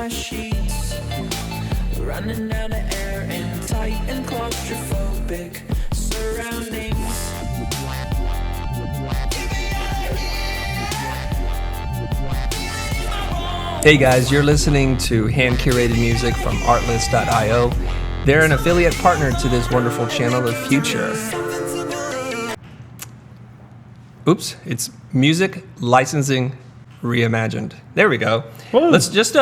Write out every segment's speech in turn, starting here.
my sheets, running out of air in tight and claustrophobic surroundings. Hey guys, you're listening to hand-curated music from artlist.io. They're an affiliate partner to this wonderful channel, The Futur. Oops, it's music licensing reimagined. There we go. Whoa. Let's just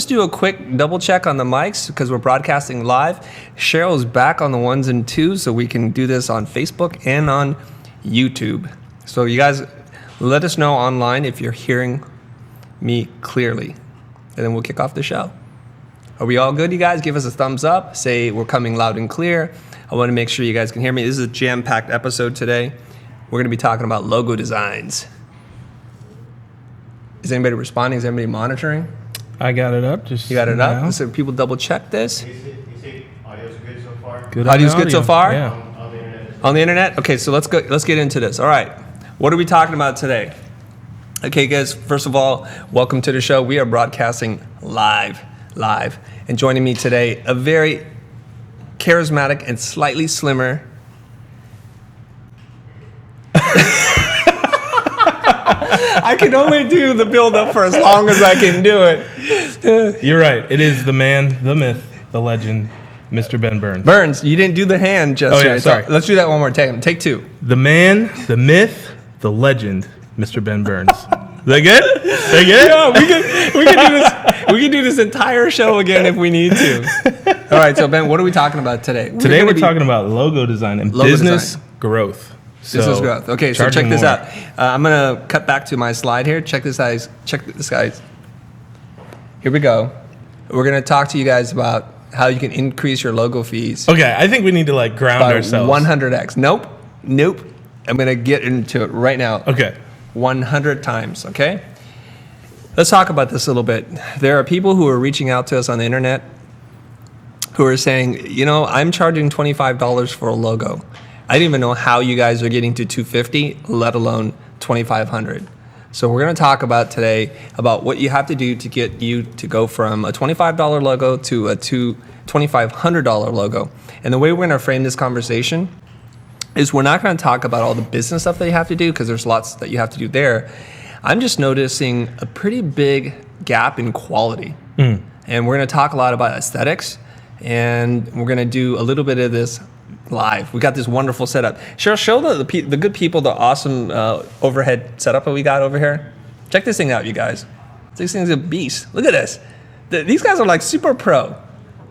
do a quick double check on the mics because we're broadcasting live. Cheryl's back on the ones and twos, so we can do this on Facebook and on YouTube. So you guys, let us know online if you're hearing me clearly, and then we'll kick off the show. Are we all good, you guys? Give us a thumbs up. Say we're coming loud and clear. I want to make sure you guys can hear me. This is a jam-packed episode today. We're going to be talking about logo designs. Is anybody responding? Is anybody monitoring? I got it up. Just You got it now. up? So people double check this. You see audio's good so far? Good Audio's good so far? Yeah. On the internet. On the internet? Okay, so let's get into this. All right. What are we talking about today? Okay, guys, first of all, welcome to the show. We are broadcasting live. And joining me today, a very charismatic and slightly slimmer I can only do the build-up for as long as I can do it. You're right. It is the man, the myth, the legend, Mr. Ben Burns. Burns, you didn't do the hand gesture. Oh, yeah, sorry. So let's do that one more time. Take two. The man, the myth, the legend, Mr. Ben Burns. Is that good? Is that good? Yeah, we can do this. We can do this entire show again if we need to. All right, so Ben, what are we talking about today? Today we're talking about logo design and Logo business design. growth. Business growth. Okay, so check charging this more. out. I'm gonna cut back to my slide here. Check this, guys. Check this, guys. Here we go. We're gonna talk to you guys about how you can increase your logo fees Okay, I think we need to like ground by ourselves. 100x. Nope. I'm gonna get into it right now. Okay. 100 times. Okay. Let's talk about this a little bit. There are people who are reaching out to us on the internet who are saying, I'm charging $25 for a logo. I didn't even know how you guys are getting to $250, let alone $2,500. So we're going to talk about today about what you have to do to get you to go from a $25 logo to a $2,500 logo. And the way we're going to frame this conversation is we're not going to talk about all the business stuff that you have to do because there's lots that you have to do there. I'm just noticing a pretty big gap in quality. And we're going to talk a lot about aesthetics, and we're going to do a little bit of this live. We got this wonderful setup. Cheryl, show the good people the awesome overhead setup that we got over here. Check this thing out, you guys. This thing's a beast. Look at this. These guys are like super pro.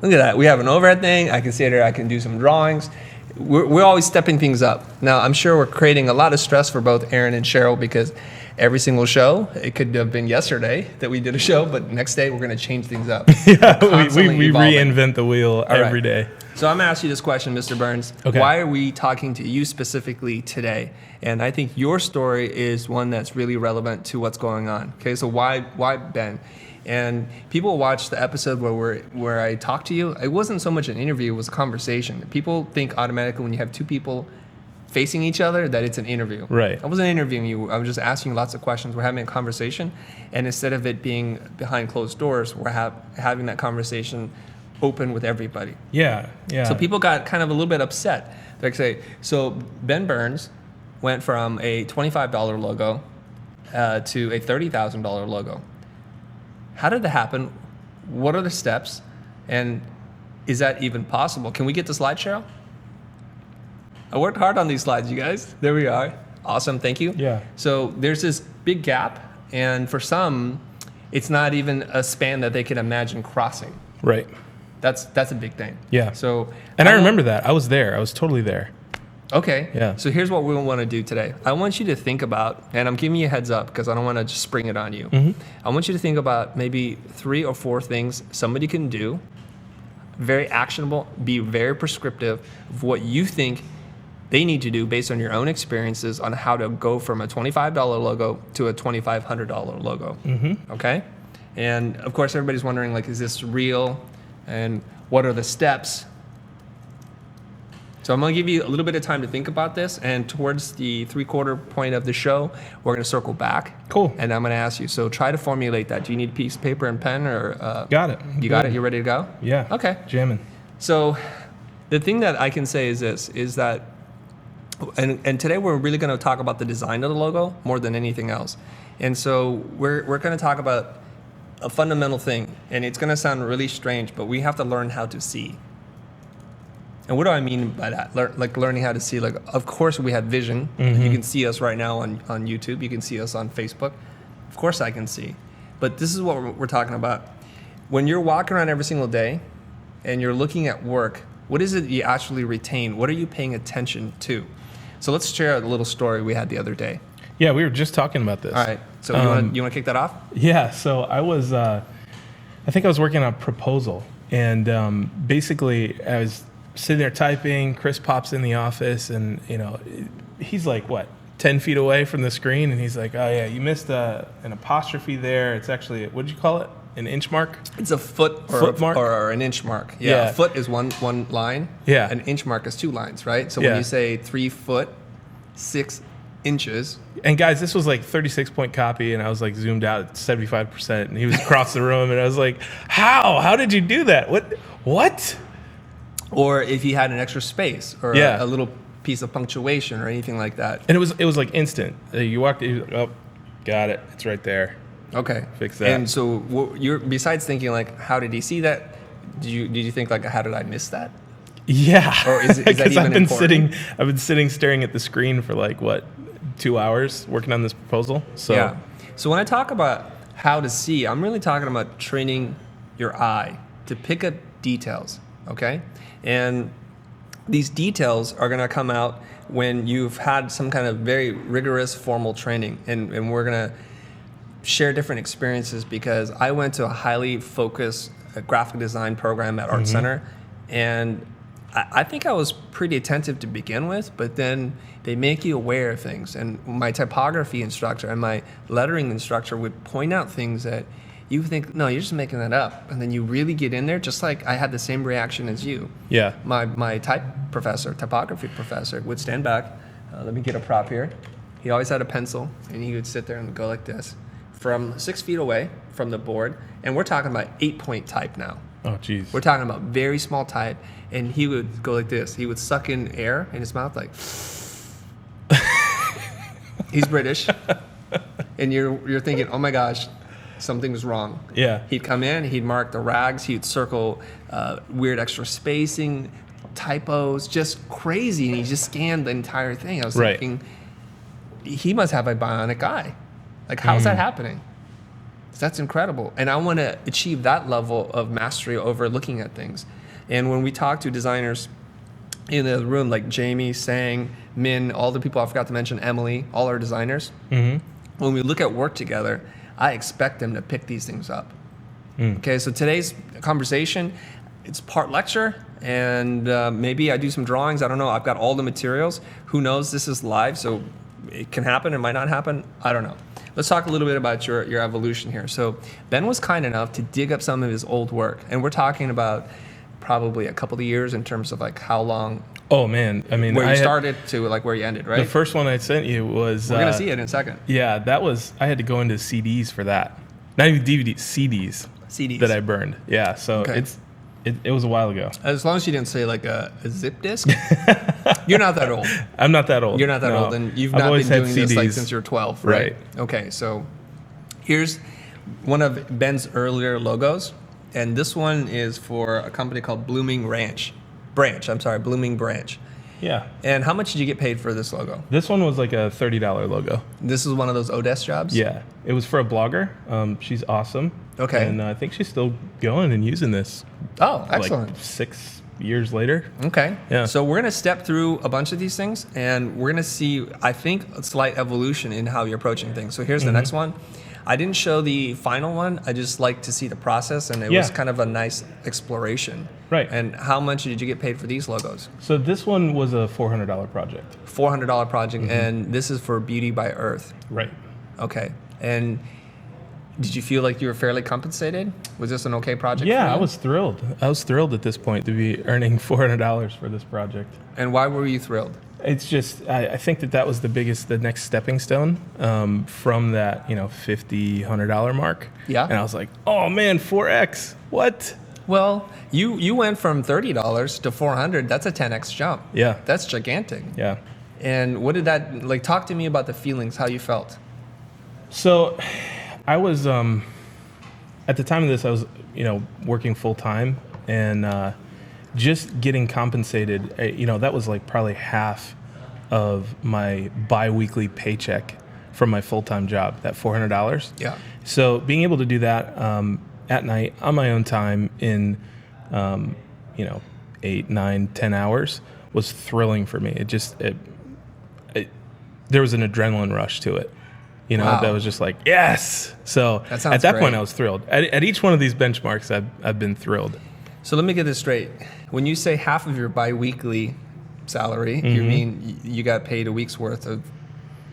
Look at that. We have an overhead thing. I can sit here. I can do some drawings. We're always stepping things up. Now, I'm sure we're creating a lot of stress for both Aaron and Cheryl because every single show, it could have been yesterday that we did a show, but next day we're going to change things up. Yeah, we Constantly evolving. reinvent the wheel every day. So I'm going to ask you this question, Mr. Burns. Okay. Why are we talking to you specifically today? And I think your story is one that's really relevant to what's going on. Okay, so why Ben? And people watch the episode where I talked to you. It wasn't so much an interview, it was a conversation. People think automatically when you have two people facing each other that it's an interview. Right. I wasn't interviewing you. I was just asking you lots of questions. We're having a conversation. And instead of it being behind closed doors, we're having that conversation open with everybody. Yeah. So people got kind of a little bit upset. They say, so Ben Burns went from a $25 logo to a $30,000 logo. How did that happen? What are the steps? And is that even possible? Can we get the slide, Cheryl? I worked hard on these slides, you guys. There we are. Awesome, thank you. Yeah. So there's this big gap, and for some, it's not even a span that they can imagine crossing. Right. That's a big thing. Yeah. So, And I remember that. I was there. I was totally there. Okay. Yeah. So here's what we want to do today. I want you to think about, and I'm giving you a heads up because I don't want to just spring it on you. I want you to think about maybe 3 or 4 things somebody can do, very actionable, be very prescriptive of what you think they need to do based on your own experiences on how to go from a $25 logo to a $2,500 logo. Okay? And of course, everybody's wondering, like, is this real? And what are the steps? So I'm going to give you a little bit of time to think about this, and towards the 3/4 point of the show, we're going to circle back. Cool. And I'm going to ask you, so try to formulate that. Do you need a piece of paper and pen, or Got it. you got it? You ready to go? Yeah. Okay. Jamming. So the thing that I can say is this, is that, and today we're really going to talk about the design of the logo more than anything else. And so we're going to talk about a fundamental thing, and it's going to sound really strange, but we have to learn how to see. And what do I mean by that? Learning how to see. Like, of course, we have vision. You can see us right now on YouTube. You can see us on Facebook. Of course, I can see. But this is what we're talking about. When you're walking around every single day and you're looking at work, what is it you actually retain? What are you paying attention to? So let's share a little story we had the other day. Yeah, we were just talking about this. All right. So you want to kick that off? Yeah, so I was, I think I was working on a proposal, and basically I was sitting there typing. Chris pops in the office, and he's like, what, 10 feet away from the screen, and he's like, oh yeah, you missed an apostrophe there. It's actually, what did you call it? An inch mark? It's a foot mark? or an inch mark. Yeah. A foot is one line. Yeah. An inch mark is 2 lines, right? So Yeah. when you say 3 foot, 6 inches. And guys, this was like 36-point copy, and I was like zoomed out at 75%, and he was across the room, and I was like, how did you do that? What? Or if you had an extra space or Yeah. a little piece of punctuation or anything like that. And it was like instant. You walked, oh, got it. It's right there. Okay. Fix that. And so you're, besides thinking like, how did he see that? Did you think like, how did I miss that? Yeah. Or is that because even important? I've been sitting staring at the screen for like, what, 2 hours working on this proposal. So Yeah. So when I talk about how to see, I'm really talking about training your eye to pick up details, okay? And these details are going to come out when you've had some kind of very rigorous formal training. And we're going to share different experiences, because I went to a highly focused graphic design program at Art Center, and I think I was pretty attentive to begin with, but then they make you aware of things. And my typography instructor and my lettering instructor would point out things that you think, no, you're just making that up. And then you really get in there, just like I had the same reaction as you. yeah. My typography professor would stand back. Let me get a prop here. He always had a pencil, and he would sit there and go like this from 6 feet away from the board. And we're talking about 8-point type now. Oh, geez. We're talking about very small type. And he would go like this. He would suck in air in his mouth like, he's British. And you're thinking, oh my gosh, something's wrong. Yeah. He'd come in, he'd mark the rags, he'd circle weird extra spacing, typos, just crazy. And he just scanned the entire thing. I was Right. thinking, he must have a bionic eye. Like, how's that happening? That's incredible. And I want to achieve that level of mastery over looking at things. And when we talk to designers in the room, like Jamie, Sang, Min, all the people I forgot to mention, Emily, all our designers, when we look at work together, I expect them to pick these things up. Okay, so today's conversation, it's part lecture, and maybe I do some drawings. I don't know. I've got all the materials. Who knows? This is live, so it can happen. It might not happen. I don't know. Let's talk a little bit about your evolution here. So Ben was kind enough to dig up some of his old work, and we're talking about probably a couple of years in terms of like how long. Oh man, I mean, where you started to like where you ended, right? The first one I sent you was. We're gonna see it in a second. Yeah, that was. I had to go into CDs for that. Not even DVDs, CDs. CDs that I burned. Yeah, so Okay. it was a while ago. As long as you didn't say like a zip disk. You're not that old. I'm not that old. You're not that No. old, and you've I've not always been had doing this like CDs. since you're 12, right? Okay, so here's one of Ben's earlier logos, and this one is for a company called Blooming Branch. Yeah. And how much did you get paid for this logo? This one was like a $30 logo. This is one of those Odes jobs? Yeah. It was for a blogger. She's awesome. Okay. And I think she's still going and using this. Oh, excellent. Like 6 years later. Okay. Yeah. So we're going to step through a bunch of these things, and we're going to see, I think, a slight evolution in how you're approaching things. So here's the next one. I didn't show the final one. I just like to see the process, and it was kind of a nice exploration. Right. And how much did you get paid for these logos? So this one was a $400 project. $400 project, and this is for Beauty by Earth. Right. Okay. And Did you feel like you were fairly compensated? Was this an okay project? Yeah, for you? I was thrilled. I was thrilled at this point to be earning $400 for this project. And why were you thrilled? It's just, I think that was the next stepping stone from that, $50, $100 mark. Yeah. And I was like, oh man, 4X, what? Well, you went from $30 to $400. That's a 10x jump. Yeah. That's gigantic. Yeah. And what did that like? Talk to me about the feelings, how you felt. So I was, at the time of this, I was, working full time and just getting compensated, that was like probably half of my bi-weekly paycheck from my full-time job, that $400. Yeah. So being able to do that at night on my own time in, 8, 9, 10 hours was thrilling for me. There was an adrenaline rush to it. Wow. That was just like, yes. So That sounds at that great. point, I was thrilled. At each one of these benchmarks, I've been thrilled. So let me get this straight. When you say half of your biweekly salary, you mean you got paid a week's worth of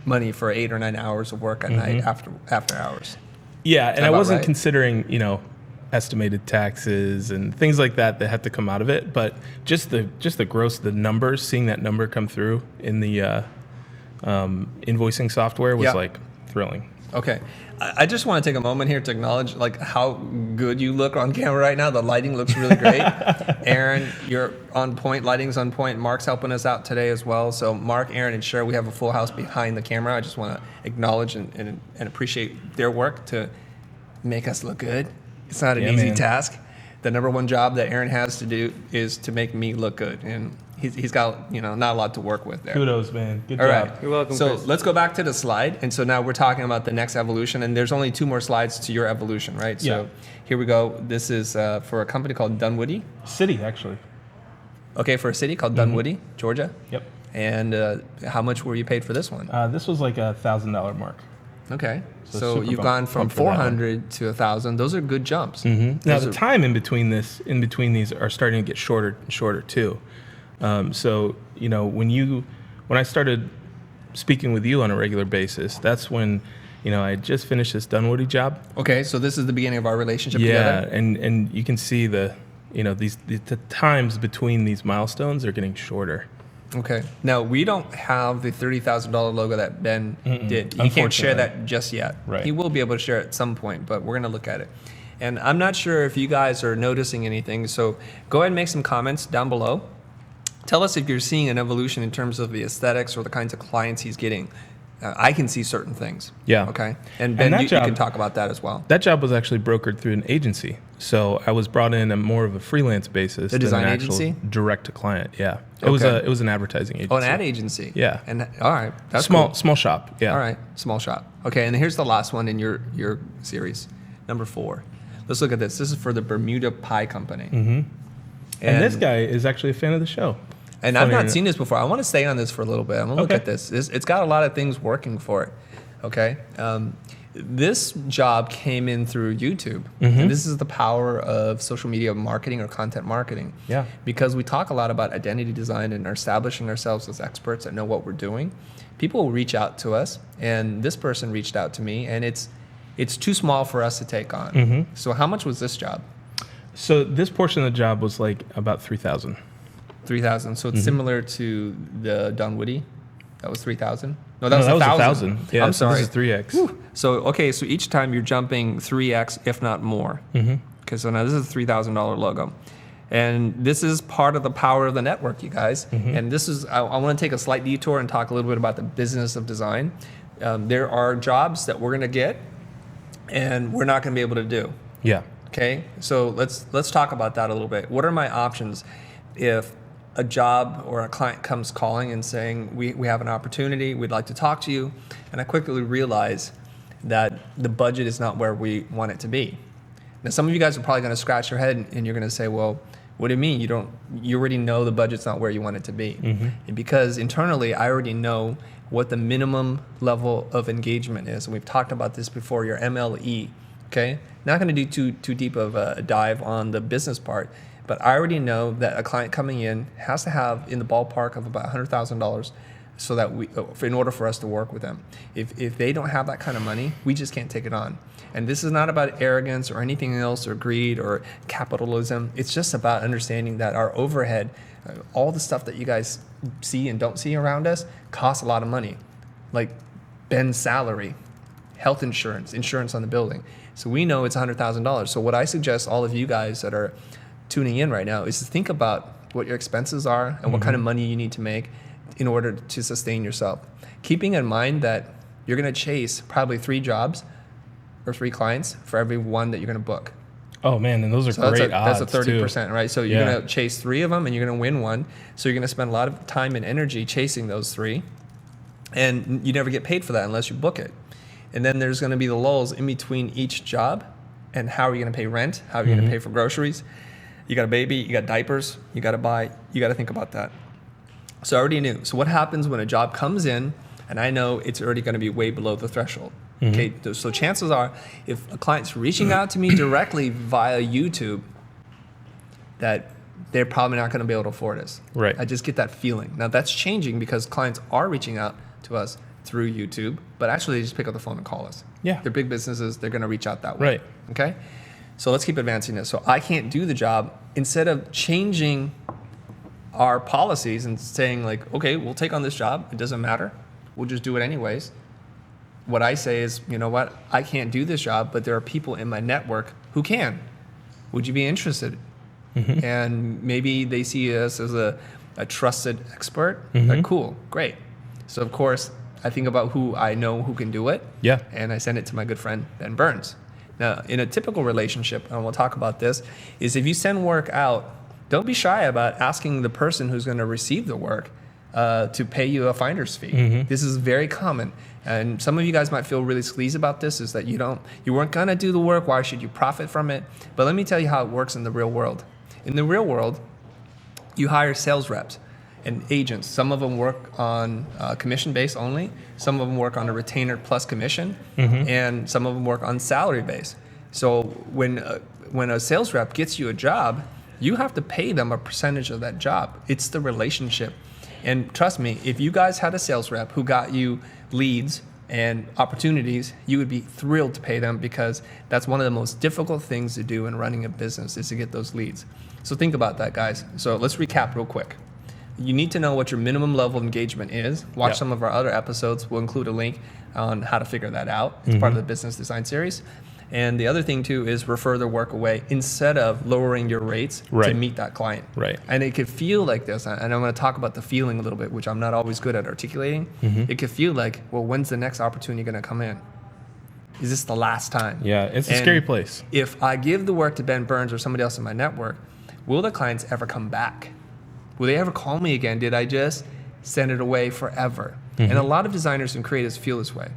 money for 8 or 9 hours of work at night after hours. Yeah, and I about wasn't right? considering, estimated taxes and things like that had to come out of it. But just the gross, the numbers, seeing that number come through in the invoicing software was Yeah. like thrilling. Okay. I just want to take a moment here to acknowledge like how good you look on camera right now. The lighting looks really great. Aaron, you're on point. Lighting's on point. Mark's helping us out today as well. So Mark, Aaron, and Cher, we have a full house behind the camera. I just want to acknowledge and appreciate their work to make us look good. It's not an Yeah, easy man. task. The number one job that Aaron has to do is to make me look good. And he's got, not a lot to work with there. Kudos, man. Good All job. right. You're welcome, So Chris. let's go back to the slide. And so now we're talking about the next evolution. And there's only 2 more slides to your evolution, right? So Yeah. here we go. This is for a company called Dunwoody. City, actually. Okay, for a city called Dunwoody, Georgia. Yep. And how much were you paid for this one? This was like a $1,000 mark. Okay. So So super you've bump- gone from bump for that one. 400 to 1,000. Those are good jumps. Now Those the are- time in between these are starting to get shorter and shorter too. So when I started speaking with you on a regular basis, that's when I had just finished this Dunwoody job. Okay, so this is the beginning of our relationship Yeah, together. and you can see the times between these milestones are getting shorter. Okay. Now, we don't have the $30,000 logo that Ben did. He can't share Unfortunately. that just yet. Right. He will be able to share it at some point, but we're going to look at it. And I'm not sure if you guys are noticing anything, so go ahead and make some comments down below. Tell us if you're seeing an evolution in terms of the aesthetics or the kinds of clients he's getting. I can see certain things. Yeah. Okay. And Ben, that you job- can talk about that as well. That job was actually brokered through an agency, so I was brought in on more of a freelance basis. A design than an actual agency? direct to client. Yeah, it was Okay. it was an advertising agency. Oh, an ad agency. Yeah. And all right. That's small cool. small shop. Yeah. All right, small shop. Okay, and here's the last one in your series, number 4. Let's look at this. This is for the Bermuda Pie Company. Mm-hmm. And this guy is actually a fan of the show. And I've Funny not enough. seen this before. I want to stay on this for a little bit. I'm gonna look Okay. at this. It's got a lot of things working for it. Okay, this job came in through YouTube, Mm-hmm. and this is the power of social media marketing or content marketing. Yeah. Because we talk a lot about identity design and establishing ourselves as experts that know what we're doing. People will reach out to us, and this person reached out to me, and it's too small for us to take on. Mm-hmm. So how much was this job? So this portion of the job was like about 3,000. 3,000. So it's Mm-hmm. similar to the Dunwoody. That was 3,000. No, that was No, that was 1,000. 1,000. Yeah, I'm so sorry. this is 3x. Whew. So okay, so each time you're jumping 3x, if not more. Mm-hmm. Okay, so now this is a $3,000 logo, and this is part of the power of the network, you guys. Mm-hmm. And this is I want to take a slight detour and talk a little bit about the business of design. There are jobs that we're going to get, and we're not going to be able to do. Yeah. Okay, so let's talk about that a little bit. What are my options if a job or a client comes calling and saying, we have an opportunity, we'd like to talk to you, and I quickly realize that the budget is not where we want it to be. Now, some of you guys are probably going to scratch your head and you're going to say, well, what do you mean? You already know the budget's not where you want it to be. And because internally, I already know what the minimum level of engagement is. And we've talked about this before, your MLE, okay? Not going to do too deep of a dive on the business part, but I already know that a client coming in has to have in the ballpark of about $100,000 so that in order for us to work with them. If they don't have that kind of money, we just can't take it on. And this is not about arrogance or anything else or greed or capitalism. It's just about understanding that our overhead, all the stuff that you guys see and don't see around us, costs a lot of money. Like Ben's salary, health insurance, insurance on the building. So we know it's $100,000. So what I suggest all of you guys that are tuning in right now is to think about what your expenses are and what kind of money you need to make in order to sustain yourself. Keeping in mind that you're going to chase probably 3 jobs or 3 clients for every one that you're going to book. Oh man, and those are So great that's odds a 30%, too. right? So you're going to chase 3 of them and you're going to win one. So you're going to spend a lot of time and energy chasing those 3. And you never get paid for that unless you book it. And then there's going to be the lulls in between each job. And how are you going to pay rent? How are you going to pay for groceries? You got a baby, you got diapers, you got to buy, you got to think about that. So I already knew. So what happens when a job comes in and I know it's already going to be way below the threshold? Okay, so chances are if a client's reaching out to me directly via YouTube, that they're probably not going to be able to afford us. Right. I just get that feeling. Now that's changing because clients are reaching out to us through YouTube, but actually they just pick up the phone and call us. Yeah. They're big businesses. They're going to reach out that way. Right. Okay. So let's keep advancing this. So I can't do the job. Instead of changing our policies and saying like, okay, we'll take on this job. It doesn't matter. We'll just do it anyways. What I say is, you know what? I can't do this job, but there are people in my network who can. Would you be interested? And maybe they see us as a trusted expert. Like, cool, great. So of course, I think about who I know who can do it. Yeah. And I send it to my good friend, Ben Burns. Now, in a typical relationship, and we'll talk about this, is if you send work out, don't be shy about asking the person who's going to receive the work to pay you a finder's fee. This is very common. And some of you guys might feel really sleazy about this, is that you weren't going to do the work. Why should you profit from it? But let me tell you how it works in the real world. In the real world, you hire sales reps and agents. Some of them work on commission base only. Some of them work on a retainer plus commission, and some of them work on salary base. So when a sales rep gets you a job, you have to pay them a percentage of that job. It's the relationship. And trust me, if you guys had a sales rep who got you leads and opportunities, you would be thrilled to pay them, because that's one of the most difficult things to do in running a business, is to get those leads. So think about that, guys. So let's recap real quick. You need to know what your minimum level of engagement is. Watch some of our other episodes. We'll include a link on how to figure that out. It's part of the business design series. And the other thing too is refer their work away instead of lowering your rates to meet that client. Right. And it could feel like this, and I'm going to talk about the feeling a little bit, which I'm not always good at articulating. It could feel like, well, when's the next opportunity going to come in? Is this the last time? Yeah, it's a scary place. If I give the work to Ben Burns or somebody else in my network, will the clients ever come back? Will they ever call me again? Did I just send it away forever? And a lot of designers and creatives feel this way,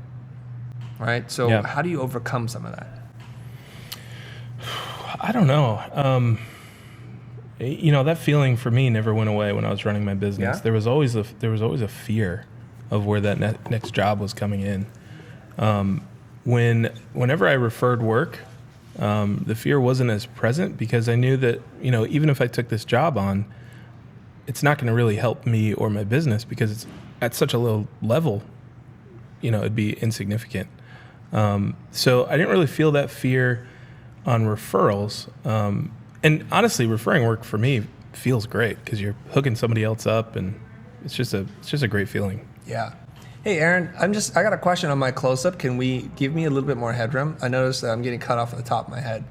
right? So how do you overcome some of that? I don't know. That feeling for me never went away when I was running my business. Yeah? There was always a fear of where that next job was coming in. Whenever I referred work, the fear wasn't as present, because I knew that, even if I took this job on, it's not going to really help me or my business, because it's at such a low level, it'd be insignificant. So I didn't really feel that fear on referrals. And honestly, referring work for me feels great, because you're hooking somebody else up, and it's just a great feeling. Yeah. Hey, Aaron, I got a question on my close-up. Can we give me a little bit more headroom? I noticed that I'm getting cut off at the top of my head.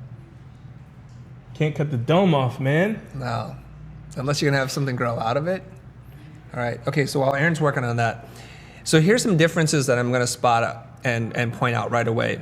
Can't cut the dome off, man. No. Unless you're going to have something grow out of it. All right. Okay, so while Aaron's working on that, so here's some differences that I'm going to spot up and point out right away.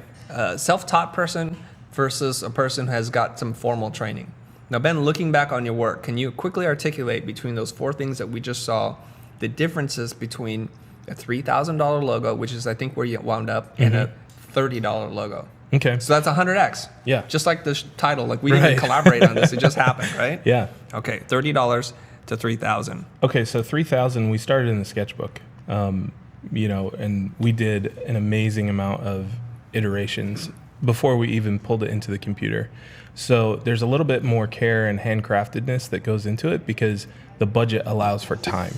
Self-taught person versus a person who has got some formal training. Now, Ben, looking back on your work, can you quickly articulate between those 4 things that we just saw, the differences between a $3,000 logo, which is I think where you wound up, and a $30 logo? Okay. So that's 100x. Yeah. Just like the title, like we didn't even collaborate on this, it just happened, right? Yeah. Okay, $30 to $3,000. Okay, so 3,000, we started in the sketchbook, and we did an amazing amount of iterations before we even pulled it into the computer. So there's a little bit more care and handcraftedness that goes into it, because the budget allows for time.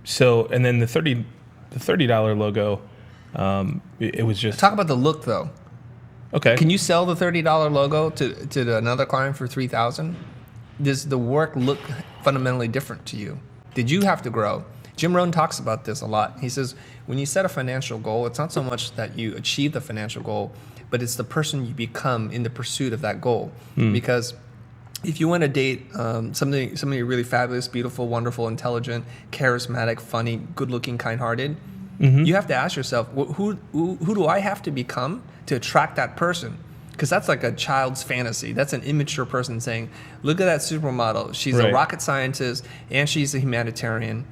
So, and then the $30 logo, it was just Talk about the look though. okay. Can you sell the $30 logo to another client for $3,000? Does the work look fundamentally different to you? Did you have to grow? Jim Rohn talks about this a lot. He says, when you set a financial goal, it's not so much that you achieve the financial goal, but it's the person you become in the pursuit of that goal. Because if you want to date somebody really fabulous, beautiful, wonderful, intelligent, charismatic, funny, good-looking, kind-hearted, you have to ask yourself, who do I have to become to attract that person? Because that's like a child's fantasy. That's an immature person saying, look at that supermodel. She's a Right. rocket scientist, and she's a humanitarian,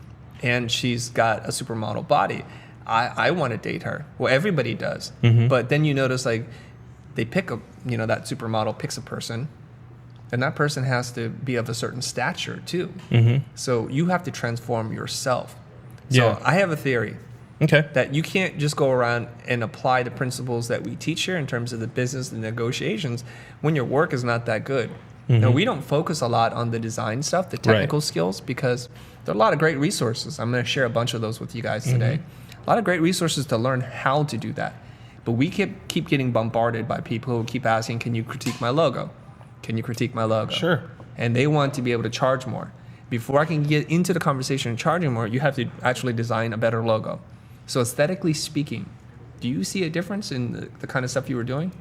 and she's got a supermodel body. I want to date her. Well, everybody does. But then you notice like they pick that supermodel picks a person, and that person has to be of a certain stature too. So you have to transform yourself. So Yeah. I have a theory Okay. that you can't just go around and apply the principles that we teach here in terms of the business and negotiations when your work is not that good. Now, we don't focus a lot on the design stuff, the technical skills, because there are a lot of great resources. I'm going to share a bunch of those with you guys today. A lot of great resources to learn how to do that. But we keep getting bombarded by people who keep asking, can you critique my logo? Can you critique my logo? Sure. And they want to be able to charge more. Before I can get into the conversation of charging more, you have to actually design a better logo. So aesthetically speaking, do you see a difference in the kind of stuff you were doing?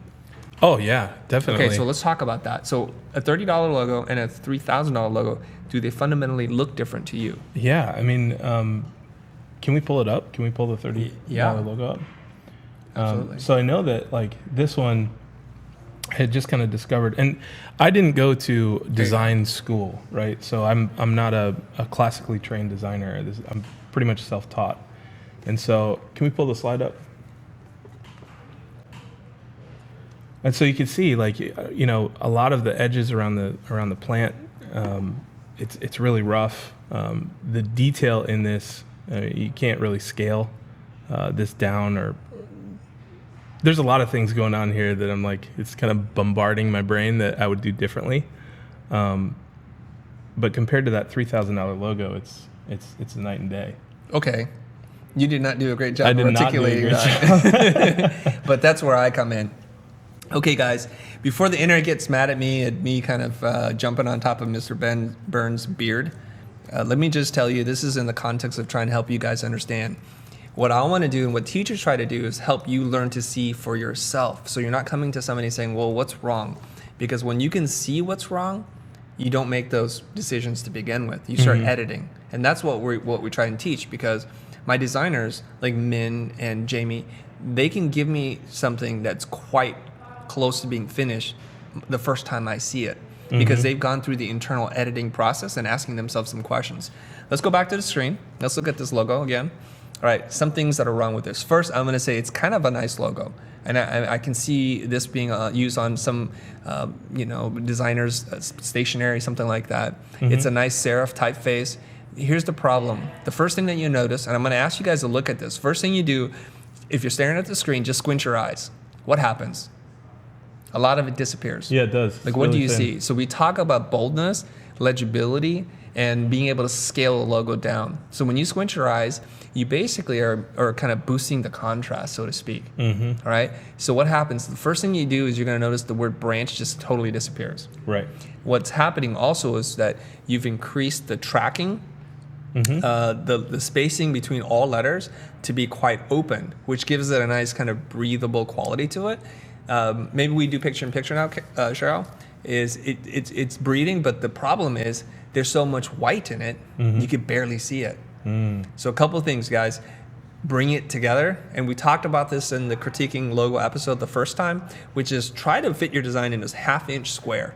Oh yeah, definitely. Okay, so let's talk about that. So a $30 logo and a $3,000 logo, do they fundamentally look different to you? Yeah, I mean, can we pull it up? Can we pull the $30 Yeah. logo up? Absolutely. So I know that like this one I had just kind of discovered, and I didn't go to design school, right? So I'm not a classically trained designer. I'm pretty much self-taught. And so can we pull the slide up? And so you can see, like, a lot of the edges around the plant, it's really rough. The detail in this, you can't really scale this down, or there's a lot of things going on here that I'm like, it's kind of bombarding my brain that I would do differently. But compared to that $3,000 logo, it's a night and day. Okay. You did not do a great job I of did not do a articulating great that. But that's where I come in. Okay, guys, before the internet gets mad at me kind of jumping on top of Mr. Ben Burns' beard, let me just tell you, this is in the context of trying to help you guys understand. What I want to do and what teachers try to do is help you learn to see for yourself. So you're not coming to somebody saying, well, what's wrong? Because when you can see what's wrong, you don't make those decisions to begin with. You start editing. And that's what we try and teach, because my designers, like Min and Jamie, they can give me something that's quite close to being finished the first time I see it, because they've gone through the internal editing process and asking themselves some questions. Let's go back to the screen. Let's look at this logo again. All right, some things that are wrong with this. First, I'm going to say it's kind of a nice logo, and I can see this being used on some, designers' stationery, something like that. It's a nice serif typeface. Here's the problem. The first thing that you notice, and I'm going to ask you guys to look at this. First thing you do, if you're staring at the screen, just squint your eyes. What happens? A lot of it disappears. Yeah, it does. Like, what do you see? So we talk about boldness, legibility, and being able to scale a logo down. So when you squint your eyes, you basically are kind of boosting the contrast, so to speak. All right? So what happens? The first thing you do is you're going to notice the word branch just totally disappears. Right. What's happening also is that you've increased the tracking, the spacing between all letters to be quite open, which gives it a nice kind of breathable quality to it. Maybe we do picture-in-picture now, Cheryl. It's breathing, but the problem is there's so much white in it, you can barely see it. So a couple of things, guys. Bring it together. And we talked about this in the critiquing logo episode the first time, which is try to fit your design in this half-inch square.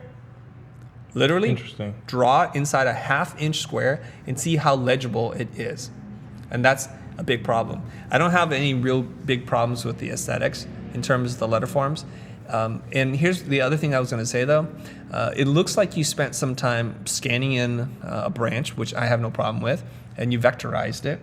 Literally, Interesting. draw it inside a half-inch square and see how legible it is. And that's a big problem. I don't have any real big problems with the aesthetics in terms of the letter forms. And here's the other thing I was going to say, though. It looks like you spent some time scanning in a branch, which I have no problem with. and you vectorized it,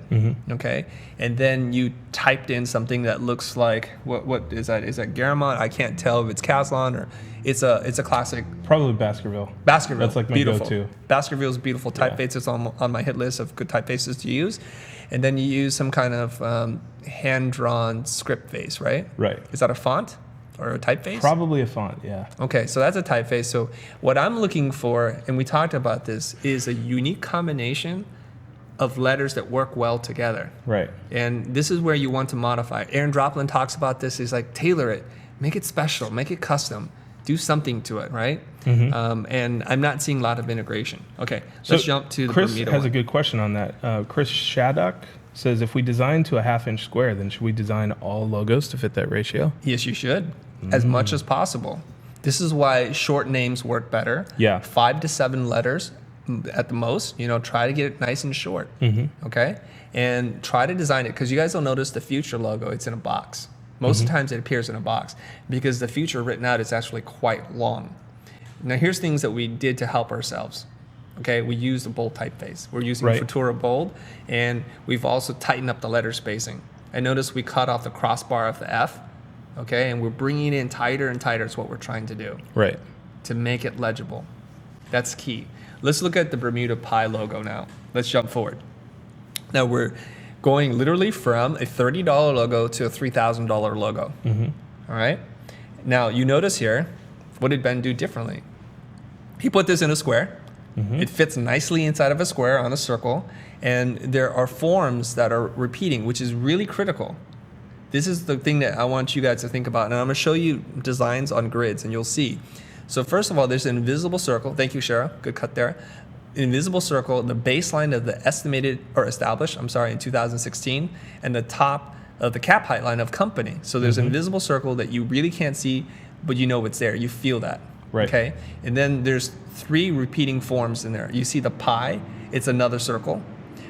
okay? And then you typed in something that looks like, what is that? Is that Garamond? I can't tell if it's Caslon or it's a classic. Probably Baskerville. Baskerville. That's like my beautiful. go-to. Baskerville's beautiful typefaces on my hit list of good typefaces to use. And then you use some kind of hand-drawn script face, right? Right. Is that a font or a typeface? Probably a font, yeah. Okay, so that's a typeface. So what I'm looking for, and we talked about this, is a unique combination of letters that work well together. Right. And this is where you want to modify. Aaron Droplin talks about this. He's like, tailor it, make it special, make it custom, do something to it, right? And I'm not seeing a lot of integration. Okay, let's jump to the Chris Bermuda has one. a good question on that. Chris Shaddock says, if we design to a 1/2-inch square, then should we design all logos to fit that ratio? Yes, you should, as much as possible. This is why short names work better. Yeah. 5 to 7 letters at the most. You know, try to get it nice and short. Okay, and try to design it, because you guys will notice the Future logo. It's in a box. Most of the times it appears in a box because the Future written out is actually quite long. Now here's things that we did to help ourselves. Okay, we used a bold typeface. We're using Right. Futura bold, and we've also tightened up the letter spacing. I noticed we cut off the crossbar of the F, okay, and we're bringing it in tighter and tighter is what we're trying to do Right. to make it legible. That's key. Let's look at the Bermuda Pi logo now. Let's jump forward. Now we're going literally from a $30 logo to a $3,000 logo. All right. Now you notice here, what did Ben do differently? He put this in a square. It fits nicely inside of a square on a circle, and there are forms that are repeating, which is really critical. This is the thing that I want you guys to think about, and I'm going to show you designs on grids, and you'll see. So first of all, there's an invisible circle. Thank you, Shara. Good cut there. Invisible circle, the baseline of the estimated or established, in 2016, and the top of the cap height line of company. So there's an invisible circle that you really can't see, but you know it's there. You feel that. Right. Okay. And then there's 3 repeating forms in there. You see the pi, it's another circle.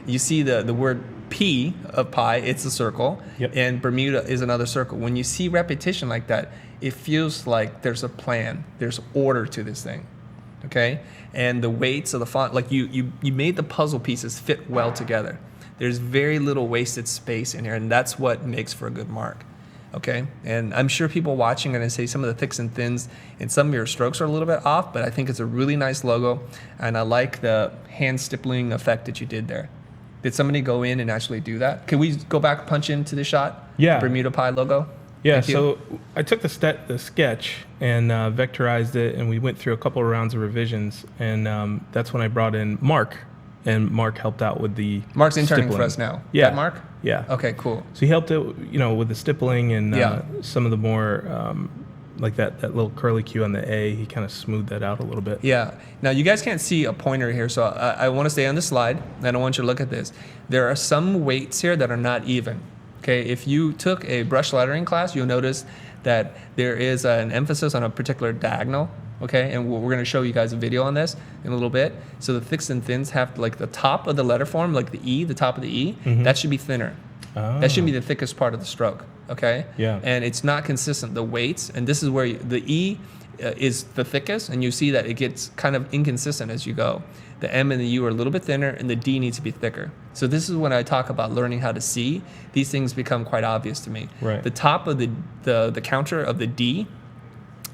You see the word P of pi, it's a circle. Yep. And Bermuda is another circle. When you see repetition like that, it feels like there's a plan, there's order to this thing. Okay? And the weights of the font, like you made the puzzle pieces fit well together. There's very little wasted space in here, and that's what makes for a good mark. Okay? And I'm sure people watching are going to say some of the thicks and thins and some of your strokes are a little bit off, but I think it's a really nice logo, and I like the hand stippling effect that you did there. Did somebody go in and actually do that? Can we go back, punch into the shot? Yeah. Bermuda Pi logo? Yeah, Thank you. so I took the sketch and vectorized it, and we went through a couple of rounds of revisions, and that's when I brought in Mark, and Mark helped out with the Mark's interning for stippling. us now. Yeah. That Mark? Yeah. Okay, cool. So he helped it, with the stippling and Yeah. some of the more like that little curly Q on the A. He kind of smoothed that out a little bit. Yeah. Now, you guys can't see a pointer here, so I want to stay on the slide. I don't want you to look at this. There are some weights here that are not even. Okay, if you took a brush lettering class, you'll notice that there is an emphasis on a particular diagonal. Okay, and we're going to show you guys a video on this in a little bit. So the thicks and thins have, like, the top of the letter form, like the E, the top of the E, that should be thinner. Oh. That should be the thickest part of the stroke. Okay. Yeah. And it's not consistent. The weights, and this is where the E is the thickest, and you see that it gets kind of inconsistent as you go. The M and the U are a little bit thinner, and the D needs to be thicker. So this is when I talk about learning how to see. These things become quite obvious to me. Right. The top of the counter of the D,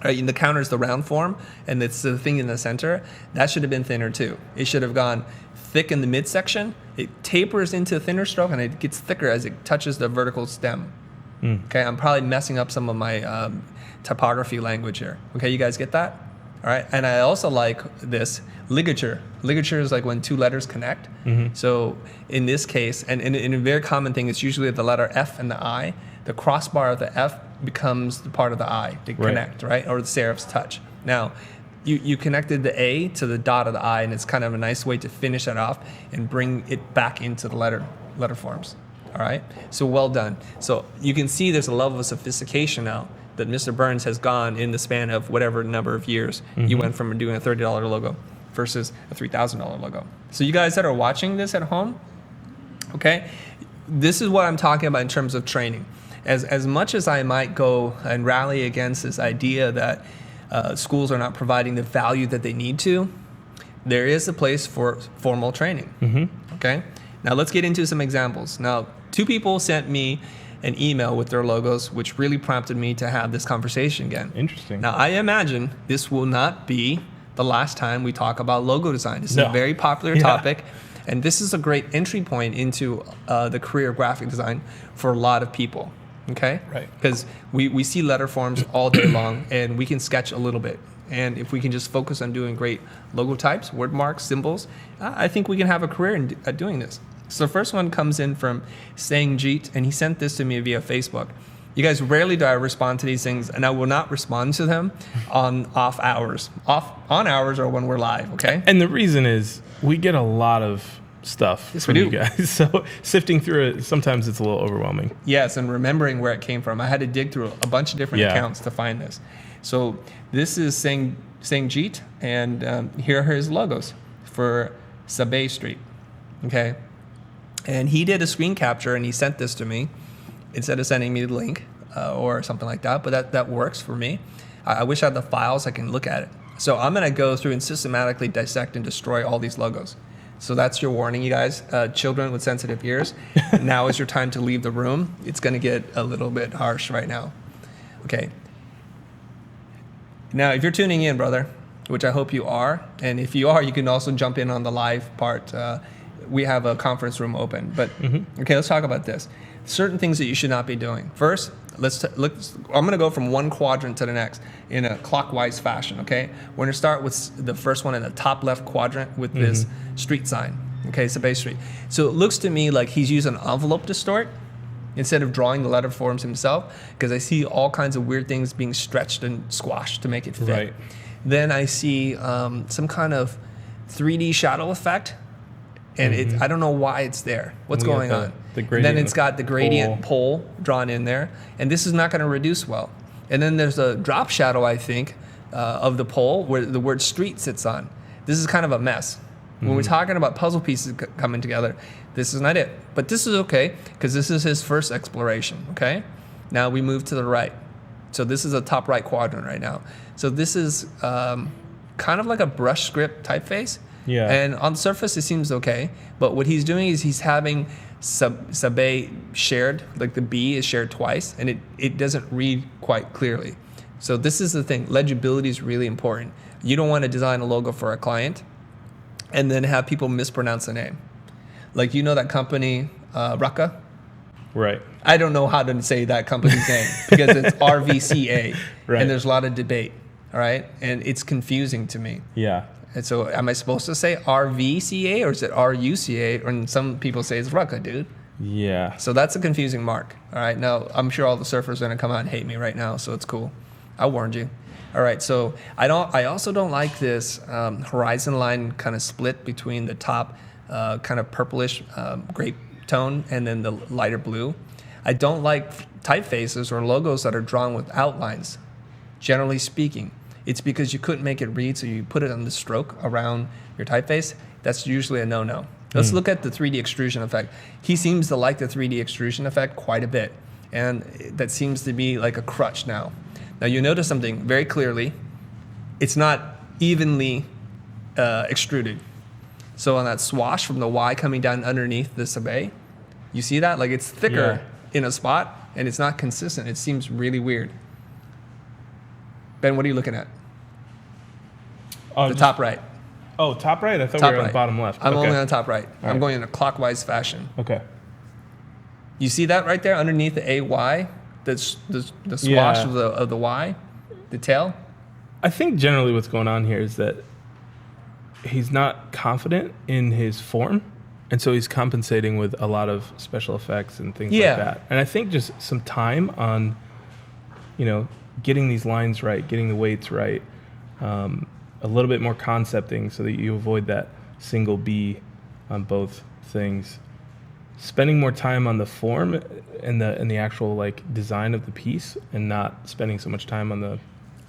right, and the counter is the round form, and it's the thing in the center. That should have been thinner too. It should have gone thick in the midsection. It tapers into a thinner stroke, and it gets thicker as it touches the vertical stem. Okay, I'm probably messing up some of my typography language here. Okay, you guys get that? All right, and I also like this ligature. Ligature is like when 2 letters connect. So in this case, and in a very common thing, it's usually the letter F and the I. The crossbar of the F becomes the part of the I. They connect, right? Or the serifs touch. Now, you connected the A to the dot of the I, and it's kind of a nice way to finish that off and bring it back into the letter forms. All right, so well done. So you can see there's a level of sophistication now that Mr. Burns has gone in the span of whatever number of years. You went from doing a $30 logo versus a $3,000 logo. So you guys that are watching this at home, okay, this is what I'm talking about in terms of training. As much as I might go and rally against this idea that schools are not providing the value that they need to, there is a place for formal training, okay? Now let's get into some examples. Now, 2 people sent me an email with their logos, which really prompted me to have this conversation again. Interesting. Now, I imagine this will not be the last time we talk about logo design. This is a very popular topic, and this is a great entry point into the career of graphic design for a lot of people. Okay? Right. Because we see letter forms all day long, and we can sketch a little bit. And if we can just focus on doing great logo types, word marks, symbols, I think we can have a career in doing this. So the first one comes in from Sanjeet, and he sent this to me via Facebook. You guys, rarely do I respond to these things, and I will not respond to them on off hours. On hours or when we're live, okay? And the reason is we get a lot of stuff from you guys. So sifting through it, sometimes it's a little overwhelming. Yes, and remembering where it came from. I had to dig through a bunch of different accounts to find this. So this is Sanjeet, and here are his logos for Sabay Street, okay? And he did a screen capture, and he sent this to me instead of sending me the link or something like that, but that works for me. I wish I had the files I can look at it. So I'm going to go through and systematically dissect and destroy all these logos. So that's your warning, you guys. Children with sensitive ears, now is your time to leave the room. It's going to get a little bit harsh right now. Okay. Now, if you're tuning in, brother, which I hope you are, and if you are, you can also jump in on the live part. We have a conference room open. But, okay, let's talk about this. Certain things that you should not be doing. First, I'm going to go from one quadrant to the next in a clockwise fashion, okay? We're going to start with the first one in the top left quadrant with this street sign, okay, Sabay Street. So it looks to me like he's used an envelope distort instead of drawing the letter forms himself, because I see all kinds of weird things being stretched and squashed to make it fit. Right. Then I see some kind of 3D shadow effect, and I don't know why it's there. What's going on? Then it's got the gradient pole drawn in there, and this is not going to reduce well. And then there's a drop shadow, I think, of the pole where the word street sits on. This is kind of a mess. When we're talking about puzzle pieces coming together, this is not it. But this is okay, because this is his first exploration, okay? Now we move to the right. So this is a top right quadrant right now. So this is kind of like a brush script typeface. Yeah. And on the surface, it seems okay. But what he's doing is he's having Sabay shared, like the B is shared twice, and it doesn't read quite clearly. So this is the thing. Legibility is really important. You don't want to design a logo for a client and then have people mispronounce the name. Like, you know that company, Rucka? Right. I don't know how to say that company's name because it's RVCA, Right. And there's a lot of debate, all right? And it's confusing to me. Yeah. And so am I supposed to say RVCA or is it RUCA? And some people say it's Rucka, dude. Yeah. So that's a confusing mark, all right? Now, I'm sure all the surfers are going to come out and hate me right now, so it's cool. I warned you. All right, so I also don't like this horizon line kind of split between the top kind of purplish grape tone and then the lighter blue. I don't like typefaces or logos that are drawn with outlines, generally speaking. It's because you couldn't make it read, so you put it on the stroke around your typeface. That's usually a no-no. Let's look at the 3D extrusion effect. He seems to like the 3D extrusion effect quite a bit, and that seems to be like a crutch now. Now, you notice something very clearly. It's not evenly extruded. So on that swash from the Y coming down underneath the Sabay, you see that? Like, it's thicker in a spot, and it's not consistent. It seems really weird. Ben, what are you looking at? The top right. Oh, top right? I thought Top we were on right. the bottom left. I'm Okay. only on the top right. I'm right. going in a clockwise fashion. Okay. You see that right there underneath the AY? The swash Yeah. of the Y? The tail? I think generally what's going on here is that he's not confident in his form, and so he's compensating with a lot of special effects and things like that. And I think just some time on, getting these lines right, getting the weights right, a little bit more concepting so that you avoid that single B on both things. Spending more time on the form and the actual design of the piece, and not spending so much time on the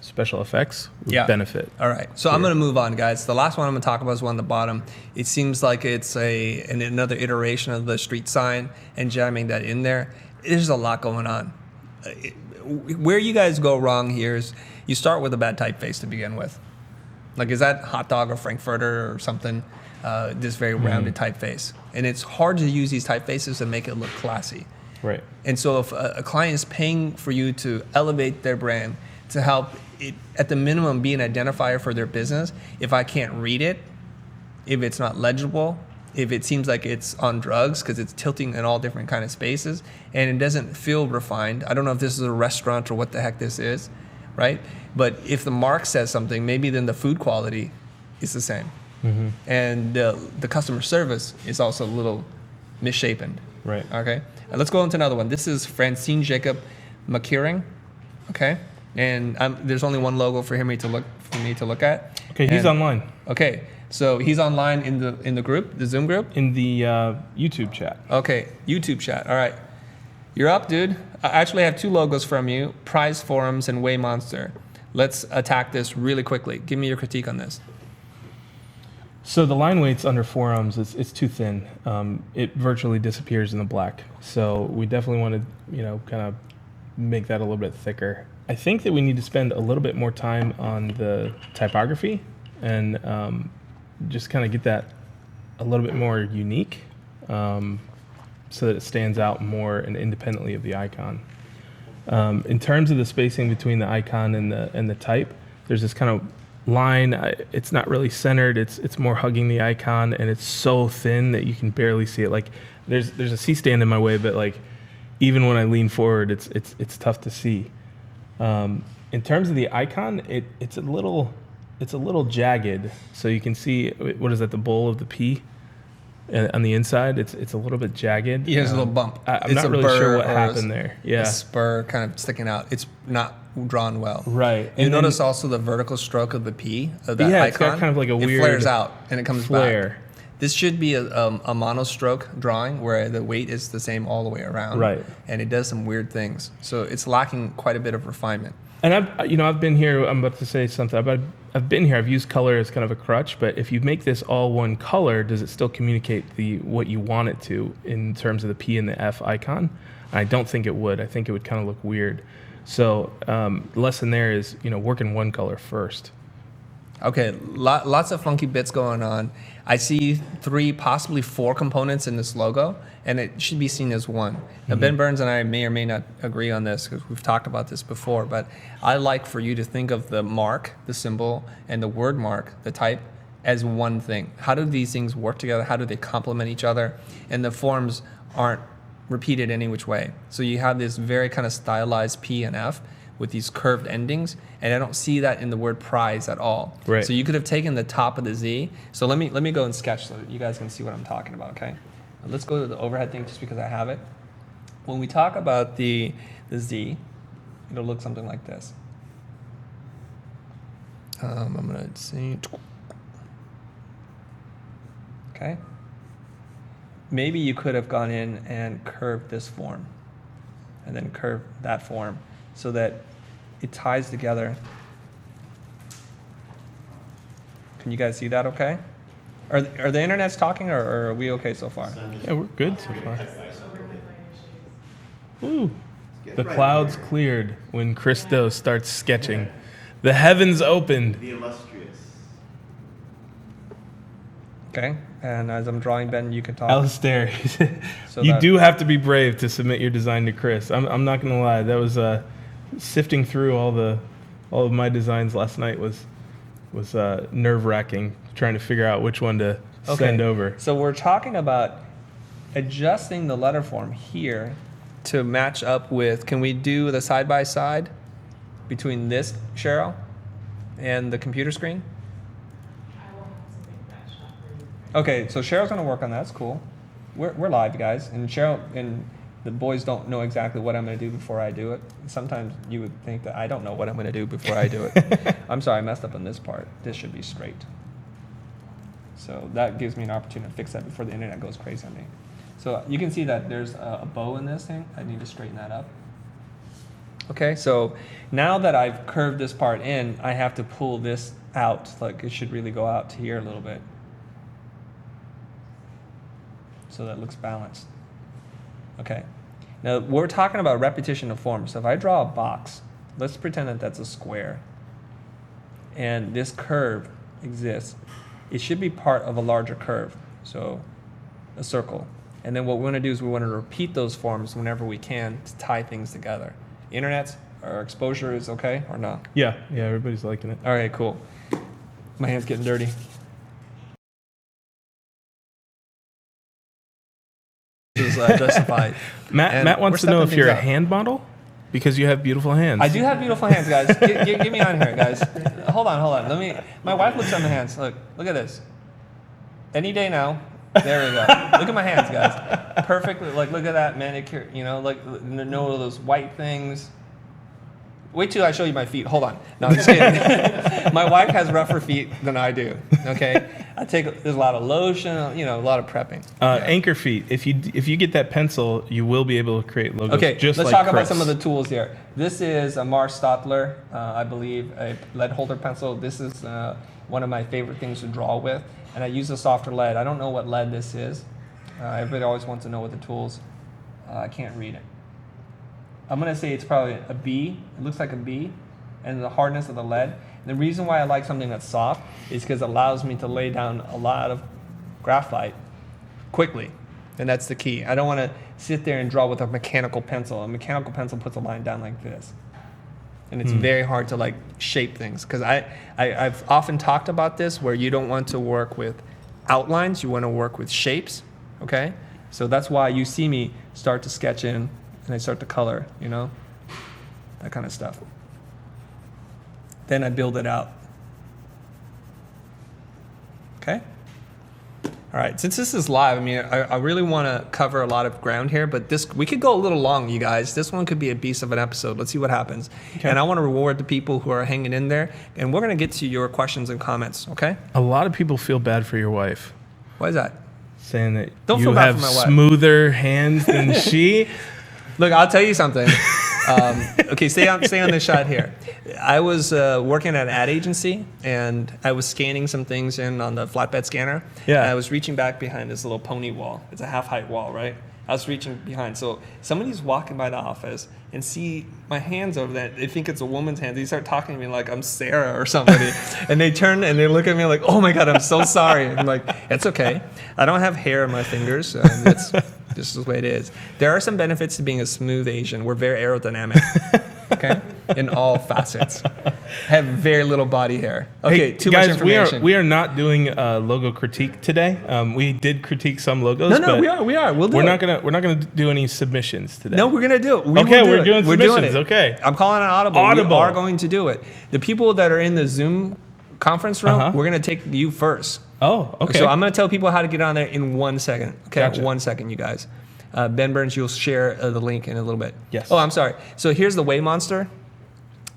special effects would benefit. All right. So I'm going to move on, guys. The last one I'm going to talk about is one on the bottom. It seems like it's another iteration of the street sign and jamming that in there. There's a lot going on. Where you guys go wrong here is you start with a bad typeface to begin with. Like, is that hot dog or frankfurter or something? this very rounded typeface. And it's hard to use these typefaces to make it look classy. Right. And so if a client is paying for you to elevate their brand, to help it, at the minimum, be an identifier for their business, if I can't read it, if it's not legible, if it seems like it's on drugs because it's tilting in all different kind of spaces and it doesn't feel refined. I don't know if this is a restaurant or what the heck this is, right? But if the mark says something, maybe then the food quality is the same. Mm-hmm. And the customer service is also a little misshapen. Right. Okay. And let's go into another one. This is Francine Jacob McKeering. Okay. And there's only one logo for me to look at. Okay, he's online. Okay. So he's online in the group, the Zoom group? In the YouTube chat. Okay, YouTube chat. All right. You're up, dude. I actually have 2 logos from you, Prize Forums and Whey Monster. Let's attack this really quickly. Give me your critique on this. So the line weights under forums, it's too thin. It virtually disappears in the black. So we definitely want to, kind of make that a little bit thicker. I think that we need to spend a little bit more time on the typography and just kind of get that a little bit more unique so that it stands out more and independently of the icon. In terms of the spacing between the icon and the type, there's this kind of line. It's not really centered. It's more hugging the icon, and it's so thin that you can barely see it. Like there's a C-stand in my way, but like even when I lean forward, it's tough to see. In terms of the icon, it's a little jagged, so you can see what is that, the bowl of the P on the inside. It's a little bit jagged. Yeah, there's a little bump. I'm not really sure what happened there. Yeah, a spur kind of sticking out. It's not drawn well. Right. You notice also the vertical stroke of the P of that icon. It's got kind of like a weird. It flares out and it comes flare. back. This should be a monostroke drawing where the weight is the same all the way around. Right. And it does some weird things. So it's lacking quite a bit of refinement. And I've been here. I'm about to say something. I've been here. I've used color as kind of a crutch. But if you make this all one color, does it still communicate what you want it to in terms of the P and the F icon? I don't think it would. I think it would kind of look weird. So the lesson there is, work in one color first. Okay, lots of funky bits going on. I see 3, possibly 4 components in this logo, and it should be seen as one. Now, Ben Burns and I may or may not agree on this because we've talked about this before, but I like for you to think of the mark, the symbol, and the word mark, the type, as one thing. How do these things work together? How do they complement each other? And the forms aren't repeated any which way. So you have this very kind of stylized P and F with these curved endings, and I don't see that in the word prize at all. Right. So you could have taken the top of the Z. So let me go and sketch so that you guys can see what I'm talking about, okay? Let's go to the overhead thing just because I have it. When we talk about the Z, it'll look something like this. I'm gonna see. Okay. Maybe you could have gone in and curved this form and then curved that form so that it ties together. Can you guys see that okay? Are the internets talking or are we okay so far? Yeah, we're good so far. Ooh. The clouds cleared when Christo starts sketching. The heavens opened. The illustrious. Okay, and as I'm drawing, Ben, you can talk. Alistair, So you that- do have to be brave to submit your design to Chris. I'm not gonna lie. That was sifting through all of my designs last night was nerve-wracking, trying to figure out which one to send over. So we're talking about adjusting the letter form here to match up with, can we do the side-by-side between this, Cheryl, and the computer screen? Okay, so Cheryl's gonna work on that. That's cool. We're live, guys, and Cheryl and the boys don't know exactly what I'm gonna do before I do it. Sometimes you would think that I don't know what I'm gonna do before I do it. I'm sorry, I messed up on this part. This should be straight. So that gives me an opportunity to fix that before the internet goes crazy on me. So you can see that there's a bow in this thing. I need to straighten that up. Okay, so now that I've curved this part in, I have to pull this out. Like it should really go out to here a little bit. So that looks balanced. Okay. Now we're talking about repetition of form. So if I draw a box, let's pretend that that's a square. And this curve exists. it should be part of a larger curve. So a circle. And then what we want to do is we want to repeat those forms whenever we can to tie things together. Internet, our exposure is okay or not? Yeah, everybody's liking it. All right, cool. My hand's getting dirty. This is justified. Matt wants to know if you're a hand model because you have beautiful hands. I do have beautiful hands, guys. Get me on here, guys. Hold on. My wife looks on the hands. Look at this. Any day now. There we go. Look at my hands, guys. Perfectly. Like, look at that manicure. You know, like no of those white things. Wait till I show you my feet. Hold on. No, I'm just kidding. My wife has rougher feet than I do. Okay, there's a lot of lotion. You know, a lot of prepping. Anchor feet. If you get that pencil, you will be able to create logos. Okay, just let's like talk about Chris. some of the tools here. This is a Mars Stotler, I believe, a lead holder pencil. This is one of my favorite things to draw with, and I use a softer lead. I don't know what lead this is. Everybody always wants to know what the tools. I can't read it. I'm going to say it's probably a B. It looks like a B, and the hardness of the lead. And the reason why I like something that's soft is because it allows me to lay down a lot of graphite quickly, and that's the key. I don't want to sit there and draw with a mechanical pencil. A mechanical pencil puts a line down like this, and it's very hard to like shape things. Because I've often talked about this, where you don't want to work with outlines, you want to work with shapes. Okay, so that's why you see me start to sketch in. And I start to color, you know, that kind of stuff. Then I build it out. Okay? All right, since this is live, I mean, I really want to cover a lot of ground here, but we could go a little long, you guys. This one could be a beast of an episode. Let's see what happens. Okay. And I want to reward the people who are hanging in there, and we're going to get to your questions and comments, okay? A lot of people feel bad for your wife. Why is that? Saying that Don't you feel bad have for my wife. smoother hands than she. Look, I'll tell you something. Okay, stay on this shot here. I was working at an ad agency, and I was scanning some things in on the flatbed scanner. Yeah. And I was reaching back behind this little pony wall. It's a half-height wall, right? I was reaching behind. So somebody's walking by the office and see my hands over there. They think it's a woman's hand. They start talking to me like I'm Sarah or somebody. And they turn and they look at me like, oh my God, I'm so sorry. I'm like, it's okay. I don't have hair in my fingers. It's just the way it is. There are some benefits to being a smooth Asian. We're very aerodynamic, okay, in all facets. Have very little body hair. Okay, hey, too guys, much information. we are not doing logo critique today. We did critique some logos. No, but we are. We'll do it. We're not gonna do any submissions today. No, we're gonna do it. We're doing submissions. It. Okay, I'm calling an audible. We are going to do it. The people that are in the Zoom conference room, we're gonna take you first. Oh, okay. So I'm gonna tell people how to get on there in 1 second. Okay, Gotcha. 1 second, you guys. Ben Burns, you'll share the link in a little bit. Yes. Oh, I'm sorry. So here's the Whey monster.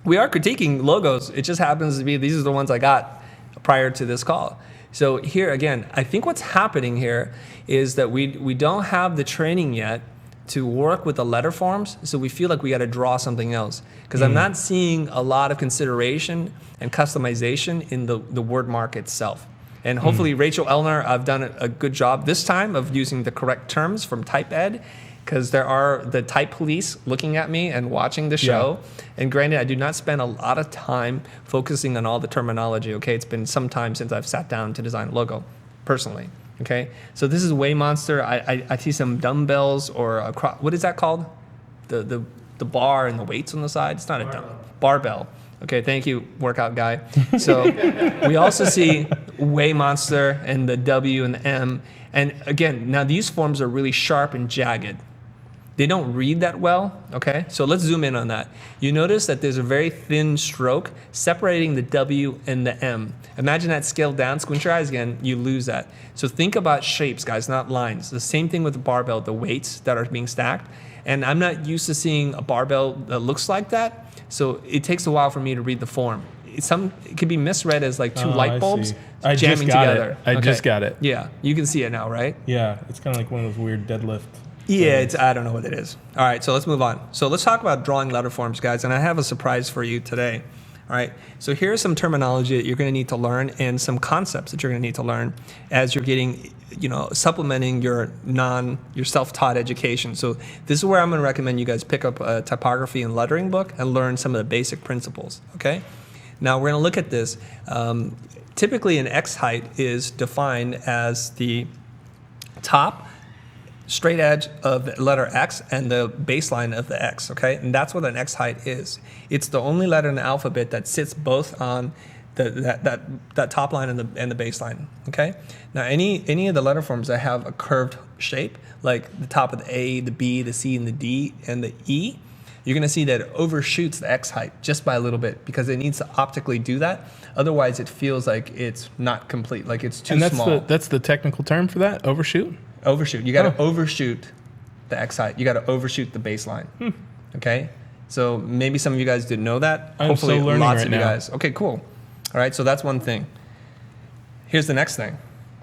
We are critiquing logos. It just happens to be these are the ones I got prior to this call. So here again, I think what's happening here is that we don't have the training yet to work with the letterforms, so we feel like we got to draw something else. Because I'm not seeing a lot of consideration and customization in the word mark itself. And hopefully, Rachel Elner, I've done a good job this time of using the correct terms from Type Ed, because there are the type police looking at me and watching the show. Yeah. And granted, I do not spend a lot of time focusing on all the terminology, okay? It's been some time since I've sat down to design a logo, personally, okay? So this is Whey Monster. I see some dumbbells or, what is that called? The bar and the weights on the side? It's not a barbell. Okay, thank you, workout guy. So we also see Whey Monster and the W and the M. And again, now these forms are really sharp and jagged. They don't read that well, okay? So let's zoom in on that. You notice that there's a very thin stroke separating the W and the M. Imagine that scaled down, squint your eyes again, you lose that. So think about shapes, guys, not lines. The same thing with the barbell, the weights that are being stacked. And I'm not used to seeing a barbell that looks like that. So it takes a while for me to read the form. It could be misread as like two light bulbs jamming together. I just got it. Yeah, you can see it now, right? Yeah, it's kind of like one of those weird deadlift. Yeah, I don't know what it is. All right, so let's move on. So let's talk about drawing letter forms, guys, and I have a surprise for you today. All right, so here's some terminology that you're going to need to learn and some concepts that you're going to need to learn as you're getting, supplementing your self-taught education. So this is where I'm going to recommend you guys pick up a typography and lettering book and learn some of the basic principles, okay? Now we're going to look at this. typically an X height is defined as the top straight edge of the letter X and the baseline of the X, okay? And that's what an X height is. It's the only letter in the alphabet that sits both on that top line and the baseline, okay? Now, any of the letter forms that have a curved shape, like the top of the A, the B, the C, and the D, and the E, you're gonna see that it overshoots the X height just by a little bit because it needs to optically do that. Otherwise, it feels like it's not complete, like it's too small. That's the technical term for that, overshoot? Overshoot. You gotta overshoot the X height. You gotta overshoot the baseline, okay? So maybe some of you guys didn't know that. I'm Hopefully so learning lots right of you now. guys. Okay, cool. All right, so that's one thing. Here's the next thing.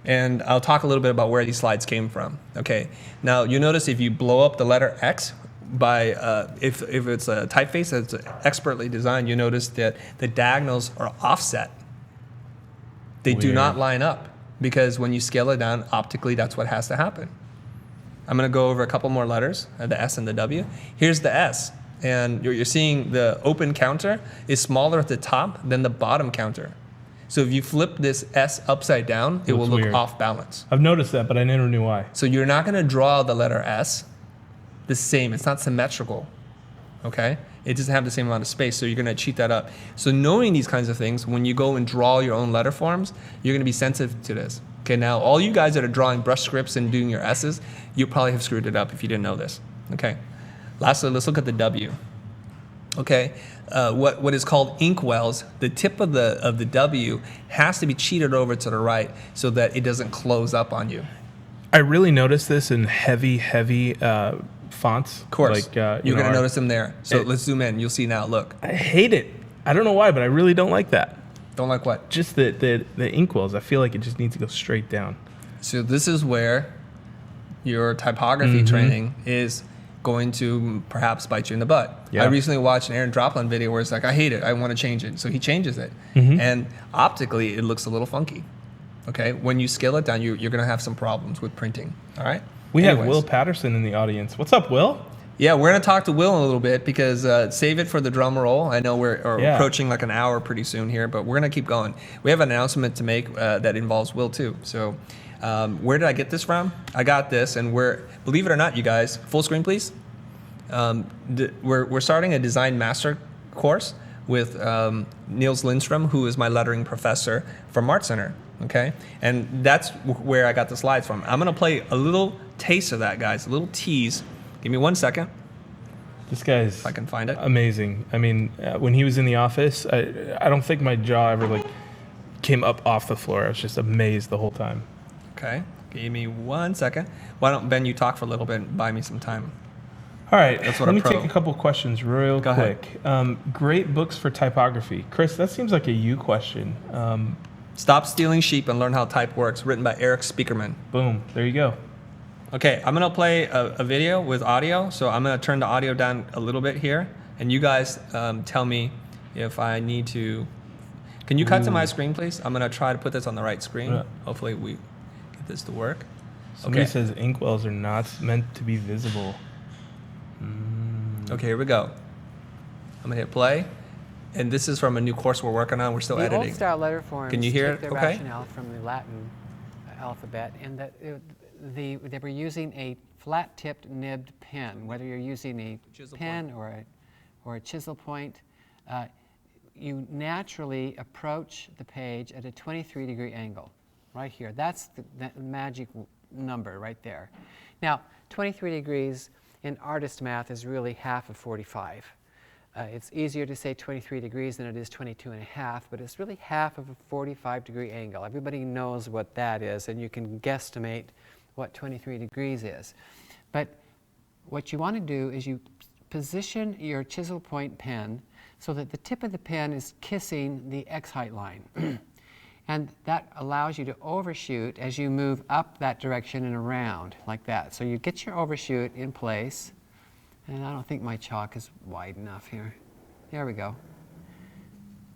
And I'll talk a little bit about where these slides came from. Okay, now you notice if you blow up the letter X by, if it's a typeface that's expertly designed, you notice that the diagonals are offset. They do Weird. not line up because when you scale it down optically, that's what has to happen. I'm gonna go over a couple more letters, the S and the W. Here's the S. And you're seeing the open counter is smaller at the top than the bottom counter. So if you flip this S upside down, it will Looks look weird. off balance. I've noticed that, but I never knew why. So you're not going to draw the letter S the same. It's not symmetrical, okay? It doesn't have the same amount of space, so you're going to cheat that up. So knowing these kinds of things, when you go and draw your own letter forms, you're going to be sensitive to this. Okay, now all you guys that are drawing brush scripts and doing your S's, you probably have screwed it up if you didn't know this, okay? Lastly, let's look at the W. Okay, what is called inkwells, the tip of the W has to be cheated over to the right so that it doesn't close up on you. I really noticed this in heavy fonts. Of course, Like, you're going to our- notice them there. So let's zoom in. You'll see now. Look, I hate it. I don't know why, but I really don't like that. don't like what? Just the inkwells. I feel like it just needs to go straight down. So this is where your typography training is going to perhaps bite you in the butt. Yeah. I recently watched an Aaron Dropland video where it's like, I hate it, I want to change it. So he changes it. And optically, it looks a little funky. Okay, when you scale it down, you're going to have some problems with printing. All right? We have Anyways. Will Patterson in the audience. What's up, Will? Yeah, we're going to talk to Will in a little bit because save it for the drum roll. I know we're approaching like an hour pretty soon here, but we're going to keep going. We have an announcement to make that involves Will too. So where did I get this from? I got this, and believe it or not, you guys, full screen, please. We're starting a design master course with Nils Lindstrom, who is my lettering professor from Art Center. Okay, and that's where I got the slides from. I'm gonna play a little taste of that, guys, a little tease. Give me 1 second. This guy's If I can find it. amazing. I mean, when he was in the office, I don't think my jaw ever came up off the floor. I was just amazed the whole time. Okay, give me 1 second. Why don't, Ben, you talk for a little bit and buy me some time? All right, That's what let a me pro- take a couple questions real Go ahead. quick. Great books for typography. Chris, that seems like a you question. Stop Stealing Sheep and Learn How Type Works, written by Eric Spiekerman. Boom, there you go. Okay, I'm gonna play a video with audio, so I'm gonna turn the audio down a little bit here, and you guys tell me if I need to. Can you cut to my screen, please? I'm gonna try to put this on the right screen. Yeah. Hopefully we get this to work. Somebody Okay. says inkwells are not meant to be visible. Okay, here we go. I'm gonna hit play, and this is from a new course we're working on. We're still The editing. old-style letter forms Can you hear take it their okay? rationale from the Latin alphabet, and that they were using a flat-tipped nibbed pen. Whether you're using a Chisel pen or a chisel point, you naturally approach the page at a 23-degree angle, right here. That's the magic number right there. Now, 23 degrees in artist math is really half of 45. It's easier to say 23 degrees than it is 22 and a half, but it's really half of a 45-degree angle. Everybody knows what that is, and you can guesstimate what 23 degrees is. But what you want to do is you position your chisel point pen so that the tip of the pen is kissing the X height line. And that allows you to overshoot as you move up that direction and around, like that. So you get your overshoot in place. And I don't think my chalk is wide enough here. There we go.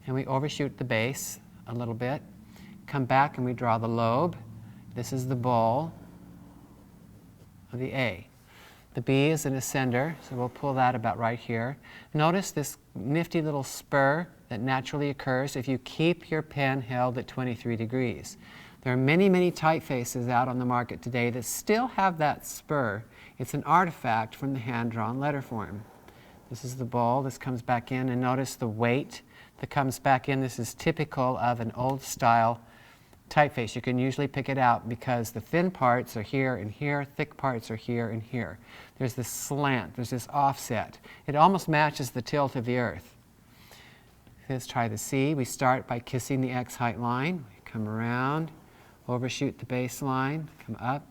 And we overshoot the base a little bit. Come back and we draw the lobe. This is the bowl of the A. The B is an ascender, so we'll pull that about right here. Notice this nifty little spur that naturally occurs if you keep your pen held at 23 degrees. There are many, many typefaces out on the market today that still have that spur. It's an artifact from the hand-drawn letter form. This is the bowl. This comes back in, and notice the weight that comes back in. This is typical of an old-style typeface. You can usually pick it out because the thin parts are here and here, thick parts are here and here. There's this slant, there's this offset. It almost matches the tilt of the earth. Let's try the C. We start by kissing the X height line. We come around, overshoot the baseline, come up.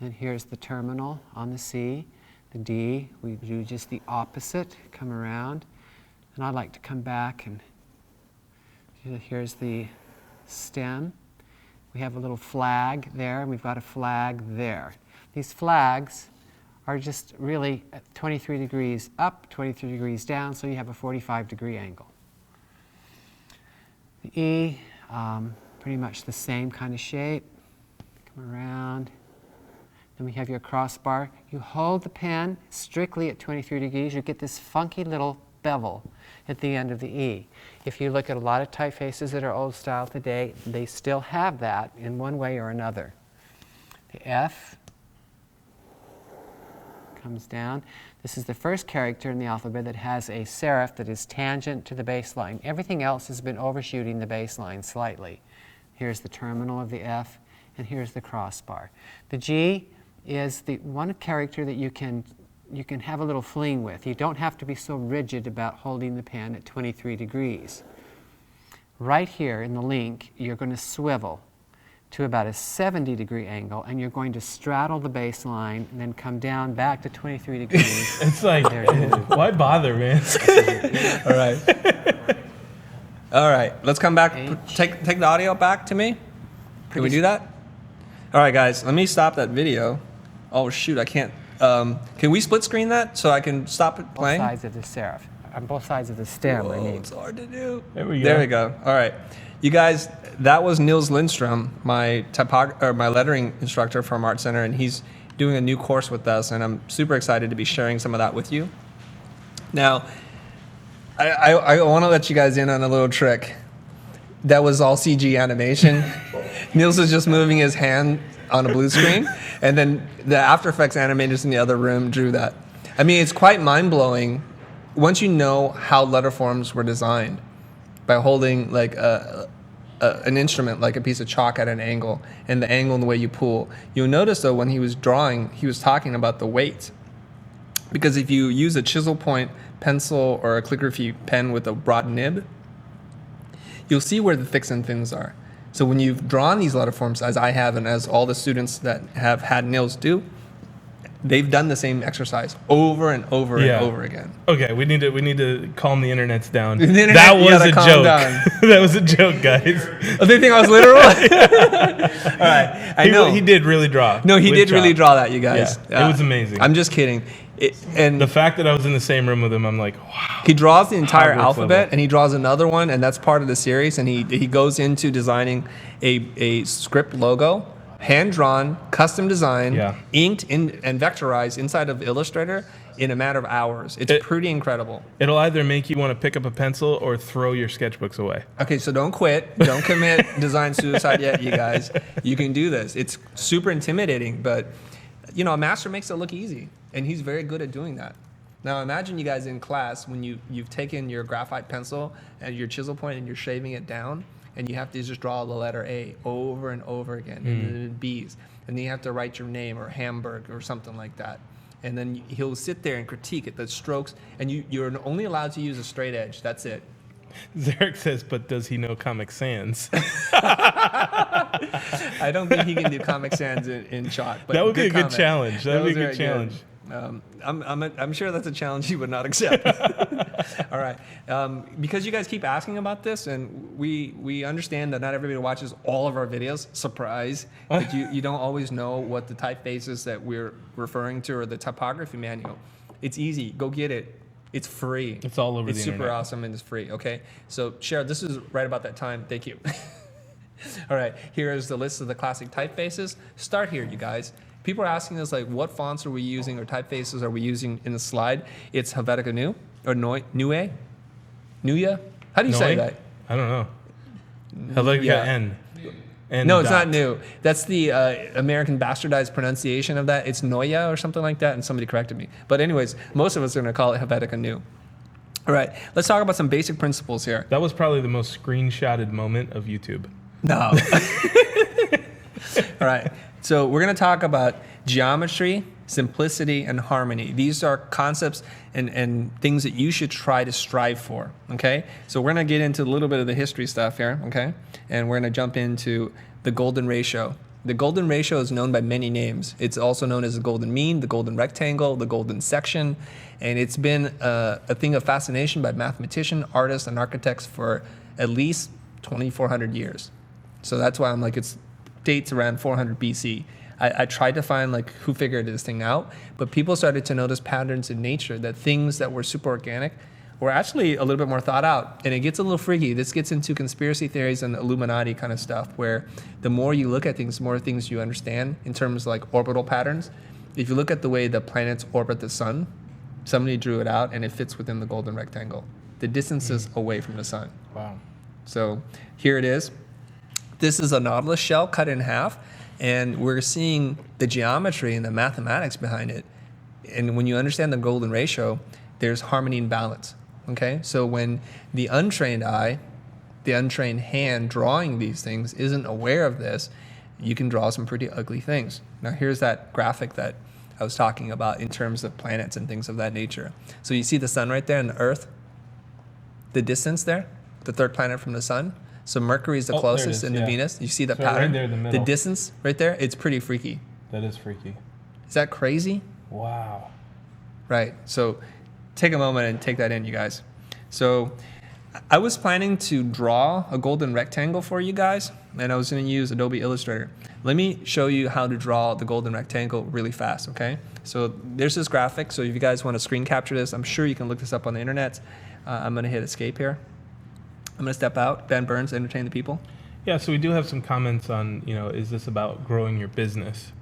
Then here's the terminal on the C. The D, we do just the opposite, come around. And I like to come back and here's the stem. We have a little flag there, and we've got a flag there. These flags are just really at 23 degrees up, 23 degrees down, so you have a 45-degree angle. The E, pretty much the same kind of shape. Come around. Then we have your crossbar. You hold the pen strictly at 23 degrees, you get this funky little bevel at the end of the E. If you look at a lot of typefaces that are old style today, they still have that in one way or another. The F comes down. This is the first character in the alphabet that has a serif that is tangent to the baseline. Everything else has been overshooting the baseline slightly. Here's the terminal of the F, and here's the crossbar. The G is the one character that you can have a little fling with. You don't have to be so rigid about holding the pen at 23 degrees. Right here in the link, you're going to swivel to about a 70-degree angle, and you're going to straddle the baseline and then come down back to 23 degrees. It's like, why bother, man? All right. All right, let's come back. Take the audio back to me. Can we do that? All right, guys, let me stop that video. Oh, shoot, I can't. Can we split screen that so I can stop it playing? Both sides of the serif, on both sides of the stem. Whoa, I mean. it's hard to do. There we go. There we go. All right, you guys, that was Nils Lindstrom, my lettering instructor from Art Center, and he's doing a new course with us, and I'm super excited to be sharing some of that with you. Now, I want to let you guys in on a little trick. That was all CG animation. Nils is just moving his hand on a blue screen, and then the After Effects animators in the other room drew that. I mean, it's quite mind-blowing once you know how letterforms were designed by holding like an instrument, like a piece of chalk at an angle, and the angle and the way you pull. You'll notice, though, when he was drawing, he was talking about the weight. Because if you use a chisel point pencil or a calligraphy pen with a broad nib, you'll see where the thicks and thins are. So when you've drawn these letterforms, as I have and as all the students that have had Nils do, they've done the same exercise over and over and over again. Okay, we need to calm the internets down. Internet, that was a joke. That was a joke, guys. Oh, they think I was literal? All right, I know. He did really draw. No, he did really draw that, you guys. Yeah, it was amazing. I'm just kidding. And the fact that I was in the same room with him, I'm like, wow. He draws the entire alphabet, level. and he draws another one, and that's part of the series. And he goes into designing a script logo, hand-drawn, custom designed, inked and vectorized inside of Illustrator in a matter of hours. It's pretty incredible. It'll either make you want to pick up a pencil or throw your sketchbooks away. Okay, so don't quit. Don't commit design suicide yet, you guys. You can do this. It's super intimidating, but you know, a master makes it look easy, and he's very good at doing that. Now imagine you guys in class when you've taken your graphite pencil and your chisel point and you're shaving it down, and you have to just draw the letter A over and over again, and then B's, and then you have to write your name or Hamburg or something like that. And then he'll sit there and critique at the strokes, and you're only allowed to use a straight edge. That's it. Zarek says, but does he know Comic Sans? I don't think he can do Comic Sans in chalk. But that would be a comment. good challenge. That would be a good challenge. I'm sure that's a challenge he would not accept. All right. Because you guys keep asking about this, and we understand that not everybody watches all of our videos. Surprise. But you don't always know what the typefaces that we're referring to or the typography manual. It's easy. Go get it. It's free. It's all over the internet. It's super awesome, and it's free, okay? So, Cheryl, this is right about that time. Thank you. All right, here is the list of the classic typefaces. Start here, you guys. People are asking us like, what fonts are we using or typefaces are we using in the slide? It's Helvetica New or Nue? Nuya? How do you say Noi? that? I don't know. Helvetica Yeah. N. N No, it's dot. not new. That's the American bastardized pronunciation of that. It's Noya or something like that, and somebody corrected me. But anyways, most of us are going to call it Helvetica New. All right, let's talk about some basic principles here. That was probably the most screenshotted moment of YouTube. No. All right, so we're going to talk about geometry, simplicity, and harmony. These are concepts and things that you should try to strive for, okay? So we're going to get into a little bit of the history stuff here, okay? And we're going to jump into the golden ratio. The golden ratio is known by many names. It's also known as the golden mean, the golden rectangle, the golden section, and it's been a thing of fascination by mathematicians, artists, and architects for at least 2,400 years. So that's why I'm like, it's dates around 400 BC. I tried to find like who figured this thing out, but people started to notice patterns in nature, that things that were super organic were actually a little bit more thought out. And it gets a little freaky. This gets into conspiracy theories and Illuminati kind of stuff, where the more you look at things, the more things you understand in terms of like orbital patterns. If you look at the way the planets orbit the sun, somebody drew it out and it fits within the golden rectangle. The distances away from the sun. Wow. So here it is. This is a nautilus shell cut in half, and we're seeing the geometry and the mathematics behind it. And when you understand the golden ratio, there's harmony and balance, okay? So when the untrained eye, the untrained hand drawing these things isn't aware of this, you can draw some pretty ugly things. Now here's that graphic that I was talking about in terms of planets and things of that nature. So you see the sun right there and the Earth, the distance there, the third planet from the sun. So Mercury is the Oh, there it closest is, and the yeah. Venus. You see the So right pattern? there in the The middle. distance right there, it's pretty freaky. That is freaky. Is that crazy? Wow. Right. So take a moment and take that in, you guys. So I was planning to draw a golden rectangle for you guys, and I was going to use Adobe Illustrator. Let me show you how to draw the golden rectangle really fast, okay? So there's this graphic. So if you guys want to screen capture this, I'm sure you can look this up on the internet. I'm going to hit escape here. I'm going to step out. Ben Burns, entertain the people. Yeah, so we do have some comments on, is this about growing your business?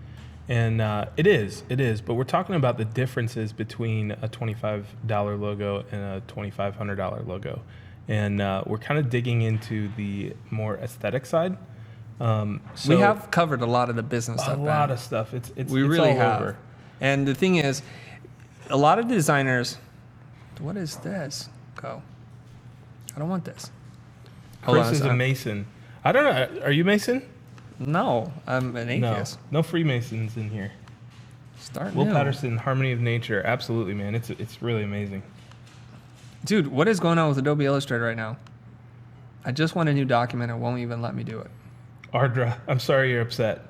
And it is, but we're talking about the differences between a $25 logo and a $2,500 logo. And we're kind of digging into the more aesthetic side. So We have covered a lot of the business stuff, a Ben. lot of stuff. It's We really all have. over. And the thing is, a lot of designers, what is this? Go. I don't want this. Hold on Chris is a second. Mason. I don't know. Are you Mason? No, I'm an atheist. No Freemasons in here. Start Will new. Patterson, Harmony of Nature. Absolutely, man. It's really amazing. Dude, what is going on with Adobe Illustrator right now? I just want a new document. It won't even let me do it. Ardra, I'm sorry you're upset.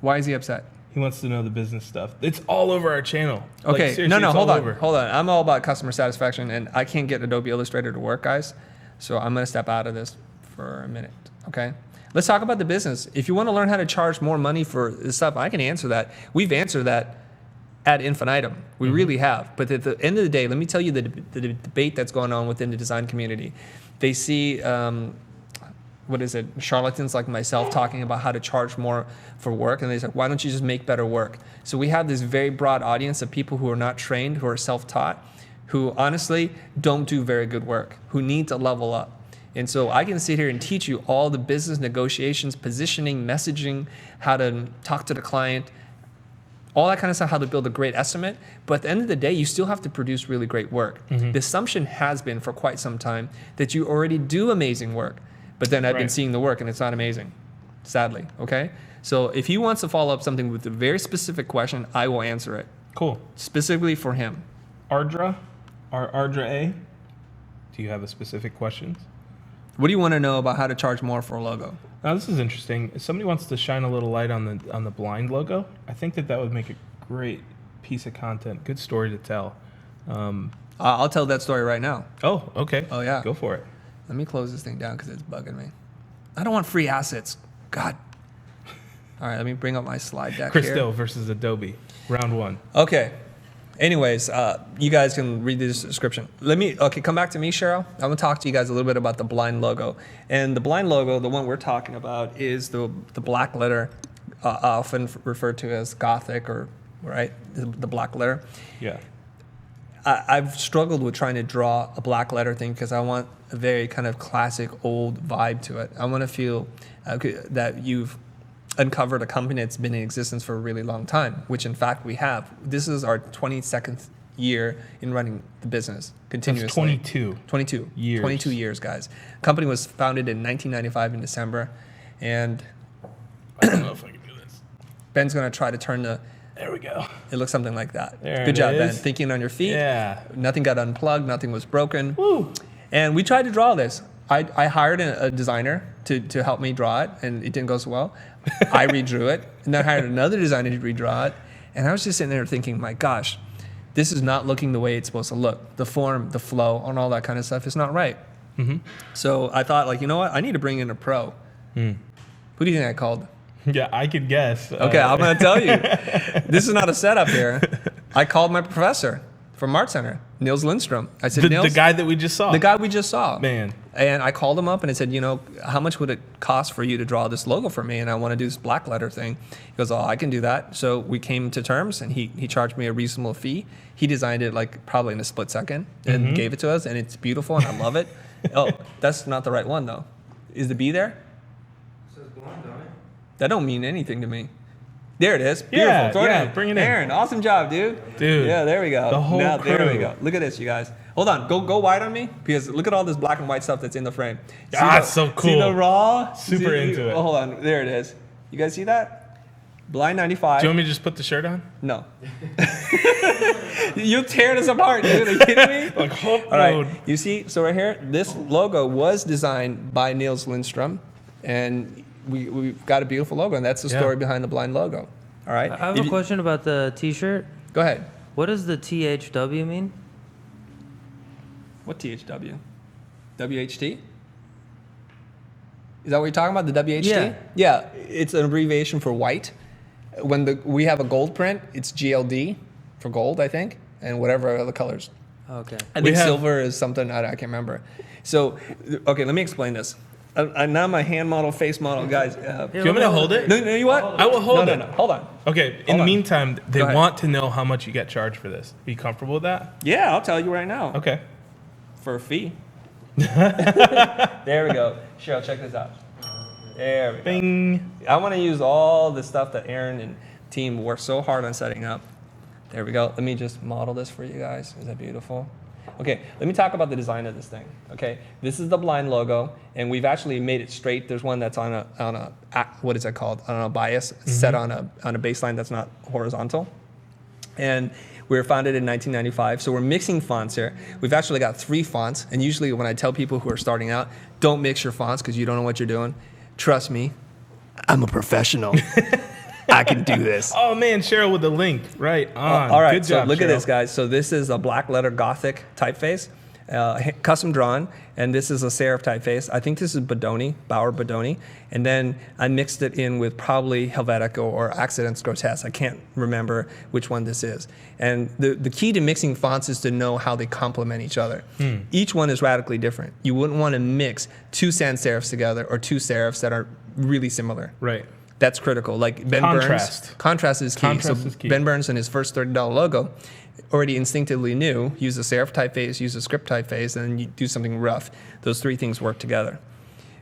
Why is he upset? He wants to know the business stuff. It's all over our channel. Like, Okay, seriously, no, it's hold all on, over. hold on. I'm all about customer satisfaction, and I can't get Adobe Illustrator to work, guys. So I'm going to step out of this for a minute, okay? Let's talk about the business. If you want to learn how to charge more money for this stuff, I can answer that. We've answered that ad infinitum. We really have. But at the end of the day, let me tell you the debate that's going on within the design community. They see, charlatans like myself talking about how to charge more for work. And they say, why don't you just make better work? So we have this very broad audience of people who are not trained, who are self-taught, who honestly don't do very good work, who need to level up. And so I can sit here and teach you all the business negotiations, positioning, messaging, how to talk to the client, all that kind of stuff, how to build a great estimate. But at the end of the day, you still have to produce really great work. The assumption has been for quite some time that you already do amazing work. But then I've been Right. seeing the work and it's not amazing, sadly, okay? So if he wants to follow up something with a very specific question, I will answer it, Cool. specifically for him. Ardra A, do you have a specific question? What do you want to know about how to charge more for a logo? Now this is interesting. If somebody wants to shine a little light on the blind logo, I think that would make a great piece of content. Good story to tell. I'll tell that story right now. Oh, okay. Oh, yeah. Go for it. Let me close this thing down because it's bugging me. I don't want free assets. God. All right, let me bring up my slide deck here. Christo versus Adobe, round one. Okay. Anyways, you guys can read this description. Come back to me, Cheryl. I'm gonna talk to you guys a little bit about the blind logo. And the blind logo, the one we're talking about, is the black letter often referred to as Gothic or right the black letter. Yeah. I've struggled with trying to draw a black letter thing because I want a very kind of classic old vibe to it. I want to feel that you've uncovered a company that's been in existence for a really long time, which in fact we have. This is our 22nd year in running the business continuously. That's 22. 22 years. 22 years, guys. Company was founded in 1995 in December, and I don't know if I can do this. Ben's going to try to turn the. There we go. It looks something like that. There Good it job, Ben. is. Thinking on your feet. Yeah. Nothing got unplugged. Nothing was broken. Woo. And we tried to draw this. I hired a designer to help me draw it, and it didn't go so well. I redrew it, and then I hired another designer to redraw it. And I was just sitting there thinking, my gosh, this is not looking the way it's supposed to look. The form, the flow, and all that kind of stuff is not right. Mm-hmm. So I thought, like, you know what? I need to bring in a pro. Who do you think I called? Yeah, I could guess. Okay, I'm going to tell you. This is not a setup here. I called my professor from Art Center, Nils Lindstrom. I said, the Nils, guy that we just saw. the guy we just saw. Man. And I called him up and I said, you know, how much would it cost for you to draw this logo for me? And I want to do this black letter thing. He goes, oh, I can do that. So we came to terms, and he charged me a reasonable fee. He designed it like probably in a split second and gave it to us, and it's beautiful and I love it. Oh, that's not the right one though. Is the B there? That don't mean anything to me. There it is. Beautiful. Yeah, Throw yeah, it in. bring it in. Aaron, awesome job, dude. Dude. Yeah, there we go. The whole Now, there we crew. go. Look at this, you guys. Hold on. Go wide on me, because look at all this black and white stuff that's in the frame. See It's so cool. See the raw? Super into it. Oh, hold on. There it is. You guys see that? Blind 95. Do you want me to just put the shirt on? No. You're tearing us apart, dude. Are you kidding me? Like Hulk All right. mode. You see, so right here, this logo was designed by Nils Lindstrom, and we've got a beautiful logo, and that's the Yeah. story behind the blind logo. All right. I have If a you- question about the T-shirt. Go ahead. What does the THW mean? What THW? WHT? Is that what you're talking about? The WHT? Yeah. Yeah. It's an abbreviation for white. When we have a gold print, it's GLD for gold, I think, and whatever other colors. Okay. I We think have- silver is something I can't remember. So, okay, let me explain this. Now my hand model, face model, guys. Do you want me to hold it? No, you what? I will hold it. No, hold on. Okay. In Hold the on. meantime, they Go ahead. want to know how much you get charged for this. Are you comfortable with that? Yeah, I'll tell you right now. Okay. For a fee. There we go. Cheryl, check this out. There we go. Bing. I want to use all the stuff that Aaron and team worked so hard on setting up. There we go. Let me just model this for you guys. Is that beautiful? Okay, let me talk about the design of this thing. Okay, this is the blind logo, and we've actually made it straight. There's one that's on a what is that called? On a bias, set on a baseline that's not horizontal. And we were founded in 1995, so we're mixing fonts here. We've actually got 3 fonts, and usually when I tell people who are starting out, don't mix your fonts because you don't know what you're doing. Trust me, I'm a professional. I can do this. Oh man, Cheryl with the link. Right on. All right, Good so job, look at Cheryl. this, guys. So this is a black letter Gothic typeface, custom drawn, and this is a serif typeface. I think this is Bauer Bodoni, and then I mixed it in with probably Helvetica or Accidents Grotesque. I can't remember which one this is. And the key to mixing fonts is to know how they complement each other. Each one is radically different. You wouldn't want to mix 2 sans serifs together or 2 serifs that are really similar. Right. That's critical. Like Ben Contrast. Burns. Contrast is key. Contrast so is key. Ben Burns in his first $30 logo already instinctively knew, use a serif typeface, use a script typeface, and then you do something rough. Those 3 things work together.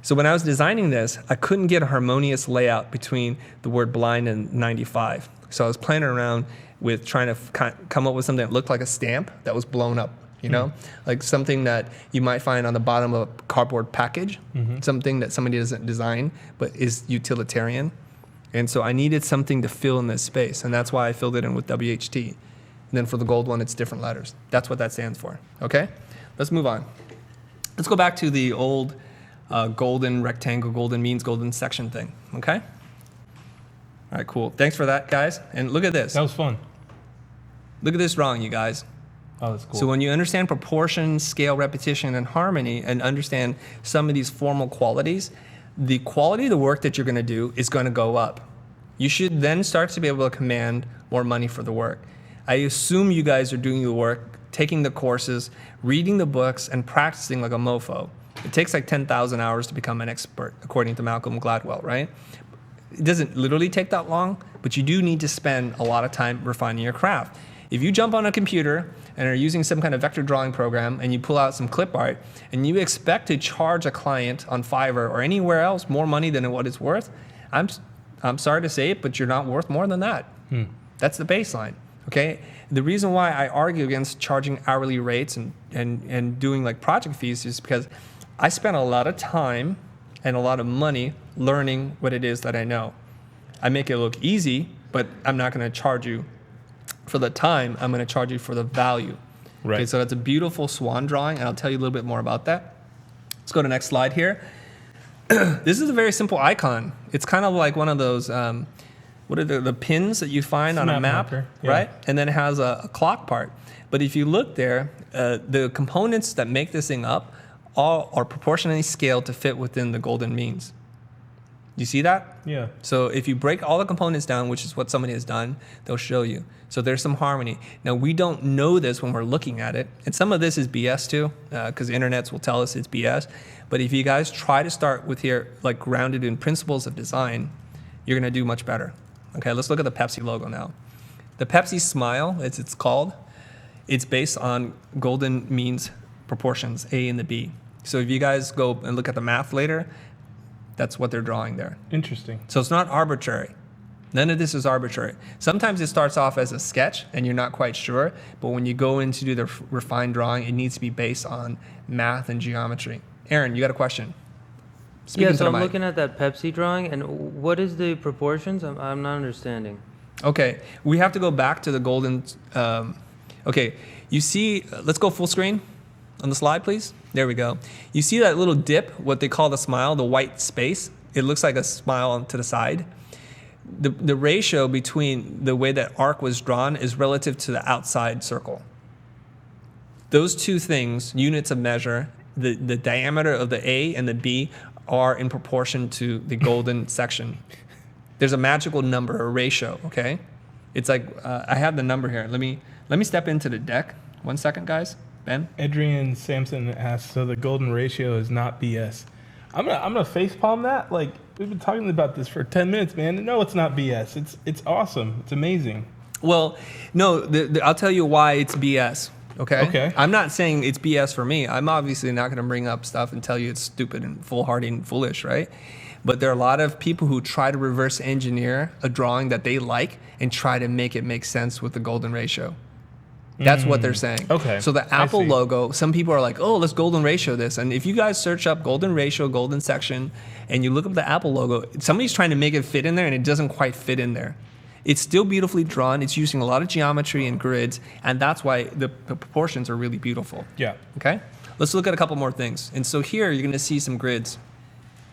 So when I was designing this, I couldn't get a harmonious layout between the word blind and 95. So I was playing around with trying to come up with something that looked like a stamp that was blown up. You know, like something that you might find on the bottom of a cardboard package, something that somebody doesn't design but is utilitarian. And so I needed something to fill in this space, and that's why I filled it in with WHT. And then for the gold one, it's different letters. That's what that stands for. Okay, let's move on. Let's go back to the old golden rectangle, golden means golden section thing. Okay. All right, cool. Thanks for that, guys. And look at this. That was fun. Look at this drawing, you guys. Oh, that's cool. So when you understand proportion, scale, repetition, and harmony, and understand some of these formal qualities, the quality of the work that you're going to do is going to go up. You should then start to be able to command more money for the work. I assume you guys are doing the work, taking the courses, reading the books, and practicing like a mofo. It takes like 10,000 hours to become an expert, according to Malcolm Gladwell, right? It doesn't literally take that long, but you do need to spend a lot of time refining your craft. If you jump on a computer and are using some kind of vector drawing program and you pull out some clip art and you expect to charge a client on Fiverr or anywhere else more money than what it's worth, I'm sorry to say it, but you're not worth more than that. That's the baseline, okay? The reason why I argue against charging hourly rates and doing like project fees is because I spent a lot of time and a lot of money learning what it is that I know. I make it look easy, but I'm not going to charge you for the time. I'm going to charge you for the value. Right. Okay, so that's a beautiful swan drawing, and I'll tell you a little bit more about that. Let's go to the next slide here. This is a very simple icon. It's kind of like one of those, what are the pins that you find on a map, marker, yeah. right? And then it has a clock part. But if you look there, the components that make this thing up all are proportionally scaled to fit within the golden means. You see that? Yeah. So if you break all the components down, which is what somebody has done, they'll show you. So there's some harmony. Now, we don't know this when we're looking at it. And some of this is BS too, because the internets will tell us it's BS. But if you guys try to start with here, like grounded in principles of design, you're going to do much better. Okay, let's look at the Pepsi logo now. The Pepsi smile, as it's called, it's based on golden means proportions, A and the B. So if you guys go and look at the math later, that's what they're drawing there. Interesting. So it's not arbitrary. None of this is arbitrary. Sometimes it starts off as a sketch and you're not quite sure, but when you go in to do the refined drawing, it needs to be based on math and geometry. Aaron, you got a question? Speaking So to I'm the mic. looking at that Pepsi drawing, and what is the proportions? I'm not understanding. Okay, we have to go back to the golden. Okay, you see, let's go full screen on the slide, please. There we go. You see that little dip, what they call the smile, the white space? It looks like a smile to the side. The ratio between the way that arc was drawn is relative to the outside circle. Those two things, units of measure, the diameter of the A and the B are in proportion to the golden section. There's a magical number, a ratio, okay? It's like, I have the number here. Let me step into the deck. 1 second, guys. Ben? Adrian Sampson asks, so the golden ratio is not BS. I'm gonna facepalm that. Like, we've been talking about this for 10 minutes, man. No, it's not BS. It's awesome. It's amazing. Well, no, I'll tell you why it's BS. Okay. Okay. I'm not saying it's BS for me. I'm obviously not going to bring up stuff and tell you it's stupid and foolhardy and foolish, right? But there are a lot of people who try to reverse engineer a drawing that they like and try to make it make sense with the golden ratio. That's what they're saying. Okay. So the I Apple see. logo, some people are like, oh, let's golden ratio this. And if you guys search up golden ratio, golden section, and you look up the Apple logo, somebody's trying to make it fit in there and it doesn't quite fit in there. It's still beautifully drawn. It's using a lot of geometry and grids, and that's why the proportions are really beautiful. Yeah. Okay? Let's look at a couple more things. And so here you're going to see some grids.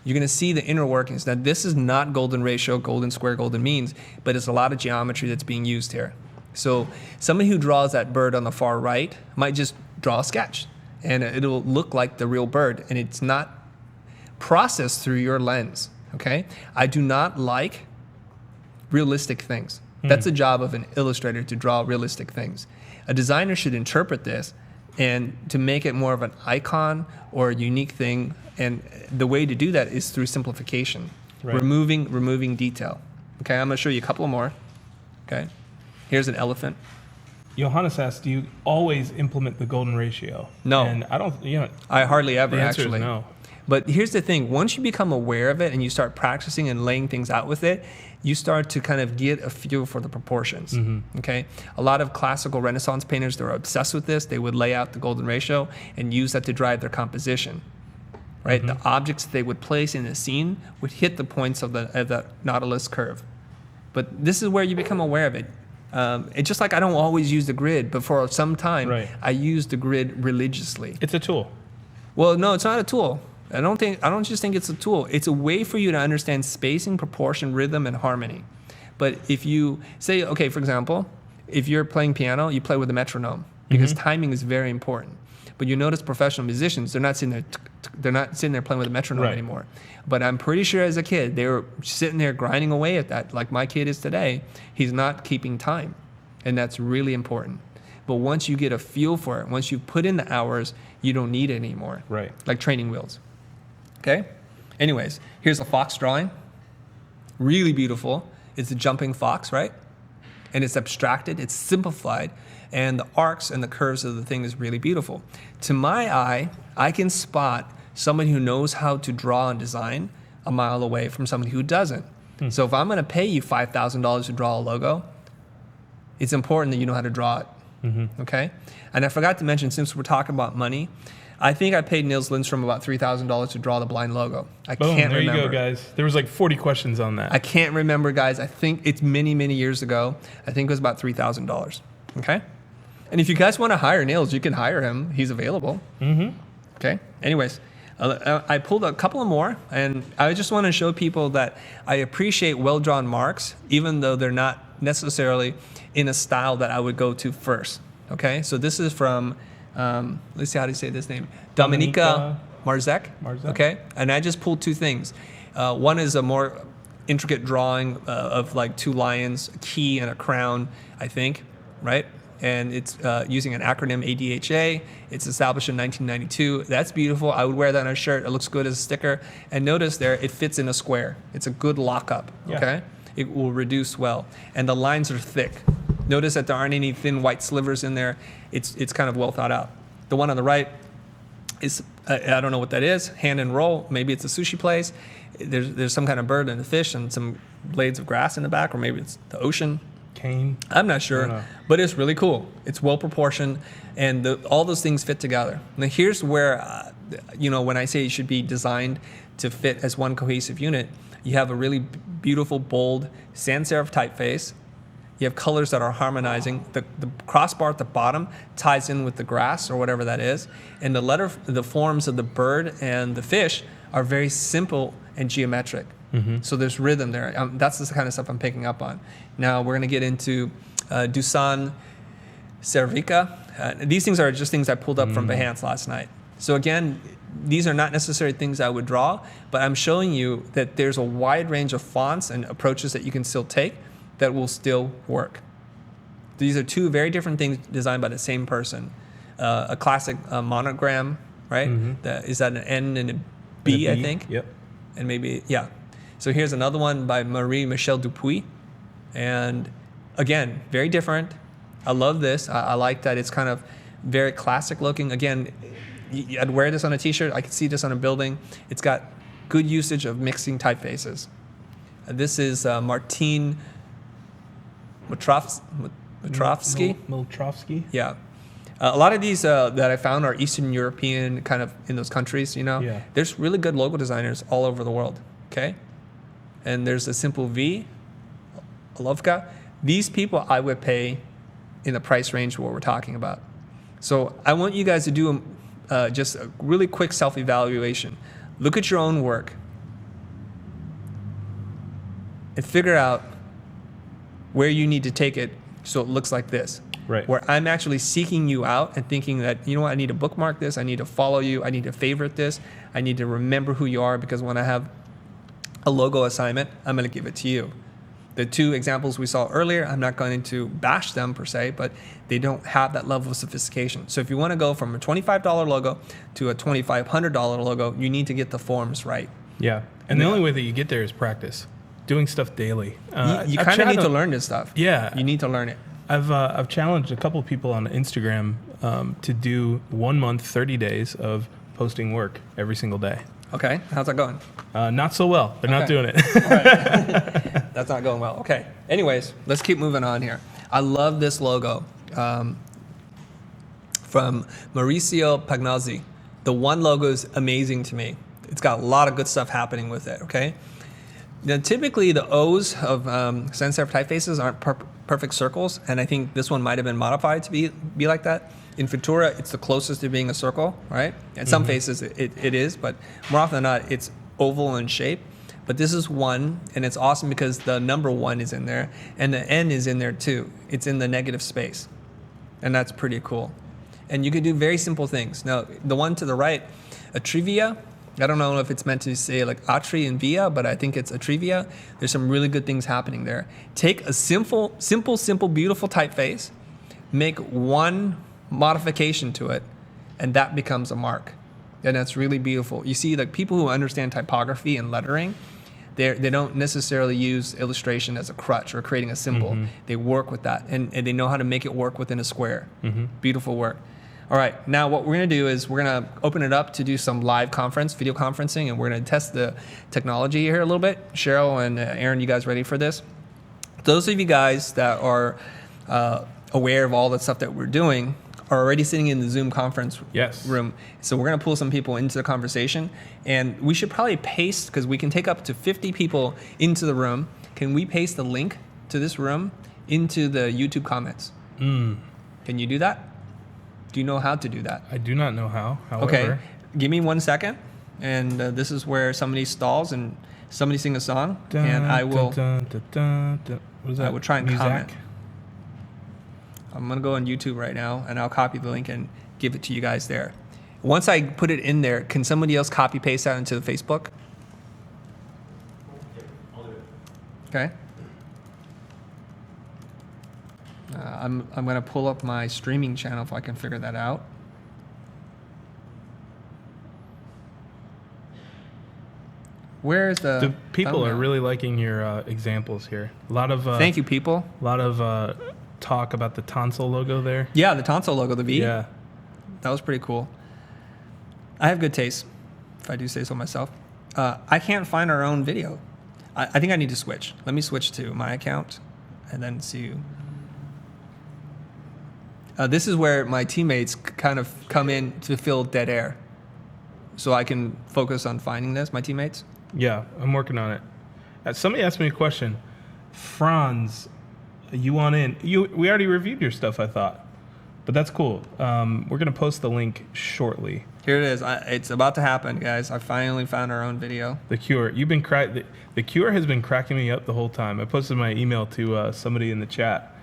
You're going to see the inner workings. Now, this is not golden ratio, golden square, golden means, but it's a lot of geometry that's being used here. So somebody who draws that bird on the far right might just draw a sketch, and it'll look like the real bird, and it's not processed through your lens. Okay? I do not like realistic things. That's the job of an illustrator, to draw realistic things. A designer should interpret this and to make it more of an icon or a unique thing. And the way to do that is through simplification, Right. removing detail. Okay, I'm gonna show you a couple more. Okay, here's an elephant. Johannes asks, do you always implement the golden ratio? No. And I don't, I hardly ever the answer actually. is no. But here's the thing, once you become aware of it and you start practicing and laying things out with it, you start to kind of get a feel for the proportions, okay? A lot of classical Renaissance painters, they're obsessed with this. They would lay out the golden ratio and use that to drive their composition, right? The objects they would place in the scene would hit the points of the Nautilus curve. But this is where you become aware of it. It's just like I don't always use the grid, but for some time, Right. I used the grid religiously. It's a tool. Well, no, it's not a tool. I don't just think it's a tool. It's a way for you to understand spacing, proportion, rhythm, and harmony. But if you say, okay, for example, if you're playing piano, you play with a metronome because timing is very important. But you notice professional musicians, they're not sitting there playing with a metronome Right. anymore. But I'm pretty sure as a kid, they were sitting there grinding away at that, like my kid is today. He's not keeping time, and that's really important. But once you get a feel for it, once you put in the hours, you don't need it anymore. Right. Like training wheels. Okay? Anyways, here's a fox drawing. really beautiful. It's a jumping fox, right? And it's abstracted, it's simplified, and the arcs and the curves of the thing is really beautiful. To my eye, I can spot somebody who knows how to draw and design a mile away from somebody who doesn't. So if I'm going to pay you $5,000 to draw a logo, it's important that you know how to draw it. Okay? And I forgot to mention, since we're talking about money, I think I paid Nils Lindstrom about $3,000 to draw the blind logo. I Boom, can't there remember. you go, guys. There was like 40 questions on that. I can't remember, guys. I think it's many, many years ago. I think it was about $3,000. Okay? And if you guys want to hire Nils, you can hire him. He's available. Okay? Anyways, I pulled a couple of more, and I just want to show people that I appreciate well-drawn marks, even though they're not necessarily in a style that I would go to first. Okay? So this is from, let's see how to say this name, Dominika Marzek. Okay? And I just pulled two things. One is a more intricate drawing of like two lions, a key and a crown, I think, right? And it's using an acronym ADHA. It's established in 1992. That's beautiful. I would wear that on a shirt. It looks good as a sticker. And notice there, it fits in a square. It's a good lockup, okay? It will reduce well. And the lines are thick. Notice that there aren't any thin white slivers in there. It's kind of well thought out. The one on the right is, I don't know what that is, hand and roll. Maybe it's a sushi place. There's some kind of bird and a fish and some blades of grass in the back, or maybe it's the ocean. Cane. I'm not sure, but it's really cool. It's well proportioned, and all those things fit together. Now here's where, when I say it should be designed to fit as one cohesive unit, you have a really beautiful, bold sans serif typeface. You have colors that are harmonizing. The crossbar at the bottom ties in with the grass or whatever that is, and the forms of the bird and the fish are very simple and geometric. So there's rhythm there. That's the kind of stuff I'm picking up on. Now we're going to get into Dusan Cervica. These things are just things I pulled up from Behance last night. So again, these are not necessarily things I would draw, but I'm showing you that there's a wide range of fonts and approaches that you can still take that will still work. These are two very different things designed by the same person. A classic monogram, right? Is that an N and a B, I think? Yep. And maybe, yeah. So here's another one by Marie-Michel Dupuy. And again, very different. I love this. I like that it's kind of very classic looking. Again, I'd wear this on a t-shirt. I could see this on a building. It's got good usage of mixing typefaces. This is Martin Mitrovsky. Miltrovsky. Yeah. A lot of these that I found are Eastern European, kind of in those countries, Yeah. There's really good logo designers all over the world, okay? And there's a Simple V, Alovka. These people I would pay in the price range of what we're talking about. So I want you guys to do just a really quick self-evaluation. Look at your own work and figure out where you need to take it so it looks like this. Right. Where I'm actually seeking you out and thinking that, you know what, I need to bookmark this, I need to follow you, I need to favorite this, I need to remember who you are, because when I have a logo assignment, I'm going to give it to you. The two examples we saw earlier, I'm not going to bash them per se, but they don't have that level of sophistication. So if you want to go from a $25 logo to a $2,500 logo, you need to get the forms right. Yeah. And the only way that you get there is practice. Doing stuff daily. You kind of need to learn this stuff. Yeah. You need to learn it. I've challenged a couple of people on Instagram to do 1 month, 30 days of posting work every single day. Okay, how's that going? Not so well. They're not doing it. That's not going well. Okay. Anyways, let's keep moving on here. I love this logo from Mauricio Pagnozzi. The one logo is amazing to me. It's got a lot of good stuff happening with it, okay? Now, typically, the O's of sans serif typefaces aren't perfect circles, and I think this one might have been modified to be like that. In Futura, it's the closest to being a circle, right? In some faces, it is, but more often than not, it's oval in shape. But this is one, and it's awesome because the number 1 is in there, and the N is in there too. It's in the negative space, and that's pretty cool. And you can do very simple things. Now, the one to the right, Atrivia, I don't know if it's meant to say like Atri and Via, but I think it's Atrivia. There's some really good things happening there. Take a simple, beautiful typeface, make one modification to it, and that becomes a mark. And that's really beautiful. You see, like people who understand typography and lettering, They don't necessarily use illustration as a crutch or creating a symbol. They work with that, and they know how to make it work within a square. Beautiful work. All right, now what we're going to do is we're going to open it up to do some live video conferencing, and we're going to test the technology here a little bit. Cheryl and Aaron, you guys ready for this? Those of you guys that are aware of all the stuff that we're doing are already sitting in the Zoom conference room. So we're going to pull some people into the conversation, and we should probably paste, because we can take up to 50 people into the room. Can we paste the link to this room into the YouTube comments? Can you do that? Do you know how to do that? I do not know how. However. Okay, give me 1 second, and this is where somebody stalls and somebody sing a song, and I will. What is that? I will try and Muzak? comment. I'm gonna go on YouTube right now, and I'll copy the link and give it to you guys there. Once I put it in there, can somebody else copy paste that into the Facebook? Okay. I'm gonna pull up my streaming channel if I can figure that out. Where is the people are thumbnail? really liking your examples here. A lot of Thank you, people. A lot of talk about the tonsil logo there. Yeah, the tonsil logo, the V. Yeah. That was pretty cool. I have good taste, if I do say so myself. I can't find our own video. I think I need to switch. Let me switch to my account and then see. This is where my teammates kind of come in to fill dead air. So I can focus on finding this, my teammates. Yeah, I'm working on it. Somebody asked me a question. Franz, you want in? We already reviewed your stuff, I thought. But that's cool. We're going to post the link shortly. Here it is. It's about to happen, guys. I finally found our own video. The Cure. You've been the Cure has been cracking me up the whole time. I posted my email to somebody in the chat,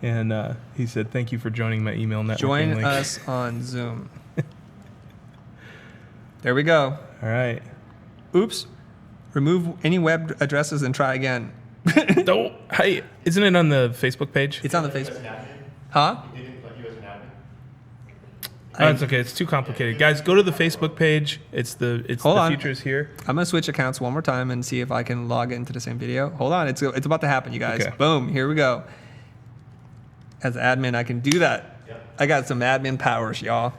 and he said, "Thank you for joining my email networking Join link." us on Zoom. There we go. All right. Oops. Remove any web addresses and try again. Oh, hey, isn't it on the Facebook page? It's on the Facebook. Huh? He didn't put you as an admin. Oh, it's okay. It's too complicated. Guys, go to the Facebook page. Hold on. Future is here. I'm gonna switch accounts one more time and see if I can log into the same video. Hold on, it's about to happen, you guys. Okay. Boom, here we go. As admin, I can do that. Yep. I got some admin powers, y'all.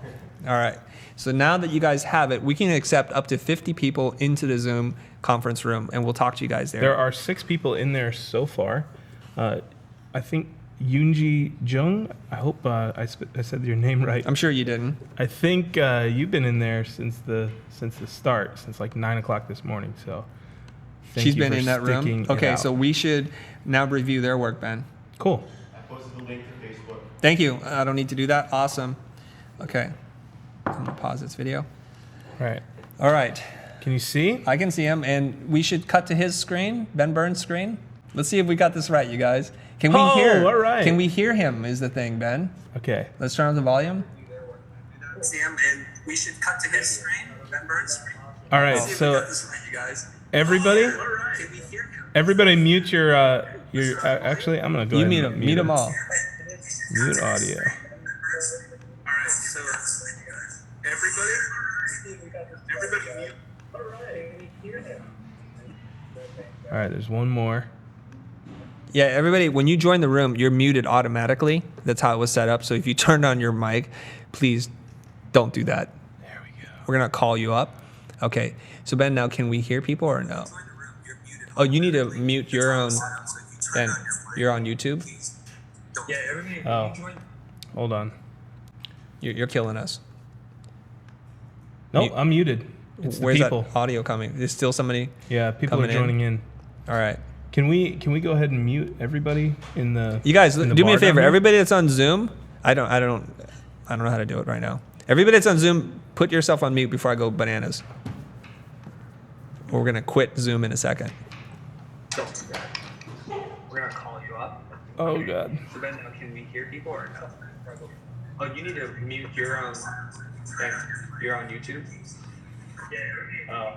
All right. So now that you guys have it, we can accept up to 50 people into the Zoom conference room, and we'll talk to you guys there. There are 6 people in there so far. I think Yoonji Jung. I hope I said your name right. I'm sure you didn't. I think you've been in there since the start, since like 9 o'clock this morning. So thank She's you been for in that room. sticking it Okay, out. so we should now review their work, Ben. Cool. I posted the link to Facebook. Thank you. I don't need to do that. Awesome. Okay. I'm gonna pause this video. All right. All right. Can you see? I can see him, and we should cut to his screen, Ben Burns' screen. Let's see if we got this right, you guys. Can we hear? All right. Can we hear him? Is the thing, Ben? Okay. Let's turn on the volume. See him, and we should cut to his screen, Ben Burns' screen. All right. See if we So got this right, you guys. everybody, Can we hear him? everybody, mute your. Actually, I'm gonna go. You ahead mute and him. Mute them all. Mute audio. All right, so everybody mute. All right. There's one more. Yeah, everybody, when you join the room, you're muted automatically. That's how it was set up. So if you turned on your mic, please don't do that. There we go. We're gonna call you up. Okay. So Ben, now can we hear people or no? Oh, you need to mute your own. Ben, you're on YouTube. Yeah, everybody. Oh, hold on. You're killing us. Nope, Mute. I'm muted. It's the Where's people. that audio coming? There's still somebody. Yeah, people are coming in? joining in. All right. Can we go ahead and mute everybody in the? You guys, in the do me bar a favor. down here? Everybody that's on Zoom, I don't know how to do it right now. Everybody that's on Zoom, put yourself on mute before I go bananas. Or we're gonna quit Zoom in a second. Don't do that. We're gonna call you up. Oh god. So Ben, now can we hear people or no? Oh, you need to mute your own. You're on YouTube. Yeah. Oh.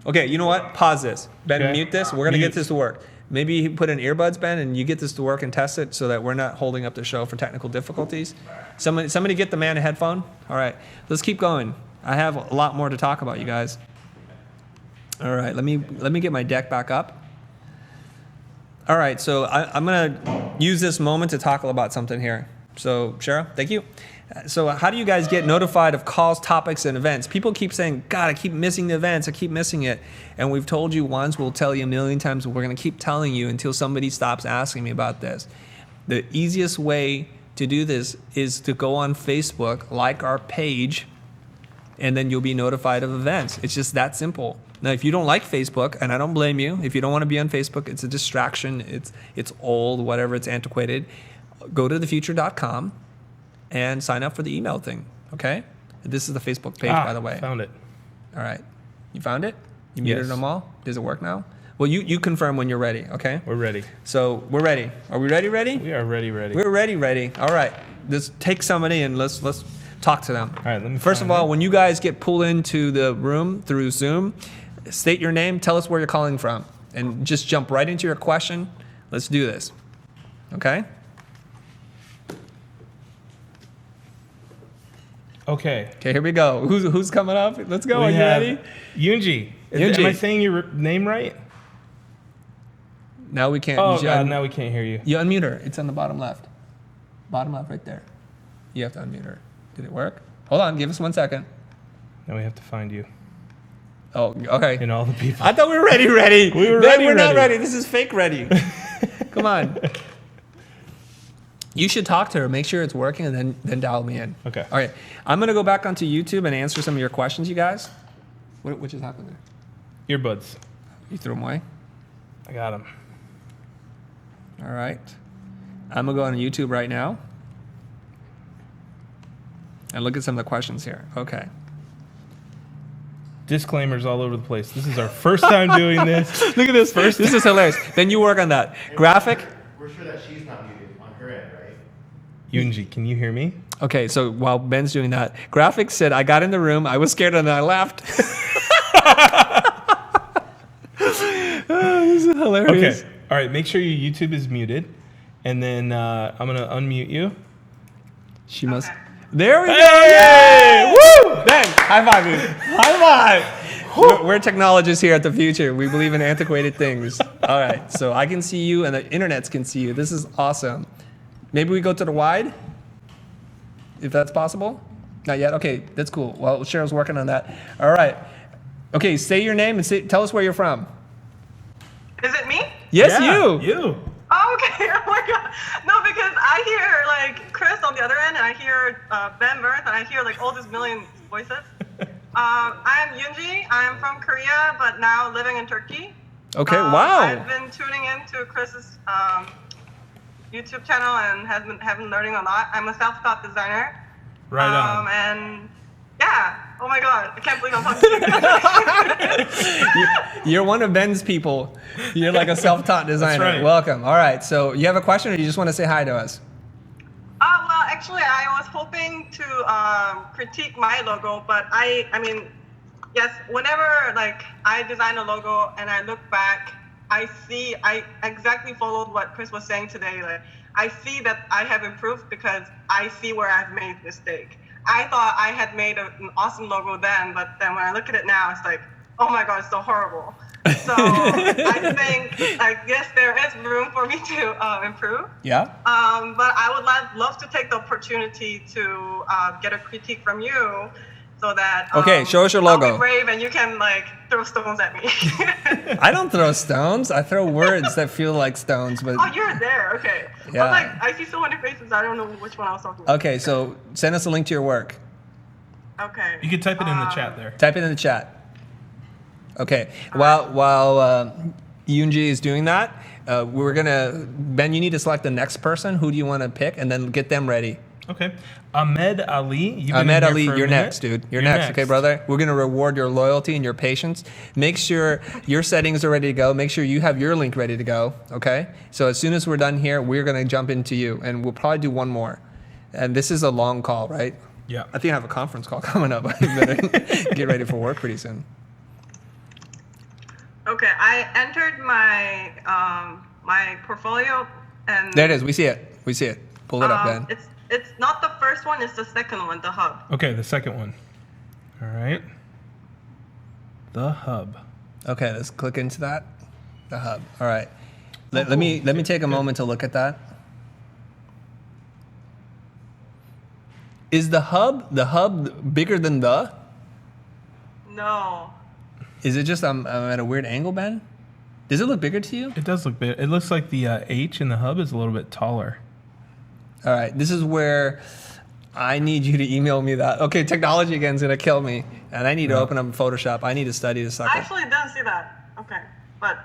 Okay, you know what? Pause this. Ben, Okay. mute this. We're gonna Mute. get this to work. Maybe you put in earbuds, Ben, and you get this to work and test it so that we're not holding up the show for technical difficulties. Somebody get the man a headphone. All right, let's keep going. I have a lot more to talk about, you guys. All right, let me get my deck back up. All right, so I'm going to use this moment to talk about something here. So, Shara, thank you. So how do you guys get notified of calls, topics, and events? People keep saying, God, I keep missing the events. I keep missing it. And we've told you once, we'll tell you a million times. We're going to keep telling you until somebody stops asking me about this. The easiest way to do this is to go on Facebook, like our page, and then you'll be notified of events. It's just that simple. Now, if you don't like Facebook, and I don't blame you, if you don't want to be on Facebook, it's a distraction, it's old, whatever, it's antiquated, go to thefuture.com and sign up for the email thing, okay? This is the Facebook page, by the way. Found it. All right. You found it? You Yes. muted them all? Does it work now? Well, you confirm when you're ready, okay? We're ready. So we're ready. Are we ready? We are ready. We're ready. All right. Let's take somebody and let's talk to them. All right, let me First of find all, it. when you guys get pulled into the room through Zoom, state your name, tell us where you're calling from, and just jump right into your question. Let's do this. Okay? Okay. Okay, here we go. Who's coming up? Let's go. Are you ready? Yunji. Yunji. Am I saying your name right? Now we can't. Oh, you God, now we can't hear you. You unmute her. It's on the bottom left. Bottom left right there. You have to unmute her. Did it work? Hold on. Give us 1 second. Now we have to find you. Oh, okay. And all the people. I thought we were ready. We were Ben, ready, we're not ready. ready. This is fake ready. Come on. You should talk to her. Make sure it's working, and then dial me in. Okay. All right. I'm gonna go back onto YouTube and answer some of your questions, you guys. What just happened there? Earbuds. You threw them away. I got them. All right. I'm gonna go on YouTube right now and look at some of the questions here. Okay. Disclaimers all over the place. This is our first time doing this. Look at this. This is hilarious. Then you work on that graphic. We're sure that she's not muted on her end, right? Yunji, can you hear me? Okay, so while Ben's doing that, graphic said, I got in the room, I was scared, and then I left. Oh, this is hilarious. Okay. All right. Make sure your YouTube is muted. And then I'm going to unmute you. She must. There we go. Hey! Woo! Ben, high five, dude. High five. We're technologists here at the Future. We believe in antiquated things. All right, so I can see you and the internets can see you. This is awesome. Maybe we go to the wide, if that's possible. Not yet. Okay, that's cool. Well, Cheryl's working on that. All right. Okay, say your name and tell us where you're from. Is it me? Yes, Yeah, you. You. Oh, okay. Oh my god. No, because I hear like Chris on the other end, and I hear Ben Burns, and I hear like all these million voices. I'm Yunji. I'm from Korea, but now living in Turkey. Okay. Wow. I've been tuning into Chris's YouTube channel and have been learning a lot. I'm a self-taught designer. Right on. And yeah. Oh my god. I can't believe I'm talking to you. You're one of Ben's people. You're like a self-taught designer. right. Welcome. All right. So you have a question, or you just want to say hi to us? Well, actually, I was hoping to critique my logo, but I mean, yes, whenever like I design a logo and I look back, I exactly followed what Chris was saying today. Like, I see that I have improved because I see where I've made mistake. I thought I had made an awesome logo then, but then when I look at it now, it's like, oh my god, it's so horrible. So I think, like, yes, there is room for me to improve. Yeah. But I would love to take the opportunity to get a critique from you, so that Okay, show us your I'll logo. be brave and you can like throw stones at me. I don't throw stones. I throw words that feel like stones. But Oh, you're there. Okay. Yeah. I was like, I see so many faces. I don't know which one I was talking about. okay, so send us a link to your work. Okay. You can type it in the chat there. Type it in the chat. Okay. While Yoonji is doing that, we're gonna Ben. You need to select the next person. Who do you want to pick, and then get them ready. Okay. Ahmed Ali. You've been Ahmed in here Ali, for a you're minute. next, dude. You're next. Okay, brother. We're gonna reward your loyalty and your patience. Make sure your settings are ready to go. Make sure you have your link ready to go. Okay. So as soon as we're done here, we're gonna jump into you, and we'll probably do one more. And this is a long call, right? Yeah. I think I have a conference call coming up. I better get ready for work pretty soon. Okay. I entered my my portfolio and There it is. We see it. We see it. Pull it up, Ben. It's not the first one. It's the second one. The hub. Okay, the second one. All right. The hub. Okay, let's click into that. The hub. All right. Let me take a moment to look at that. Is the hub bigger than the? No. Is it just I'm at a weird angle, Ben? Does it look bigger to you? It does look big. It looks like the H in the hub is a little bit taller. All right, this is where I need you to email me that. Okay, technology again is gonna kill me, and I need to open up Photoshop. I need to study this sucker. I actually didn't see that. Okay, but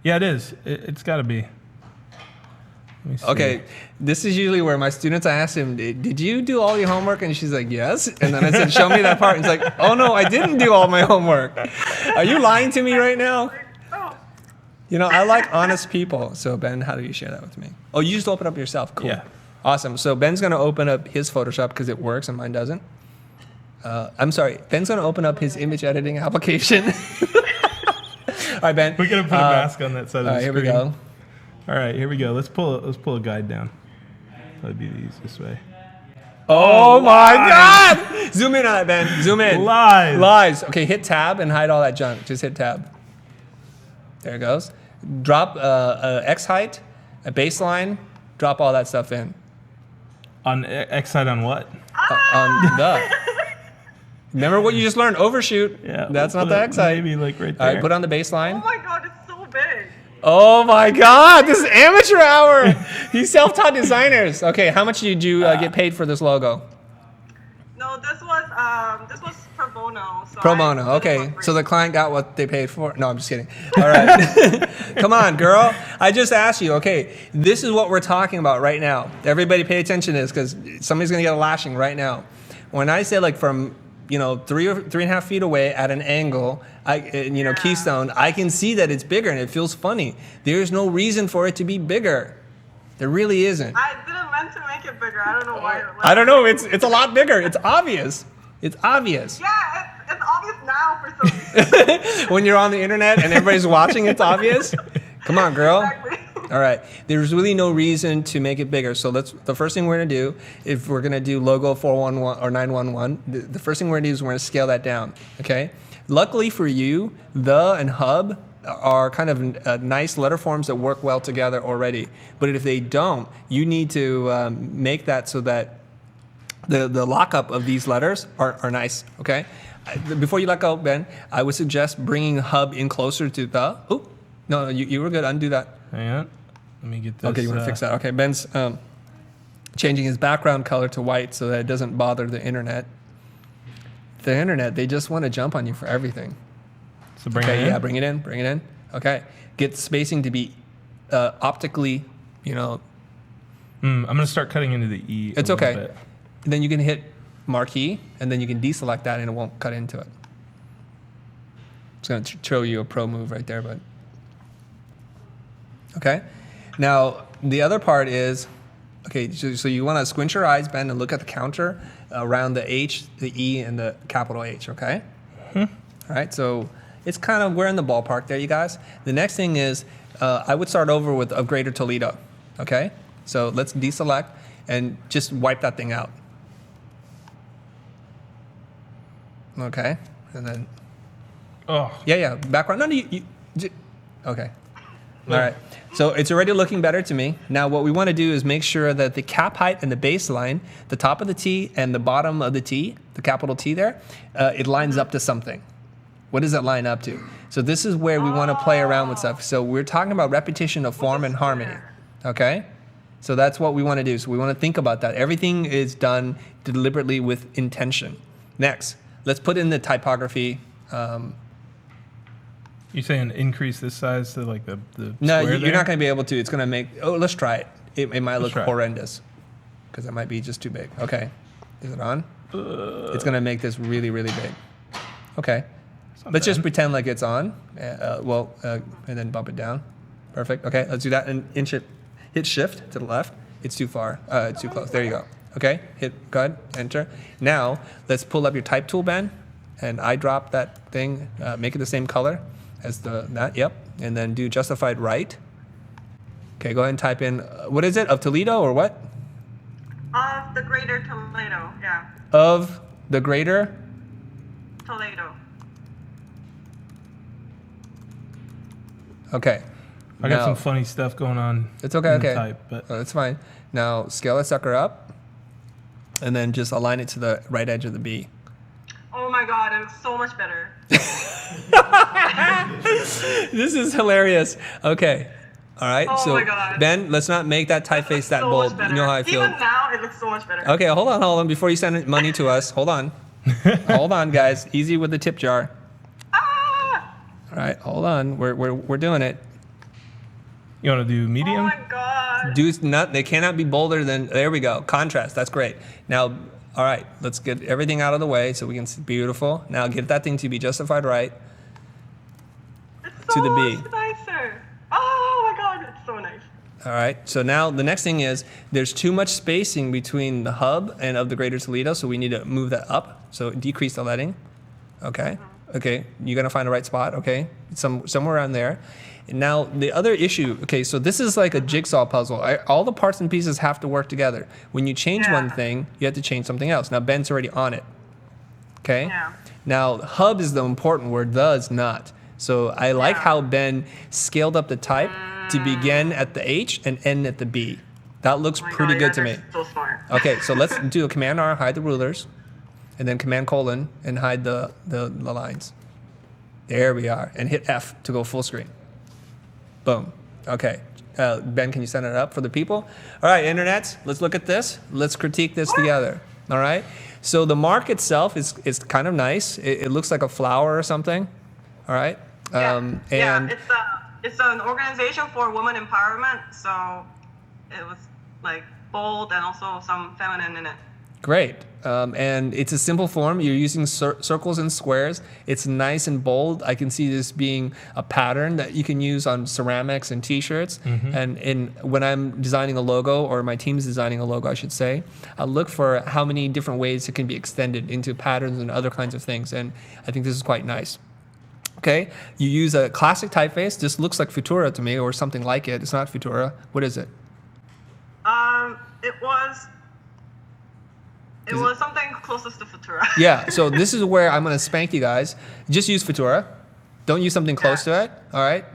Yeah, it is. It's got to be. Let me see. Okay, this is usually where my students, I ask them, did you do all your homework? And she's like, yes. And then I said, show me that part. And it's like, oh no, I didn't do all my homework. Are you lying to me right now? oh, You know, I like honest people. So Ben, how do you share that with me? Oh, you just open up yourself. Cool. Yeah. Awesome. So Ben's going to open up his Photoshop because it works and mine doesn't. I'm sorry. Ben's going to open up his image editing application. All right, Ben. We're gonna put a mask on that side of the All right, here screen. we go. All right, here we go. Let's pull a guide down. That'd be the easiest way. Oh my God! Zoom in on that, Ben. Zoom in. Lies. Okay, hit tab and hide all that junk. Just hit tab. There it goes. Drop X height, a baseline. Drop all that stuff in. On X side on what? On the. Remember what you just learned? Overshoot. Yeah. That's we'll not put the it X height. Maybe like right All there. right, put on the oh baseline. my god, it's so big. Oh my God, this is amateur hour. These self-taught designers. Okay, how much did you get paid for this logo? No, this was pro bono. So Pro I bono. did it Okay, for so free. the client got what they paid for. No, I'm just kidding. All right, come on, girl. I just asked you. Okay, this is what we're talking about right now. Everybody, pay attention to this because somebody's gonna get a lashing right now. When I say like from 3.5 feet away at an angle, keystone, I can see that it's bigger and it feels funny. There's no reason for it to be bigger. There really isn't. I didn't meant to make it bigger. I don't know why. I don't know. It's a lot bigger. It's obvious. It's obvious. Yeah, it's obvious now for some reason. When you're on the internet and everybody's watching, it's obvious. Come on, girl. Exactly. All right. There's really no reason to make it bigger. So the first thing we're going to do, if we're going to do logo 411 or 911, the first thing we're going to do is we're going to scale that down. Okay. Luckily for you, the and hub are kind of nice letter forms that work well together already. But if they don't, you need to make that so that the lockup of these letters are nice. Okay. Before you let go, Ben, I would suggest bringing hub in closer to the. Oh, no, you were good. Undo that. Hang on. Let me get this. Okay, you want to fix that. Okay, Ben's changing his background color to white so that it doesn't bother the internet. The internet, they just want to jump on you for everything. So bring it in. Yeah, bring it in. Okay, get spacing to be optically, I'm gonna start cutting into the E. it's a little okay. bit. And then you can hit marquee, and then you can deselect that, and it won't cut into it. It's going to show you a pro move right there, but okay. Now the other part is, okay, so you want to squint your eyes, Ben, and look at the counter around the H, the E, and the capital H. Okay. All right. So it's kind of we're in the ballpark there, you guys. The next thing is I would start over with of Greater Toledo. Okay. So let's deselect and just wipe that thing out. Okay, and then yeah, background. No, okay. All right. So it's already looking better to me. Now what we want to do is make sure that the cap height and the baseline, the top of the T and the bottom of the T, the capital T there, it lines up to something. What does it line up to? So this is where we want to play around with stuff. So we're talking about repetition of form and harmony. Okay. So that's what we want to do. So we want to think about that. Everything is done deliberately with intention. Next. Let's put in the typography. You saying increase this size to like the No, square you're there? not going to be able to. It's going to make. Oh, let's try it. It might look try it. horrendous because it might be just too big. Okay, is it on? It's going to make this really, really big. Okay, let's just pretend like it's on. And then bump it down. Perfect. Okay, let's do that and inch it. Hit shift to the left. It's too far. It's too close. There you go. Okay, go ahead, enter. Now, let's pull up your type tool, Ben, and I drop that thing, make it the same color as that, yep, and then do justified right. Okay, go ahead and type in, what is it, of Toledo or what? Of the Greater Toledo, yeah. Of the Greater? Toledo. Okay, I got Now- some funny stuff going on. It's okay, in the okay. Type, but It's fine. Now scale that sucker up, and then just align it to the right edge of the B. Oh my god, it was so much better. This is hilarious. Okay. All right. Oh so my God. Ben, let's not make that typeface that So bold. much better. You know how I feel. Even now, it looks so much better. Okay, hold on. Before you send money to us, hold on. Hold on, guys. Easy with the tip jar. Ah! All right, hold on. We're doing it. you want to do Oh medium? my god. They cannot be bolder than. There we go. Contrast. That's great. Now, all right. Let's get everything out of the way so we can see. Beautiful. Now get that thing to be justified right. It's to so the B. much nicer. Oh my god, it's so nice. All right. So now the next thing is there's too much spacing between the hub and of the Greater Toledo, so we need to move that up. So decrease the leading. Okay. Okay. You're gonna find the right spot. Okay. Somewhere around there. And now the other issue. Okay. So this is like a jigsaw puzzle. All the parts and pieces have to work together. When you change Yeah. one thing, you have to change something else. Now Ben's already on it. Okay. Yeah. Now hub is the important word. Does not. So I like Yeah. how Ben scaled up the type to begin at the H and end at the B. That looks Oh my pretty god, good you to guys me. are So smart. Okay, so let's do a Command R, hide the rulers, and then Command colon and hide the lines. There we are, and hit F to go full screen. Boom. Okay, Ben, can you send it up for the people? All right, internet, let's look at this. Let's critique this together. All right. So the mark itself is kind of nice. It looks like a flower or something. All right. Yeah. And yeah, it's an organization for women empowerment, so it was like bold and also some feminine in it. great. And it's a simple form. You're using circles and squares. It's nice and bold. I can see this being a pattern that you can use on ceramics and T-shirts. And when I'm designing a logo, or my team's designing a logo, I should say, I look for how many different ways it can be extended into patterns and other kinds of things. And I think this is quite nice. Okay, you use a classic typeface. This looks like Futura to me, or something like it. It's not Futura. What is it? It was something closest to Futura. Yeah, so this is where I'm going to spank you guys. Just use Futura. Don't use something close to it, all right?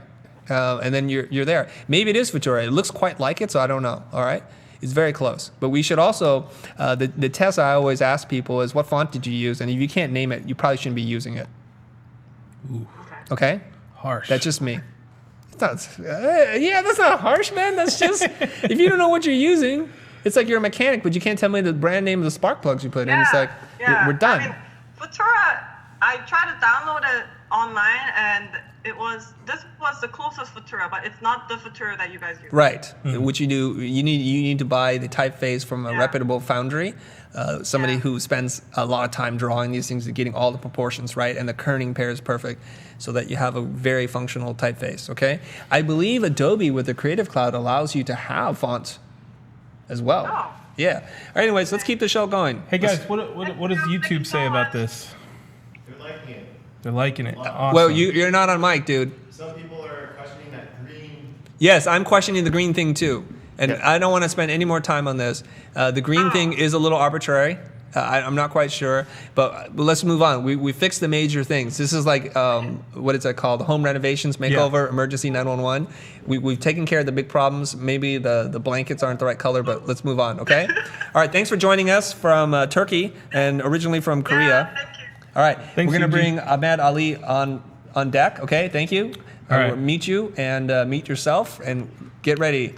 And then you're there. Maybe it is Futura. It looks quite like it, so I don't know, all right? It's very close. But we should also, the test I always ask people is, what font did you use? And if you can't name it, you probably shouldn't be using it. Okay? Harsh. That's just me. It's not, yeah, that's not harsh, man. That's just, if you don't know what you're using, it's like you're a mechanic, but you can't tell me the brand name of the spark plugs you put in. It's like, we're done. I mean, Futura, I tried to download it online, and this was the closest Futura, but it's not the Futura that you guys use. Right. What you do, you need to buy the typeface from a reputable foundry, somebody who spends a lot of time drawing these things and getting all the proportions right, and the kerning pair is perfect, so that you have a very functional typeface. Okay. I believe Adobe with the Creative Cloud allows you to have fonts as well. Oh. Yeah. All right, anyways, let's keep the show going. Hey guys, what does YouTube say about this? They're liking it. They're liking it. Awesome. Well, you're not on mic, dude. Some people are questioning that green. Yes, I'm questioning the green thing too. And Yeah. I don't want to spend any more time on this. The green thing is a little arbitrary. I'm not quite sure, but let's move on. We fixed the major things. This is like, what is that called? Home renovations makeover, emergency 911. We've taken care of the big problems. Maybe the blankets aren't the right color, but let's move on, okay? All right, thanks for joining us from Turkey and originally from Korea. Yeah, thank you. All right, Thanks, we're going to Yuji. bring Ahmed Ali on deck, okay? Thank you. All right. We'll meet you and meet yourself and get ready.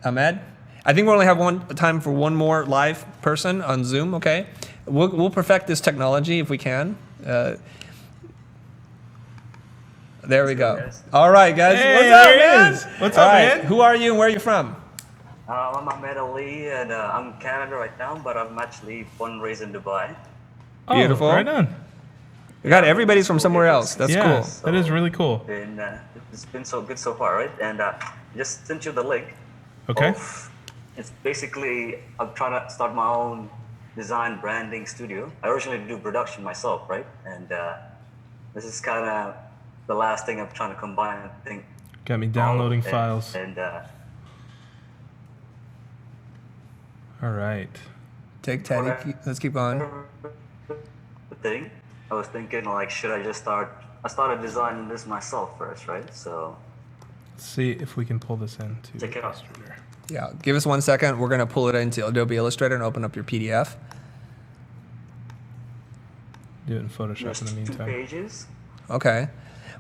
Ahmed? I think we only have time for one more live person on Zoom, okay? We'll perfect this technology if we can. There we go. All right, guys. Hey, What's up, there he man? is. What's All up, right, man? who are you and where are you from? I'm Ahmed Ali, and I'm in Canada right now, but I'm actually born and raised in Dubai. Oh, Beautiful. Right on. We got everybody's from somewhere else. That's yeah, cool. that is really cool. And it's been so good so far, right? And just sent you the link. Okay. It's basically, I'm trying to start my own design branding studio. I originally do production myself, right? And this is kind of the last thing I'm trying to combine. Got me downloading files. And All right. Take Teddy. Let's keep on. the thing, I was thinking like, should I just start? I started designing this myself first, right? So see if we can pull this into Check it out. Illustrator. Yeah, give us 1 second. We're going to pull it into Adobe Illustrator and open up your PDF. Do it in Photoshop There's in the 2 meantime. pages. Okay.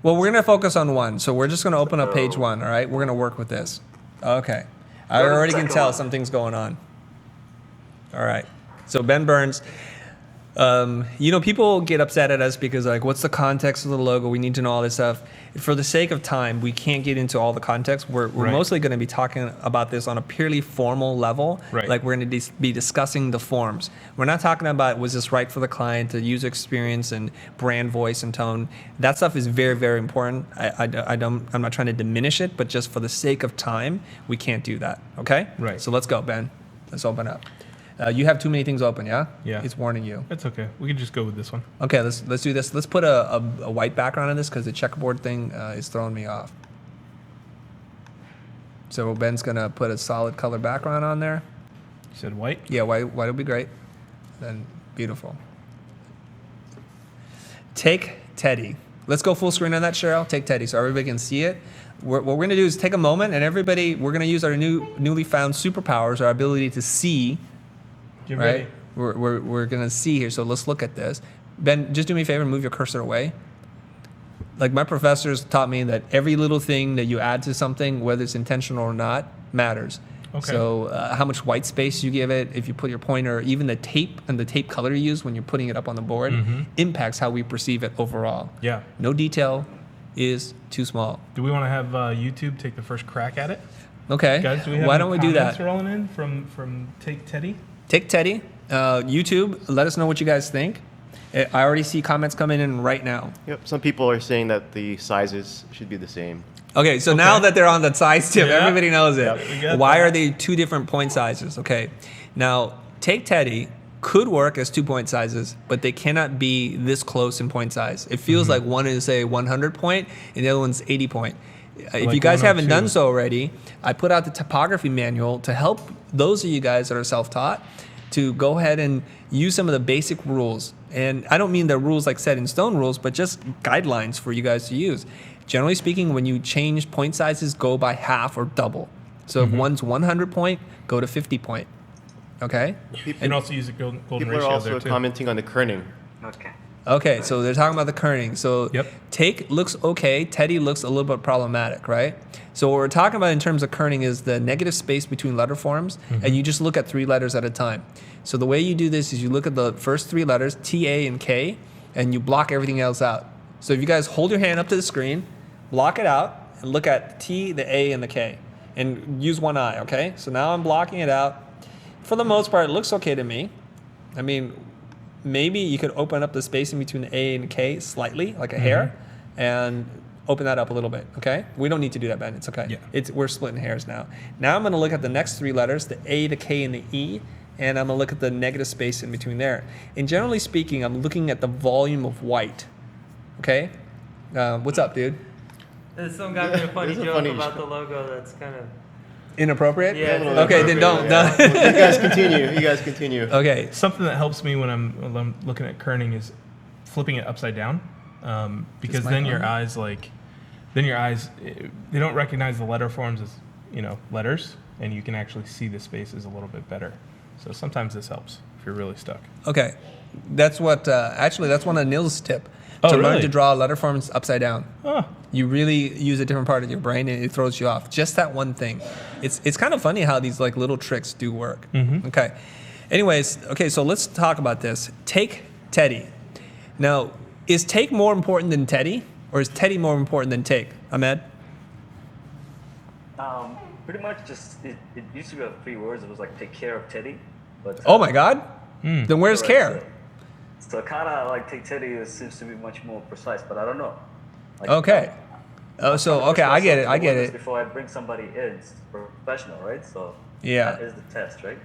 Well, we're going to focus on one. So we're just going to open up page 1, all right? We're going to work with this. Okay. I Go to the already can second tell one. something's going on. All right. So Ben Burns, you know, people get upset at us because like, what's the context of the logo? We need to know all this stuff. For the sake of time, we can't get into all the context. We're Right. mostly going to be talking about this on a purely formal level. Right. Like we're going to be discussing the forms. We're not talking about was this right for the client, the user experience and brand voice and tone. That stuff is very, very important. I'm not trying to diminish it, but just for the sake of time, we can't do that. Okay? Right. So let's go, Ben. Let's open up. You have too many things open, yeah? Yeah. It's warning you. That's okay. We can just go with this one. Okay, let's do this. Let's put a white background on this because the checkerboard thing is throwing me off. So Ben's gonna put a solid color background on there. You said white? Yeah, white would be great. Then beautiful. Take Teddy. Let's go full screen on that, Cheryl. Take Teddy so everybody can see it. What we're gonna do is take a moment and everybody, we're gonna use our newly found superpowers, our ability to see. Get Right? ready. We're gonna see here. So let's look at this. Ben, just do me a favor and move your cursor away. Like my professors taught me that every little thing that you add to something, whether it's intentional or not, matters. Okay. So how much white space you give it, if you put your pointer, even the tape and the tape color you use when you're putting it up on the board, impacts how we perceive it overall. Yeah. No detail is too small. Do we want to have YouTube take the first crack at it? Okay. Guys, do we have Why any don't we do comments that? rolling in from Take Teddy? Take Teddy, YouTube, let us know what you guys think. I already see comments coming in right now. Yep. Some people are saying that the sizes should be the same. Okay, so now that they're on that size tip, Yeah. everybody knows Yep, we it. got Why that. are they 2 different point sizes? Okay, now Take Teddy could work as 2 point sizes, but they cannot be this close in point size. It feels like one is a 100 point and the other one's 80 point. If Like you guys haven't 102. done so already, I put out the typography manual to help those of you guys that are self-taught to go ahead and use some of the basic rules. And I don't mean the rules like set in stone rules, but just guidelines for you guys to use. Generally speaking, when you change point sizes, go by half or double. So if one's 100 point, go to 50 point. Okay? You can also use the golden People ratio are also there too. commenting on the kerning. Okay. Okay, so they're talking about the kerning. So Yep. Take looks okay. Teddy looks a little bit problematic, right? So what we're talking about in terms of kerning is the negative space between letter forms, and you just look at 3 letters at a time. So the way you do this is you look at the first 3 letters, T, A, and K, and you block everything else out. So if you guys hold your hand up to the screen, block it out, and look at the T, the A, and the K, and use one eye, okay? So now I'm blocking it out. For the most part, it looks okay to me. I mean, maybe you could open up the spacing between the A and K slightly, like a hair, and open that up a little bit, okay? We don't need to do that, Ben. It's okay. Yeah. We're splitting hairs now. Now I'm going to look at the next 3 letters, the A, the K, and the E, and I'm going to look at the negative space in between there. And generally speaking, I'm looking at the volume of white, okay? What's up, dude? Some guy made a funny This is a joke funny about joke. the logo that's kind of... Inappropriate? Yeah, it's a Okay, then don't. You guys continue. You guys continue. Okay. Something that helps me when I'm looking at kerning is flipping it upside down, because mic then on? your eyes they don't recognize the letter forms as letters, and you can actually see the spaces a little bit better. So sometimes this helps if you're really stuck. Okay. That's what, actually, that's one of Nils' tip. Oh, to learn really? to draw letter forms upside down. Oh, You really use a different part of your brain and it throws you off. Just that one thing. It's kind of funny how these like little tricks do work. Okay. Anyways, okay, so let's talk about this. Take Teddy. Now, is take more important than Teddy? Or is Teddy more important than take? Ahmed? Pretty much just, it used to be 3 words. It was like take care of Teddy. But Oh my God? Then where's right, care? So kind of like take Teddy seems to be much more precise, but I don't know. Like, Okay. Oh, so, okay, I get it, I get it. Before I bring somebody in, it's professional, right? So Yeah. that is the test, right?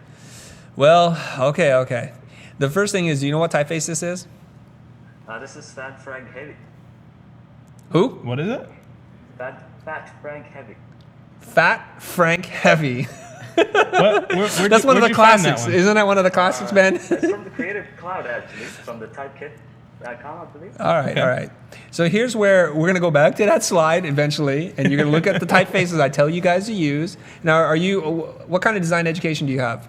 Well, okay. The first thing is, do you know what typeface this is? This is Fat Frank Heavy. Who? what is it? Fat Frank Heavy. Fat Frank Heavy. Where'd That's one of where'd the you find that classics. one? Isn't that one of the classics, Ben? It's from the Creative Cloud, actually, from the Type Kit. I believe. All right, all right. So here's where we're going to go back to that slide eventually, and you're going to look at the typefaces I tell you guys to use. Now, what kind of design education do you have?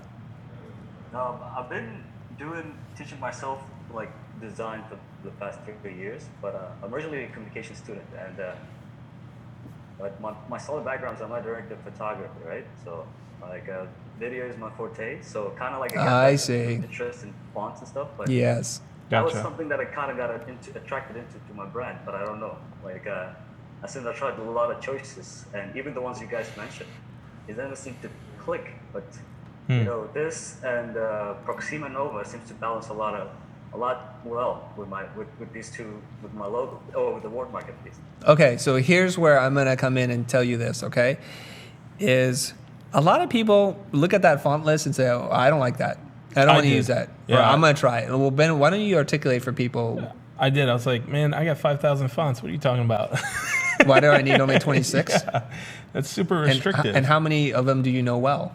I've been teaching myself like design for the past 3 years, but I'm originally a communication student, and but my solid background is I'm a director of photography, right? So like video is my forte, so kind of like I see. interest in fonts and stuff, but Yes. that was Gotcha. something that I kind of got attracted into to my brand, but I don't know. Like, as soon as I tried a lot of choices, and even the ones you guys mentioned, it doesn't seem to click. But you know, this and Proxima Nova seems to balance a lot well with these two, with my logo, with the watermark at least. Okay, so here's where I'm going to come in and tell you this, okay? Is a lot of people look at that font list and say, oh, I don't like that. I don't want to did. use that. Yeah. Or I'm going to try it. Well, Ben, why don't you articulate for people, I did. I was like, man, I got 5,000 fonts. What are you talking about? why do I need only 26? That's super And, restrictive. and how many of them do you know well?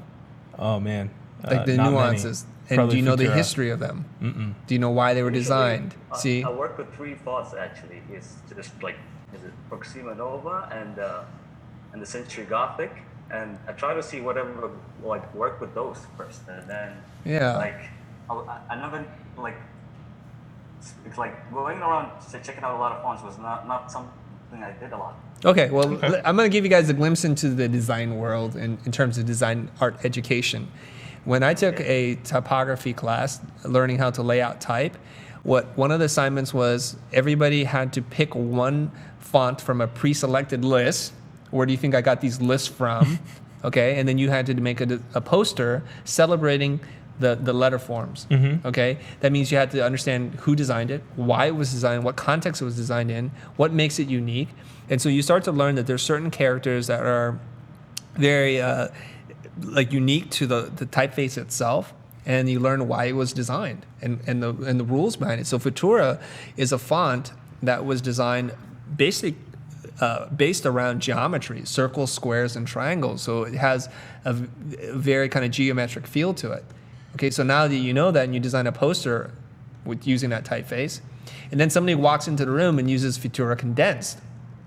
Oh man, Like the not nuances. many. And Probably do you know the Futura. history of them? Do you know why they were designed? See? I work with 3 fonts actually. It's just like is it Proxima Nova and the Century Gothic, and I try to see whatever like work with those first, and then Yeah. like I never like it's like going around checking out a lot of fonts was not something I did a lot. Okay, well, I'm going to give you guys a glimpse into the design world in terms of design art education. When I took a typography class, learning how to lay out type, one of the assignments was everybody had to pick one font from a pre-selected list. Where do you think I got these lists from? Okay, and then you had to make a poster celebrating the letterforms. Okay, that means you had to understand who designed it, why it was designed, what context it was designed in, what makes it unique, and so you start to learn that there's certain characters that are very like unique to the typeface itself, and you learn why it was designed and the rules behind it. So Futura is a font that was designed basically based around geometry, circles, squares, and triangles. So it has a very kind of geometric feel to it. Okay, so now that you know that and you design a poster with using that typeface, and then somebody walks into the room and uses Futura Condensed.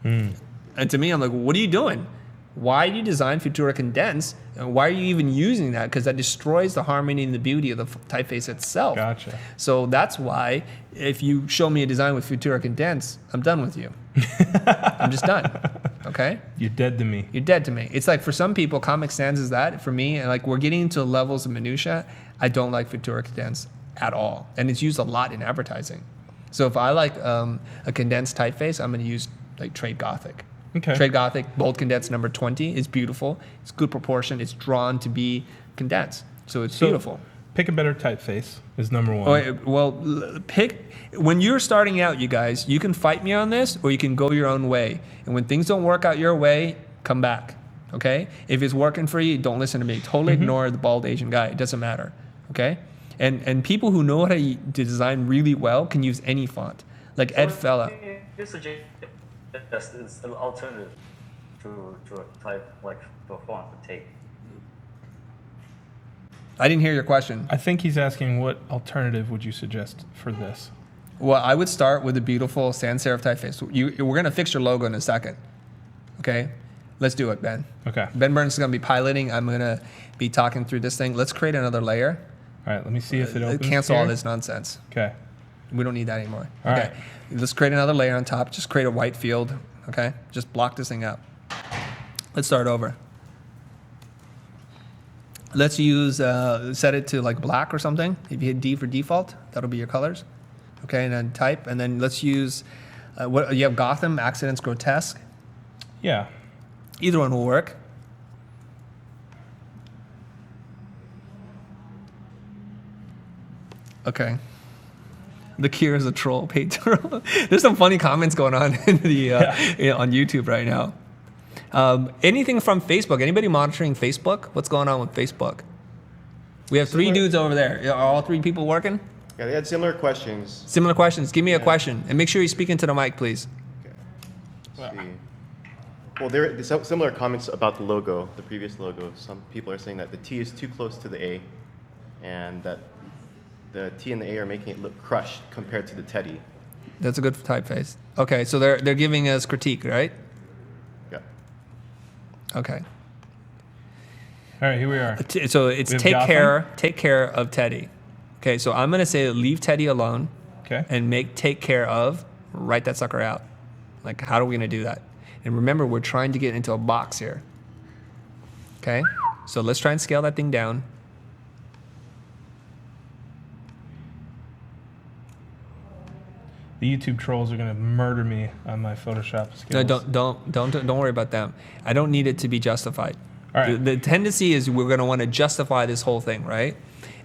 And to me, I'm like, what are you doing? Why do you design Futura Condensed? And why are you even using that? Because that destroys the harmony and the beauty of the typeface itself. Gotcha. So that's why if you show me a design with Futura Condensed, I'm done with you. I'm just done. Okay? You're dead to me. You're dead to me. It's like for some people, Comic Sans is that. For me, and like we're getting into levels of minutia. I don't like Futura Condensed at all, and it's used a lot in advertising. So if I like a condensed typeface, I'm going to use like Trade Gothic. Okay. Trade Gothic bold condensed number 20 is beautiful. It's good proportion. It's drawn to be condensed, so it's beautiful. Pick a better typeface is number one. Pick when you're starting out, you guys. You can fight me on this, or you can go your own way. And when things don't work out your way, come back. Okay? If it's working for you, don't listen to me. Totally ignore the bald Asian guy. It doesn't matter. Okay? And people who know how to design really well can use any font. Like Ed Fella. This is an alternative to a type like to a font to take. I didn't hear your question. I think he's asking what alternative would you suggest for this? Well, I would start with a beautiful sans serif typeface. We're going to fix your logo in a second. Okay? Let's do it, Ben. Okay. Ben Burns is going to be piloting. I'm going to be talking through this thing. Let's create another layer. All right, let me see if it opens. Cancel all here. this nonsense. Okay. We don't need that anymore. All okay. right. Let's create another layer on top. Just create a white field. Okay. Just block this thing out. Let's start over. Let's use, set it to like black or something. If you hit D for default, that'll be your colors. Okay. And then type. And then let's use, what you have Gotham, Accidents, Grotesque. Yeah. Either one will work. Okay. The Cure is a troll. Pedro. There's some funny comments going on in the on YouTube right now. Anything from Facebook? Anybody monitoring Facebook? What's going on with Facebook? We have 3 dudes over there. Are all 3 people working? Yeah, they had similar questions. Similar questions. Give me a question. And make sure you speak into the mic, please. Okay. Let's see. Well, there are similar comments about the logo, the previous logo. Some people are saying that the T is too close to the A, and that the T and the A are making it look crushed compared to the Teddy. That's a good typeface. Okay, so they're giving us critique, right? Yeah. Okay. All right, here we are. So it's We have take care of Teddy. Okay, so I'm gonna say leave Teddy alone. Okay. And take care of, write that sucker out. Like, how are we gonna do that? And remember, we're trying to get into a box here. Okay, so let's try and scale that thing down. The YouTube trolls are gonna murder me on my Photoshop skills. No, don't worry about them. I don't need it to be justified. All right. The tendency is we're gonna want to justify this whole thing, right?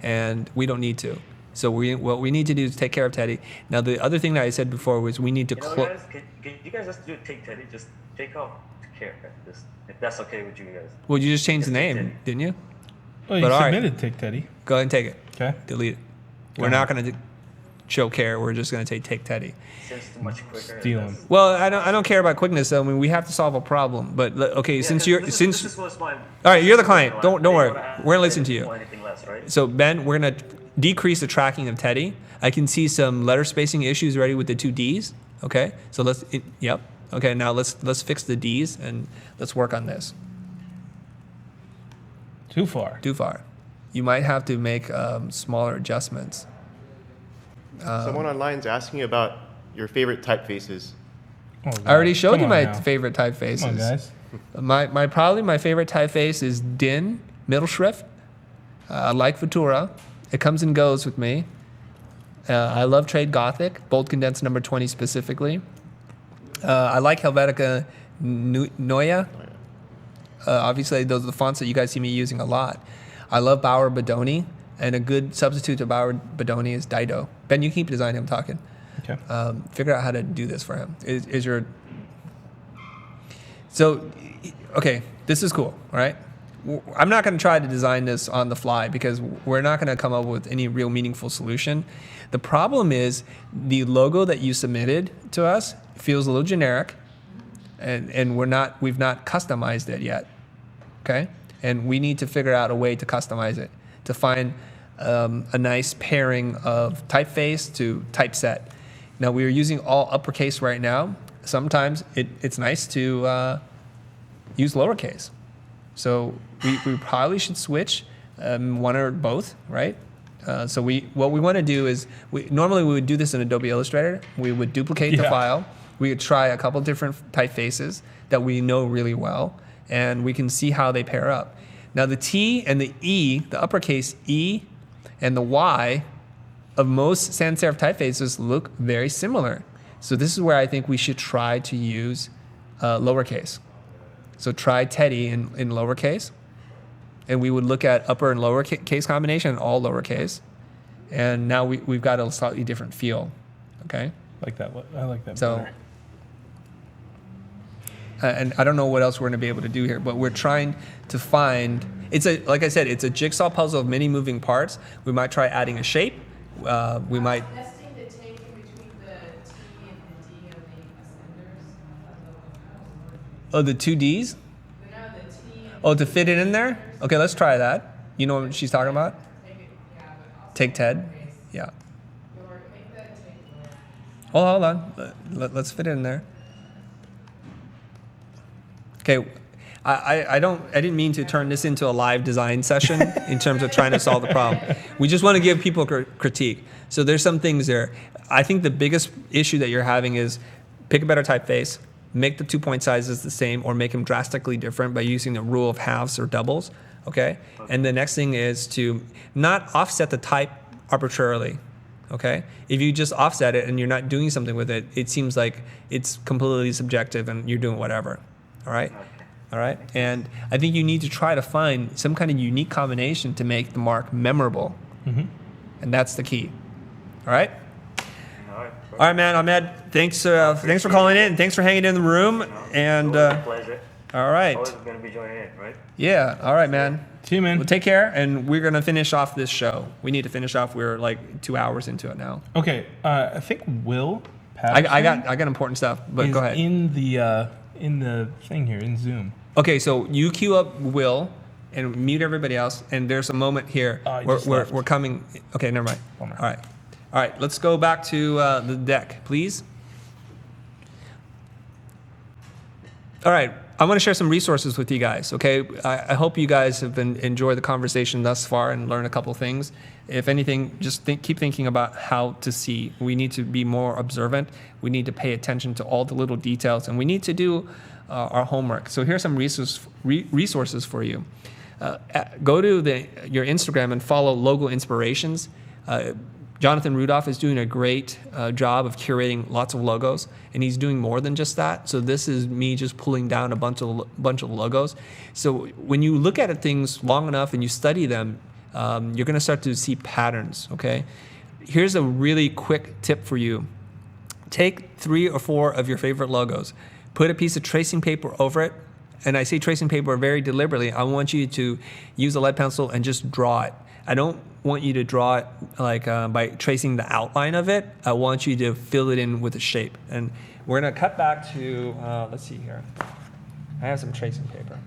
And we don't need to. So what we need to do is take care of Teddy. Now, the other thing that I said before was we need to close. Guys, can you guys just do take Teddy? Just take off care. Just, if that's okay with you guys. Well, you just changed the Just take name, Teddy. didn't you? Well, you But all right. submitted Take Teddy. Go ahead and take it. Okay. Delete it. Go We're ahead. not going to show care. We're just going to take Teddy. Seems too much quicker. Stealing. That's- Well, I don't care about quickness. Though. I mean, we have to solve a problem. But okay, Yeah, since this- you're this since is what's my. all right, you're the client. I Don't didn't worry. wanna add We're gonna listen to anything you. or anything less, right? So Ben, we're gonna decrease the tracking of Teddy. I can see some letter spacing issues already with the two D's. Okay, so yep. Okay, now let's fix the D's and let's work on this. Too far. Too far. You might have to make smaller adjustments. Someone online is asking about your favorite typefaces. Oh, God. I already showed Come you on my now. favorite typefaces. Come on, guys. My probably my favorite typeface is DIN middle shrift. I like Futura. It comes and goes with me. I love Trade Gothic, bold condensed number 20 specifically. I like Helvetica Neue. Obviously, those are the fonts that you guys see me using a lot. I love Bauer Bodoni, and a good substitute to Bauer Bodoni is Dido. Ben, you keep designing. I'm talking. Okay. Figure out how to do this for him. Is your so okay? This is cool. All right. I'm not going to try to design this on the fly because we're not going to come up with any real meaningful solution. The problem is the logo that you submitted to us feels a little generic, and we've not customized it yet. Okay, and we need to figure out a way to customize it to find a nice pairing of typeface to typeset. Now we are using all uppercase right now. Sometimes it's nice to use lowercase. So we probably should switch one or both, right? So what we want to do is normally we would do this in Adobe Illustrator. We would duplicate the file. We would try a couple different typefaces that we know really well, and we can see how they pair up. Now the T and the E, the uppercase E and the Y of most sans serif typefaces look very similar. So this is where I think we should try to use lowercase. So try Teddy in lowercase, and we would look at upper and lower case combination, all lowercase, and now we've got a slightly different feel. Okay. Like that. I like that. So, better. And I don't know what else we're going to be able to do here, but we're trying to find. Like I said, it's a jigsaw puzzle of many moving parts. We might try adding a shape. We might. Testing the take in between the T and the D of the ascenders. Oh, the two Ds. But now the T and Oh, to fit it in there. Okay, let's try that. You know what she's talking about? take it, yeah, but also Take Ted. Yeah. or make that take lower. Oh, hold on. Let's fit it in there. Okay, I didn't mean to turn this into a live design session in terms of trying to solve the problem. We just want to give people critique. So there's some things there. I think the biggest issue that you're having is pick a better typeface, make the 2-point sizes the same, or make them drastically different by using the rule of halves or doubles. Okay, and the next thing is to not offset the type arbitrarily. Okay, if you just offset it and you're not doing something with it, it seems like it's completely subjective and you're doing whatever. All right. All right. And I think you need to try to find some kind of unique combination to make the mark memorable. Mm-hmm. And that's the key. All right. All right. All right, man. Ahmed, thanks for calling in. Thanks for hanging in the room. And Always a pleasure. all right. Always going to be joining in, right? Yeah. All right, man. See you, man. Well, take care. And we're going to finish off this show. We need to finish off. We're like 2 hours into it now. Okay. I think Will I Patterson got important stuff, but is go ahead. in the thing here in Zoom. Okay, so you queue up Will and mute everybody else, and there's a moment here Oh, he where just left. we're coming. Okay, never mind. Bummer. All right. All right, let's go back to the deck, please. All right, I want to share some resources with you guys, okay? I hope you guys have enjoyed the conversation thus far and learned a couple things. If anything, just keep thinking about how to see. We need to be more observant. We need to pay attention to all the little details, and we need to do our homework. So here's some resources for you. Go to your Instagram and follow Logo Inspirations. Jonathan Rudolph is doing a great job of curating lots of logos, and he's doing more than just that. So this is me just pulling down a bunch of logos. So when you look at things long enough and you study them, you're going to start to see patterns. Okay, here's a really quick tip for you: take 3 or 4 of your favorite logos, put a piece of tracing paper over it. And I say tracing paper very deliberately. I want you to use a lead pencil and just draw it. I don't want you to draw it like by tracing the outline of it. I want you to fill it in with a shape. And we're going to cut back to, let's see here. I have some tracing paper.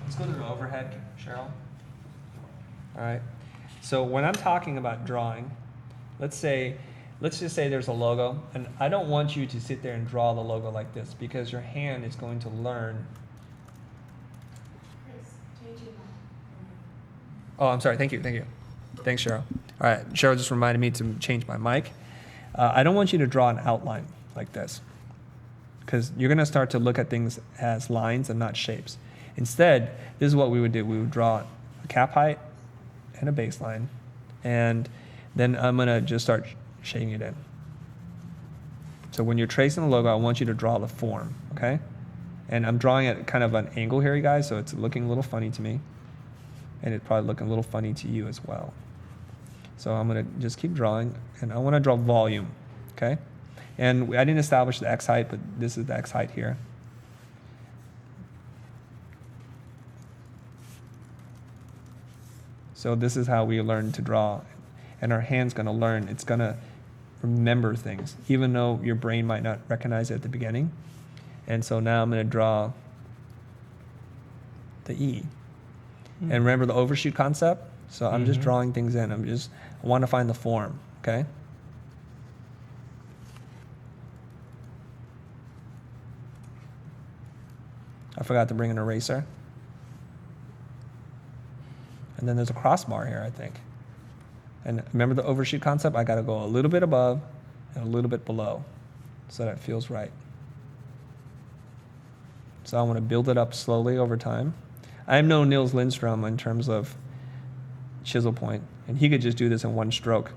Let's go to the overhead, Cheryl. All right. So when I'm talking about drawing, let's just say there's a logo. And I don't want you to sit there and draw the logo like this, because your hand is going to learn. Oh, I'm sorry. Thank you. Thanks, Cheryl. All right. Cheryl just reminded me to change my mic. I don't want you to draw an outline like this, because you're going to start to look at things as lines and not shapes. Instead, this is what we would do. We would draw a cap height and a baseline, and then I'm going to just start shading it in. So when you're tracing the logo, I want you to draw the form, okay? And I'm drawing at kind of an angle here, you guys, so it's looking a little funny to me. And it's probably looking a little funny to you as well. So I'm going to just keep drawing, and I want to draw volume, okay? And I didn't establish the X height, but this is the X height here. So this is how we learn to draw. And our hand's going to learn. It's going to remember things, even though your brain might not recognize it at the beginning. And so now I'm going to draw the E. And remember the overshoot concept? So I'm just drawing things in. I want to find the form, okay? I forgot to bring an eraser. And then there's a crossbar here, I think. And remember the overshoot concept? I got to go a little bit above and a little bit below so that it feels right. So I want to build it up slowly over time. I am no Nils Lindstrom in terms of chisel point, and he could just do this in one stroke.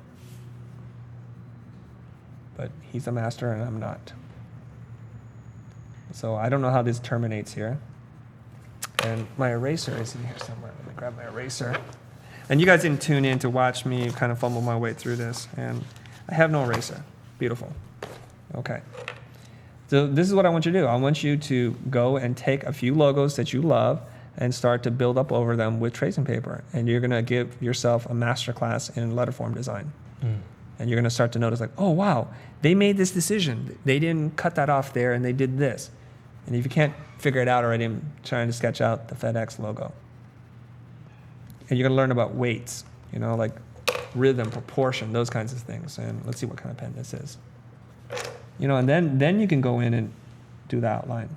But he's a master and I'm not. So I don't know how this terminates here. And my eraser is in here somewhere. Let me grab my eraser. And you guys didn't tune in to watch me kind of fumble my way through this. And I have no eraser. Beautiful. Okay. So this is what I want you to do. I want you to go and take a few logos that you love and start to build up over them with tracing paper. And you're going to give yourself a masterclass in letterform design. And you're going to start to notice, like, oh, wow, they made this decision. They didn't cut that off there, and they did this. And if you can't figure it out already, I'm trying to sketch out the FedEx logo. And you're going to learn about weights, like rhythm, proportion, those kinds of things. And let's see what kind of pen this is. And then you can go in and do the outline.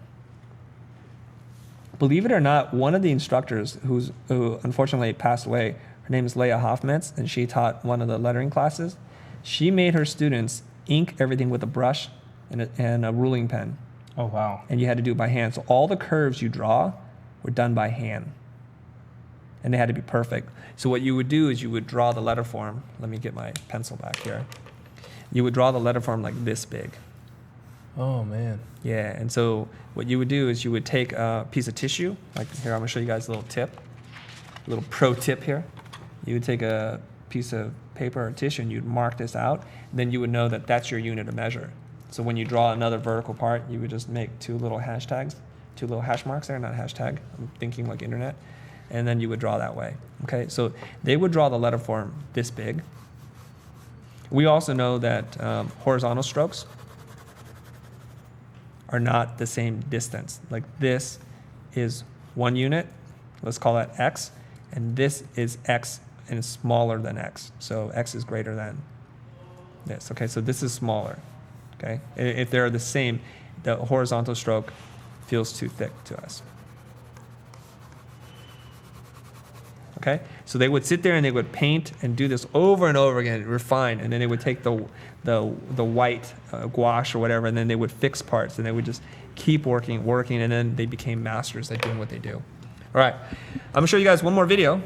Believe it or not, one of the instructors who unfortunately passed away, her name is Leah Hoffmetz, and she taught one of the lettering classes. She made her students ink everything with a brush and a ruling pen. Oh, wow. And you had to do it by hand. So all the curves you draw were done by hand. And they had to be perfect. So what you would do is you would draw the letter form. Let me get my pencil back here. You would draw the letter form like this big. Oh, man. Yeah, and so what you would do is you would take a piece of tissue, like here, I'm gonna show you guys a little tip, a little pro tip here. You would take a piece of paper or tissue and you'd mark this out, and then you would know that that's your unit of measure. So when you draw another vertical part, you would just make 2 little hashtags, 2 little hash marks there, not hashtag, I'm thinking like internet, and then you would draw that way, okay? So they would draw the letter form this big. We also know that horizontal strokes are not the same distance. Like this is 1 unit, let's call that X, and this is X and is smaller than X. So X is greater than. this. Okay, so this is smaller. Okay, if they're the same, the horizontal stroke feels too thick to us. Okay, so they would sit there and they would paint and do this over and over again, refine, and then they would take the white gouache or whatever, and then they would fix parts, and they would just keep working, and then they became masters at doing what they do. All right, I'm gonna show you guys one more video.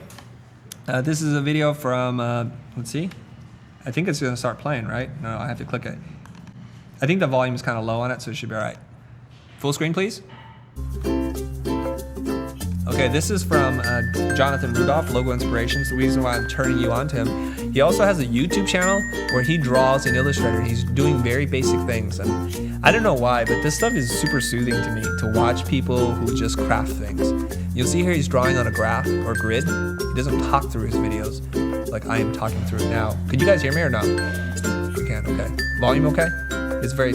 This is a video from, let's see, I think it's gonna start playing, right? No, I have to click it. I think the volume is kind of low on it, so it should be all right. Full screen, please. Okay, this is from Jonathan Rudolph, Logo Inspirations. The reason why I'm turning you on to him. He also has a YouTube channel where he draws in Illustrator. He's doing very basic things. And I don't know why, but this stuff is super soothing to me, to watch people who just craft things. You'll see here he's drawing on a graph or grid. He doesn't talk through his videos like I am talking through it now. Could you guys hear me or no? You can, okay. Volume okay? It's very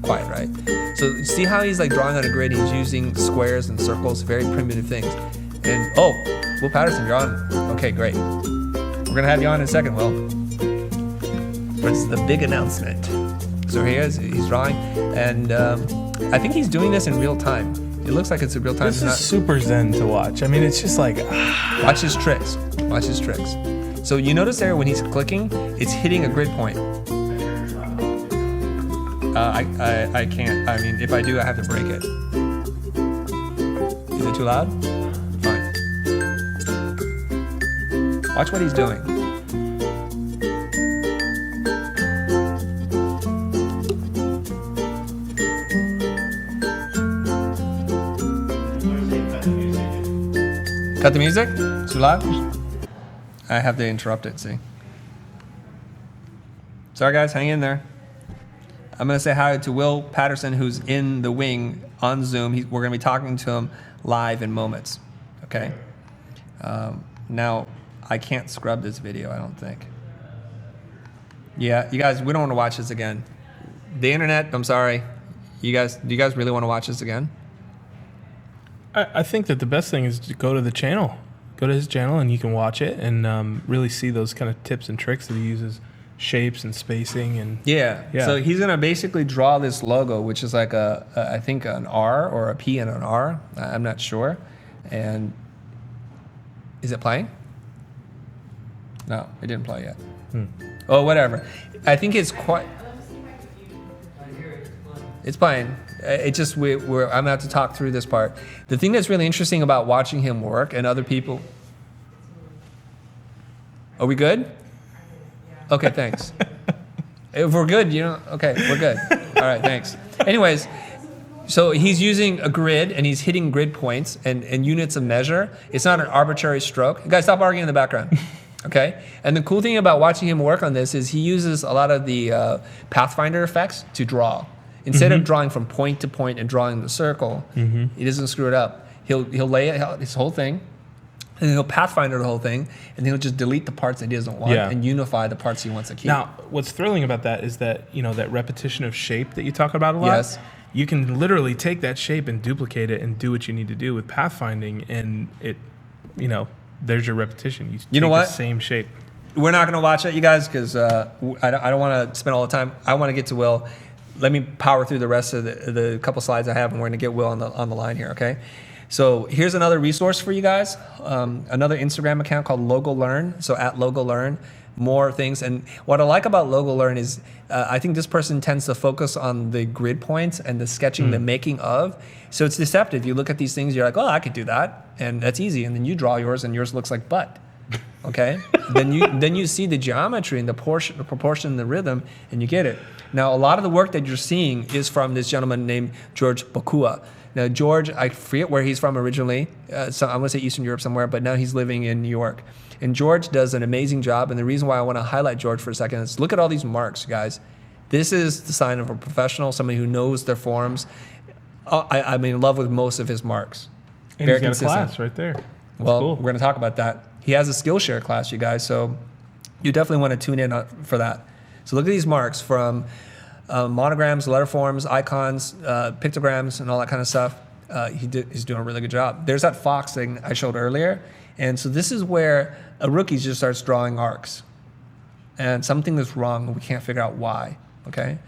quiet, right? So see how he's like drawing on a grid, he's using squares and circles, very primitive things. And oh, Will Patterson, you're on. Okay, great. We're gonna have you on in a second, Will. But it's the big announcement. So here he is, he's drawing, and I think he's doing this in real time. It looks like it's in real time. This is super zen to watch. I mean, it's just like, watch his tricks, watch his tricks. So you notice there when he's clicking, it's hitting a grid point. I can't. I mean, if I do, I have to break it. Is it too loud? Fine. Watch what he's doing. Cut the music? Too loud? I have to interrupt it, see? Sorry guys, hang in there. I'm going to say hi to Will Patterson, who's in the wing on Zoom. We're going to be talking to him live in moments, okay? Now, I can't scrub this video, I don't think. Yeah, you guys, we don't want to watch this again. The internet, I'm sorry. Do you guys really want to watch this again? I think that the best thing is to go to the channel. Go to his channel and you can watch it and really see those kind of tips and tricks that he uses. Shapes and spacing and yeah. So he's gonna basically draw this logo, which is like I think an R or a P and an R. I'm not sure. And is it playing? No, it didn't play yet. Oh, whatever. I think it's quite. It's playing. It just I'm gonna have to talk through this part. The thing that's really interesting about watching him work and other people. Are we good? Okay, thanks. If we're good, okay, we're good. All right, thanks. Anyways, so he's using a grid and he's hitting grid points and units of measure. It's not an arbitrary stroke. You guys, stop arguing in the background. Okay? And the cool thing about watching him work on this is he uses a lot of the Pathfinder effects to draw. Instead of drawing from point to point and drawing the circle, he doesn't screw it up. He'll lay out his whole thing, and then he'll Pathfinder the whole thing, and he'll just delete the parts that he doesn't want and unify the parts he wants to keep. Now, what's thrilling about that is that, that repetition of shape that you talk about a lot. Yes. You can literally take that shape and duplicate it and do what you need to do with pathfinding, and it, there's your repetition. You know what? The same shape. We're not going to watch it, you guys, because I don't want to spend all the time. I want to get to Will. Let me power through the rest of the couple slides I have, and we're going to get Will on the line here, okay? So here's another resource for you guys, another Instagram account called Logo Learn. So at Logo Learn, more things. And what I like about Logo Learn is I think this person tends to focus on the grid points and the sketching, the making of. So it's deceptive. You look at these things, you're like, oh, I could do that. And that's easy. And then you draw yours and yours looks like butt. Okay? then you see the geometry and the proportion and the rhythm and you get it. Now, a lot of the work that you're seeing is from this gentleman named George Bokua. Now, George, I forget where he's from originally. So I'm going to say Eastern Europe somewhere, but now he's living in New York. And George does an amazing job. And the reason why I want to highlight George for a second is look at all these marks, guys. This is the sign of a professional, somebody who knows their forms. I'm in love with most of his marks. And very he's got consistent. a class right there. That's cool. We're going to talk about that. He has a Skillshare class, you guys. So you definitely want to tune in for that. So look at these marks from monograms, letterforms, icons, pictograms, and all that kind of stuff. He's doing a really good job. There's that fox thing I showed earlier. And so this is where a rookie just starts drawing arcs. and something is wrong and we can't figure out why, okay?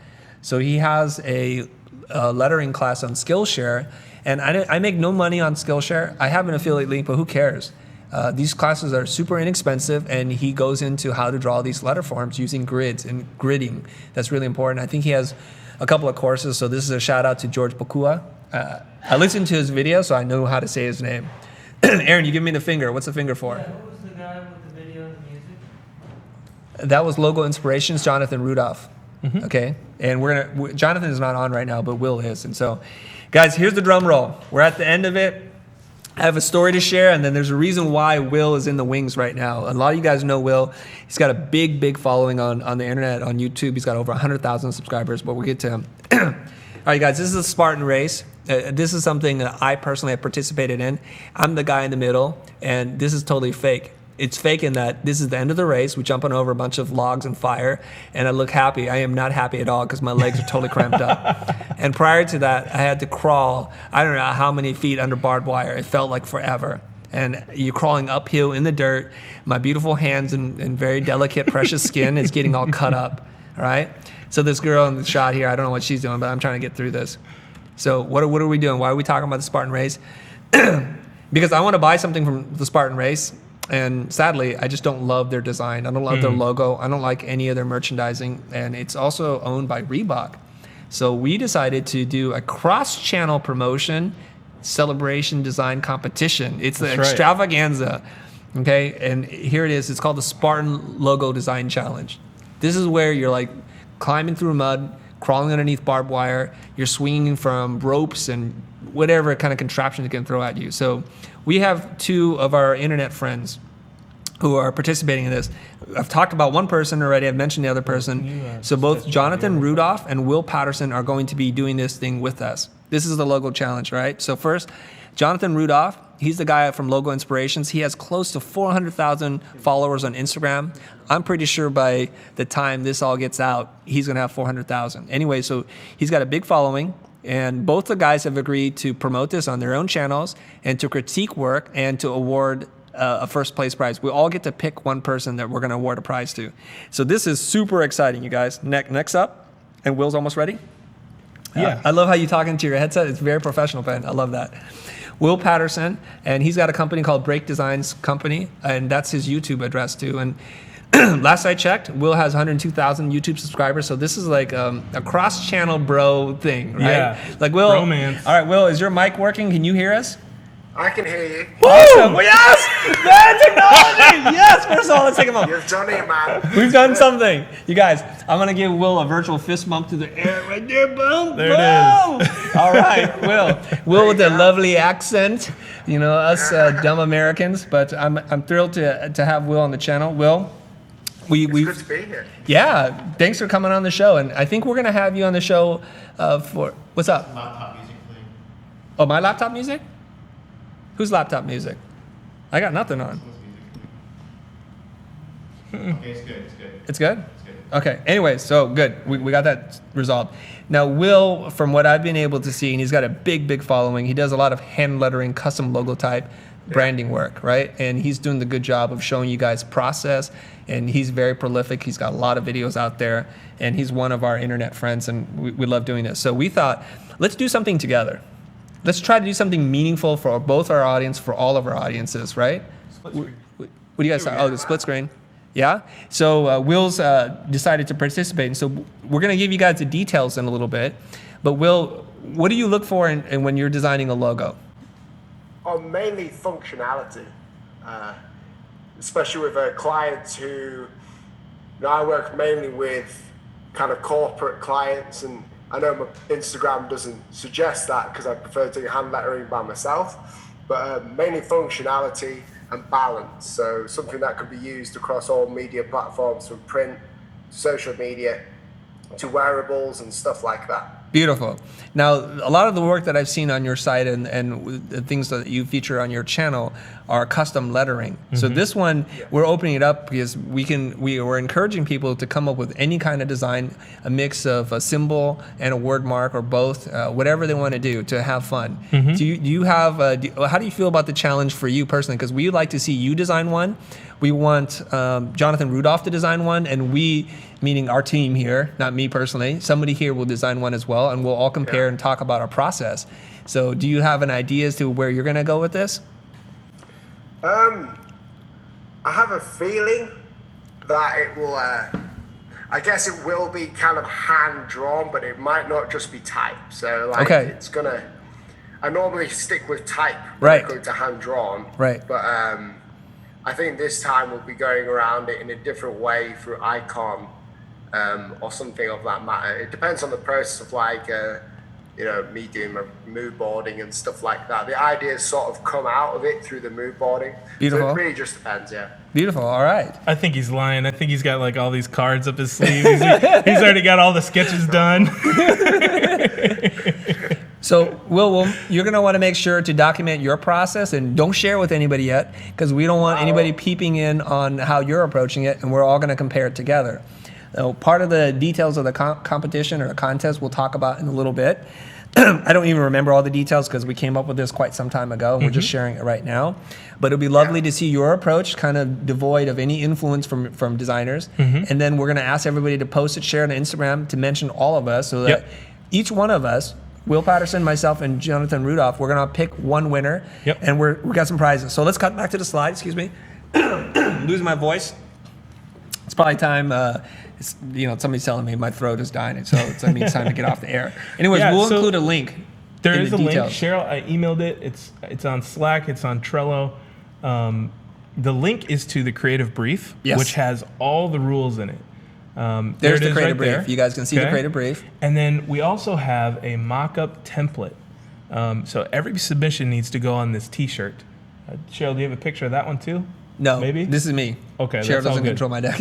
So he has a lettering class on Skillshare, and I make no money on Skillshare. I have an affiliate link, but who cares? These classes are super inexpensive, and he goes into how to draw these letter forms using grids and gridding. That's really important. I think he has a couple of courses, so this is a shout out to George Pakua. I listened to his video, so I know how to say his name. Aaron, you give me the finger. What's the finger for? Yeah, who was the guy with the video and the music? That was Logo Inspirations, Jonathan Rudolph. Okay, and Jonathan is not on right now, but Will is. And so, guys, here's the drum roll. We're at the end of it. I have a story to share, and then there's a reason why Will is in the wings right now. A lot of you guys know Will. He's got a big following on the internet, on YouTube. He's got over 100,000 subscribers, but we'll get to him. All right, guys, this is a Spartan race. This is something that I personally have participated in. I'm the guy in the middle, and this is totally fake. It's fake in that this is the end of the race. We're jumping over a bunch of logs and fire, and I look happy. I am not happy at all because my legs are totally cramped up. And prior to that, I had to crawl, I don't know how many feet under barbed wire. It felt like forever. And you're crawling uphill in the dirt. My beautiful hands and very delicate, precious skin is getting all cut up, all right? So this girl in the shot here, I don't know what she's doing, but I'm trying to get through this. So what are we doing? Why are we talking about the Spartan race? Because I want to buy something from the Spartan race. And sadly, I just don't love their design. I don't love their logo. I don't like any of their merchandising. And it's also owned by Reebok. So we decided to do a cross-channel promotion, celebration, design competition. It's the extravaganza. Okay, and here it is. It's called the Spartan Logo Design Challenge. This is where you're like climbing through mud, crawling underneath barbed wire. You're swinging from ropes and whatever kind of contraption it can throw at you. So we have two of our internet friends who are participating in this. I've talked about one person already. I've mentioned the other person. So both Jonathan Rudolph and Will Patterson are going to be doing this thing with us. This is the logo challenge, right? So first, Jonathan Rudolph, he's the guy from Logo Inspirations. He has close to 400,000 followers on Instagram. I'm pretty sure by the time this all gets out, he's going to have 400,000. Anyway, so he's got a big following. And both the guys have agreed to promote this on their own channels and to critique work and to award a first place prize. We all get to pick one person that we're going to award a prize to. So this is super exciting, you guys. Next up, and Will's almost ready? Yeah. I love how you talk into your headset. It's very professional, Ben. I love that. Will Patterson, and he's got a company called Break Designs Company, and that's his YouTube address too. And last I checked, Will has 102,000 YouTube subscribers, so this is like a cross-channel bro thing, right? Yeah. Like Will. Romance. All right, Will, is your mic working? Can you hear us? I can hear you. Awesome. Well, yes! Man, technology! Yes! First of all, let's take a moment. You've done it, man. We've done something. You guys, I'm going to give Will a virtual fist bump to the air right there. Boom. There it is. All right, Will. Will with a lovely accent. You know, us dumb Americans. But I'm thrilled to have Will on the channel. Will, it's good to be here. Yeah, thanks for coming on the show. And I think we're going to have you on the show for, what's up? Laptop music playing. Oh, my laptop music? Whose laptop music? I got nothing on. Okay, it's good. It's good. It's good? It's good. Okay. Anyway, so good. We got that resolved. Now, Will, from what I've been able to see, and he's got a big following, he does a lot of hand lettering, custom logo type branding work, right? And he's doing the good job of showing you guys process, and he's very prolific. He's got a lot of videos out there, and he's one of our internet friends, and we love doing this. So we thought, let's do something together. Let's try to do something meaningful for both our audience, for all of our audiences, right? What do you guys think? Oh, the split screen. Yeah? So Will's decided to participate, and so we're going to give you guys the details in a little bit. But Will, what do you look for in when you're designing a logo? Mainly functionality, especially with clients who, I work mainly with kind of corporate clients, and I know my Instagram doesn't suggest that because I prefer doing hand lettering by myself, but mainly functionality and balance. So something that could be used across all media platforms, from print, social media, to wearables and stuff like that. Beautiful. Now, a lot of the work that I've seen on your site and the things that you feature on your channel are custom lettering. Mm-hmm. So this one, we're opening it up because we're encouraging people to come up with any kind of design, a mix of a symbol and a word mark or both, whatever they want to do to have fun. Mm-hmm. Do you have, how do you feel about the challenge for you personally? Because we like to see you design one. we want Jonathan Rudolph to design one, and we, meaning our team here, not me personally, somebody here will design one as well, and we'll all compare and talk about our process. So do you have an idea as to where you're going to go with this? I have a feeling that it will, I guess it will be kind of hand-drawn, but it might not just be type. So like it's going to, I normally stick with type when I go to hand-drawn. Right. But I think this time we'll be going around it in a different way through icon or something of that matter. It depends on the process of like, you know, me doing my mood boarding and stuff like that. The ideas sort of come out of it through the mood boarding. Beautiful. So it really just depends, yeah. Beautiful. All right. I think he's lying. I think he's got like all these cards up his sleeve. He's already got all the sketches done. So, Will, you're going to want to make sure to document your process and don't share with anybody yet, because we don't want anybody peeping in on how you're approaching it, and we're all going to compare it together. So part of the details of the competition or the contest we'll talk about in a little bit. I don't even remember all the details because we came up with this quite some time ago, and we're just sharing it right now. But it'll be lovely to see your approach, kind of devoid of any influence from designers. And then we're going to ask everybody to post it, share it on Instagram, to mention all of us, so that each one of us, Will Patterson, myself, and Jonathan Rudolph, we're going to pick one winner, and we got some prizes. So let's cut back to the slide. Excuse me. Losing my voice. It's probably time. Somebody's telling me my throat is dying, so it's time to get off the air. Anyways, we'll include a link. There is a link. Cheryl, I emailed it. It's on Slack. It's on Trello. The link is to the creative brief, which has all the rules in it. There's the creative brief. You guys can see the creative brief. And then we also have a mock-up template. So every submission needs to go on this T-shirt. Cheryl, do you have a picture of that one too? No, maybe this is me. Okay, Cheryl doesn't control my deck.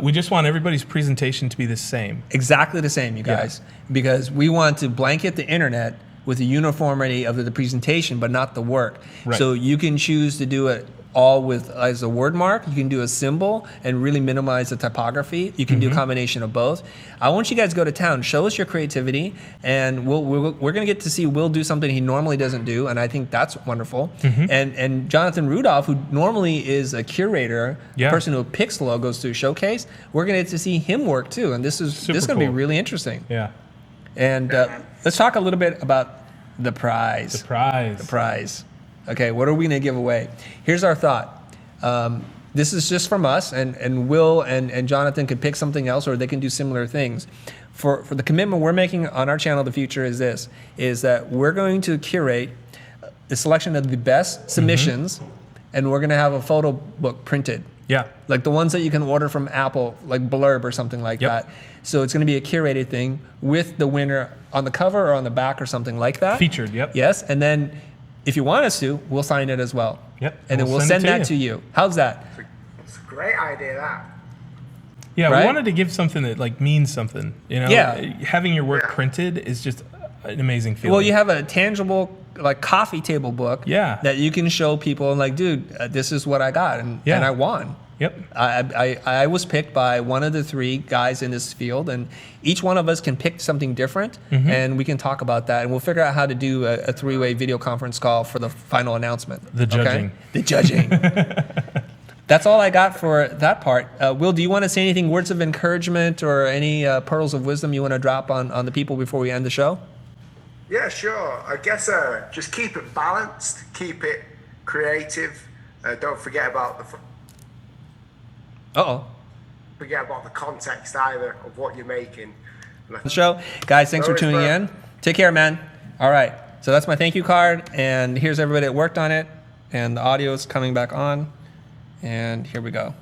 We just want everybody's presentation to be the same. Exactly the same, you guys, because we want to blanket the internet with the uniformity of the presentation, but not the work. Right. So you can choose to do it all with as a word mark. You can do a symbol and really minimize the typography. You can do a combination of both. I want you guys to go to town, show us your creativity, and we're going to get to see Will do something he normally doesn't do, and I think that's wonderful. And Jonathan Rudolph, who normally is a curator, person who picks logos to showcase, we're going to get to see him work too, and this is going to be really interesting. Yeah. And let's talk a little bit about the prize. The prize. Okay, what are we going to give away? Here's our thought. This is just from us, and Will and Jonathan could pick something else, or they can do similar things. For the commitment we're making on our channel, The Future, is that we're going to curate a selection of the best submissions, and we're going to have a photo book printed. Yeah. Like the ones that you can order from Apple, like Blurb or something like that. So it's going to be a curated thing with the winner on the cover or on the back or something like that. Featured, Yes, and then if you want us to, we'll sign it as well. And then we'll send that to you. How's that? It's a great idea, that. Yeah, right? we wanted to give something that like means something. You know, having your work printed is just an amazing feeling. Well, you have a tangible like coffee table book that you can show people and like, dude, this is what I got, and I won. I was picked by one of the three guys in this field, and each one of us can pick something different, and we can talk about that, and we'll figure out how to do a three-way video conference call for the final announcement. The judging. The judging. That's all I got for that part. Will, do you want to say anything, words of encouragement or any pearls of wisdom you want to drop on the people before we end the show? Yeah, sure. I guess just keep it balanced, keep it creative. Don't forget about forget about the context either of what you're making. The show. Guys, thanks for tuning in. Take care, man. All right. So that's my thank you card, and here's everybody that worked on it, and the audio is coming back on, and here we go.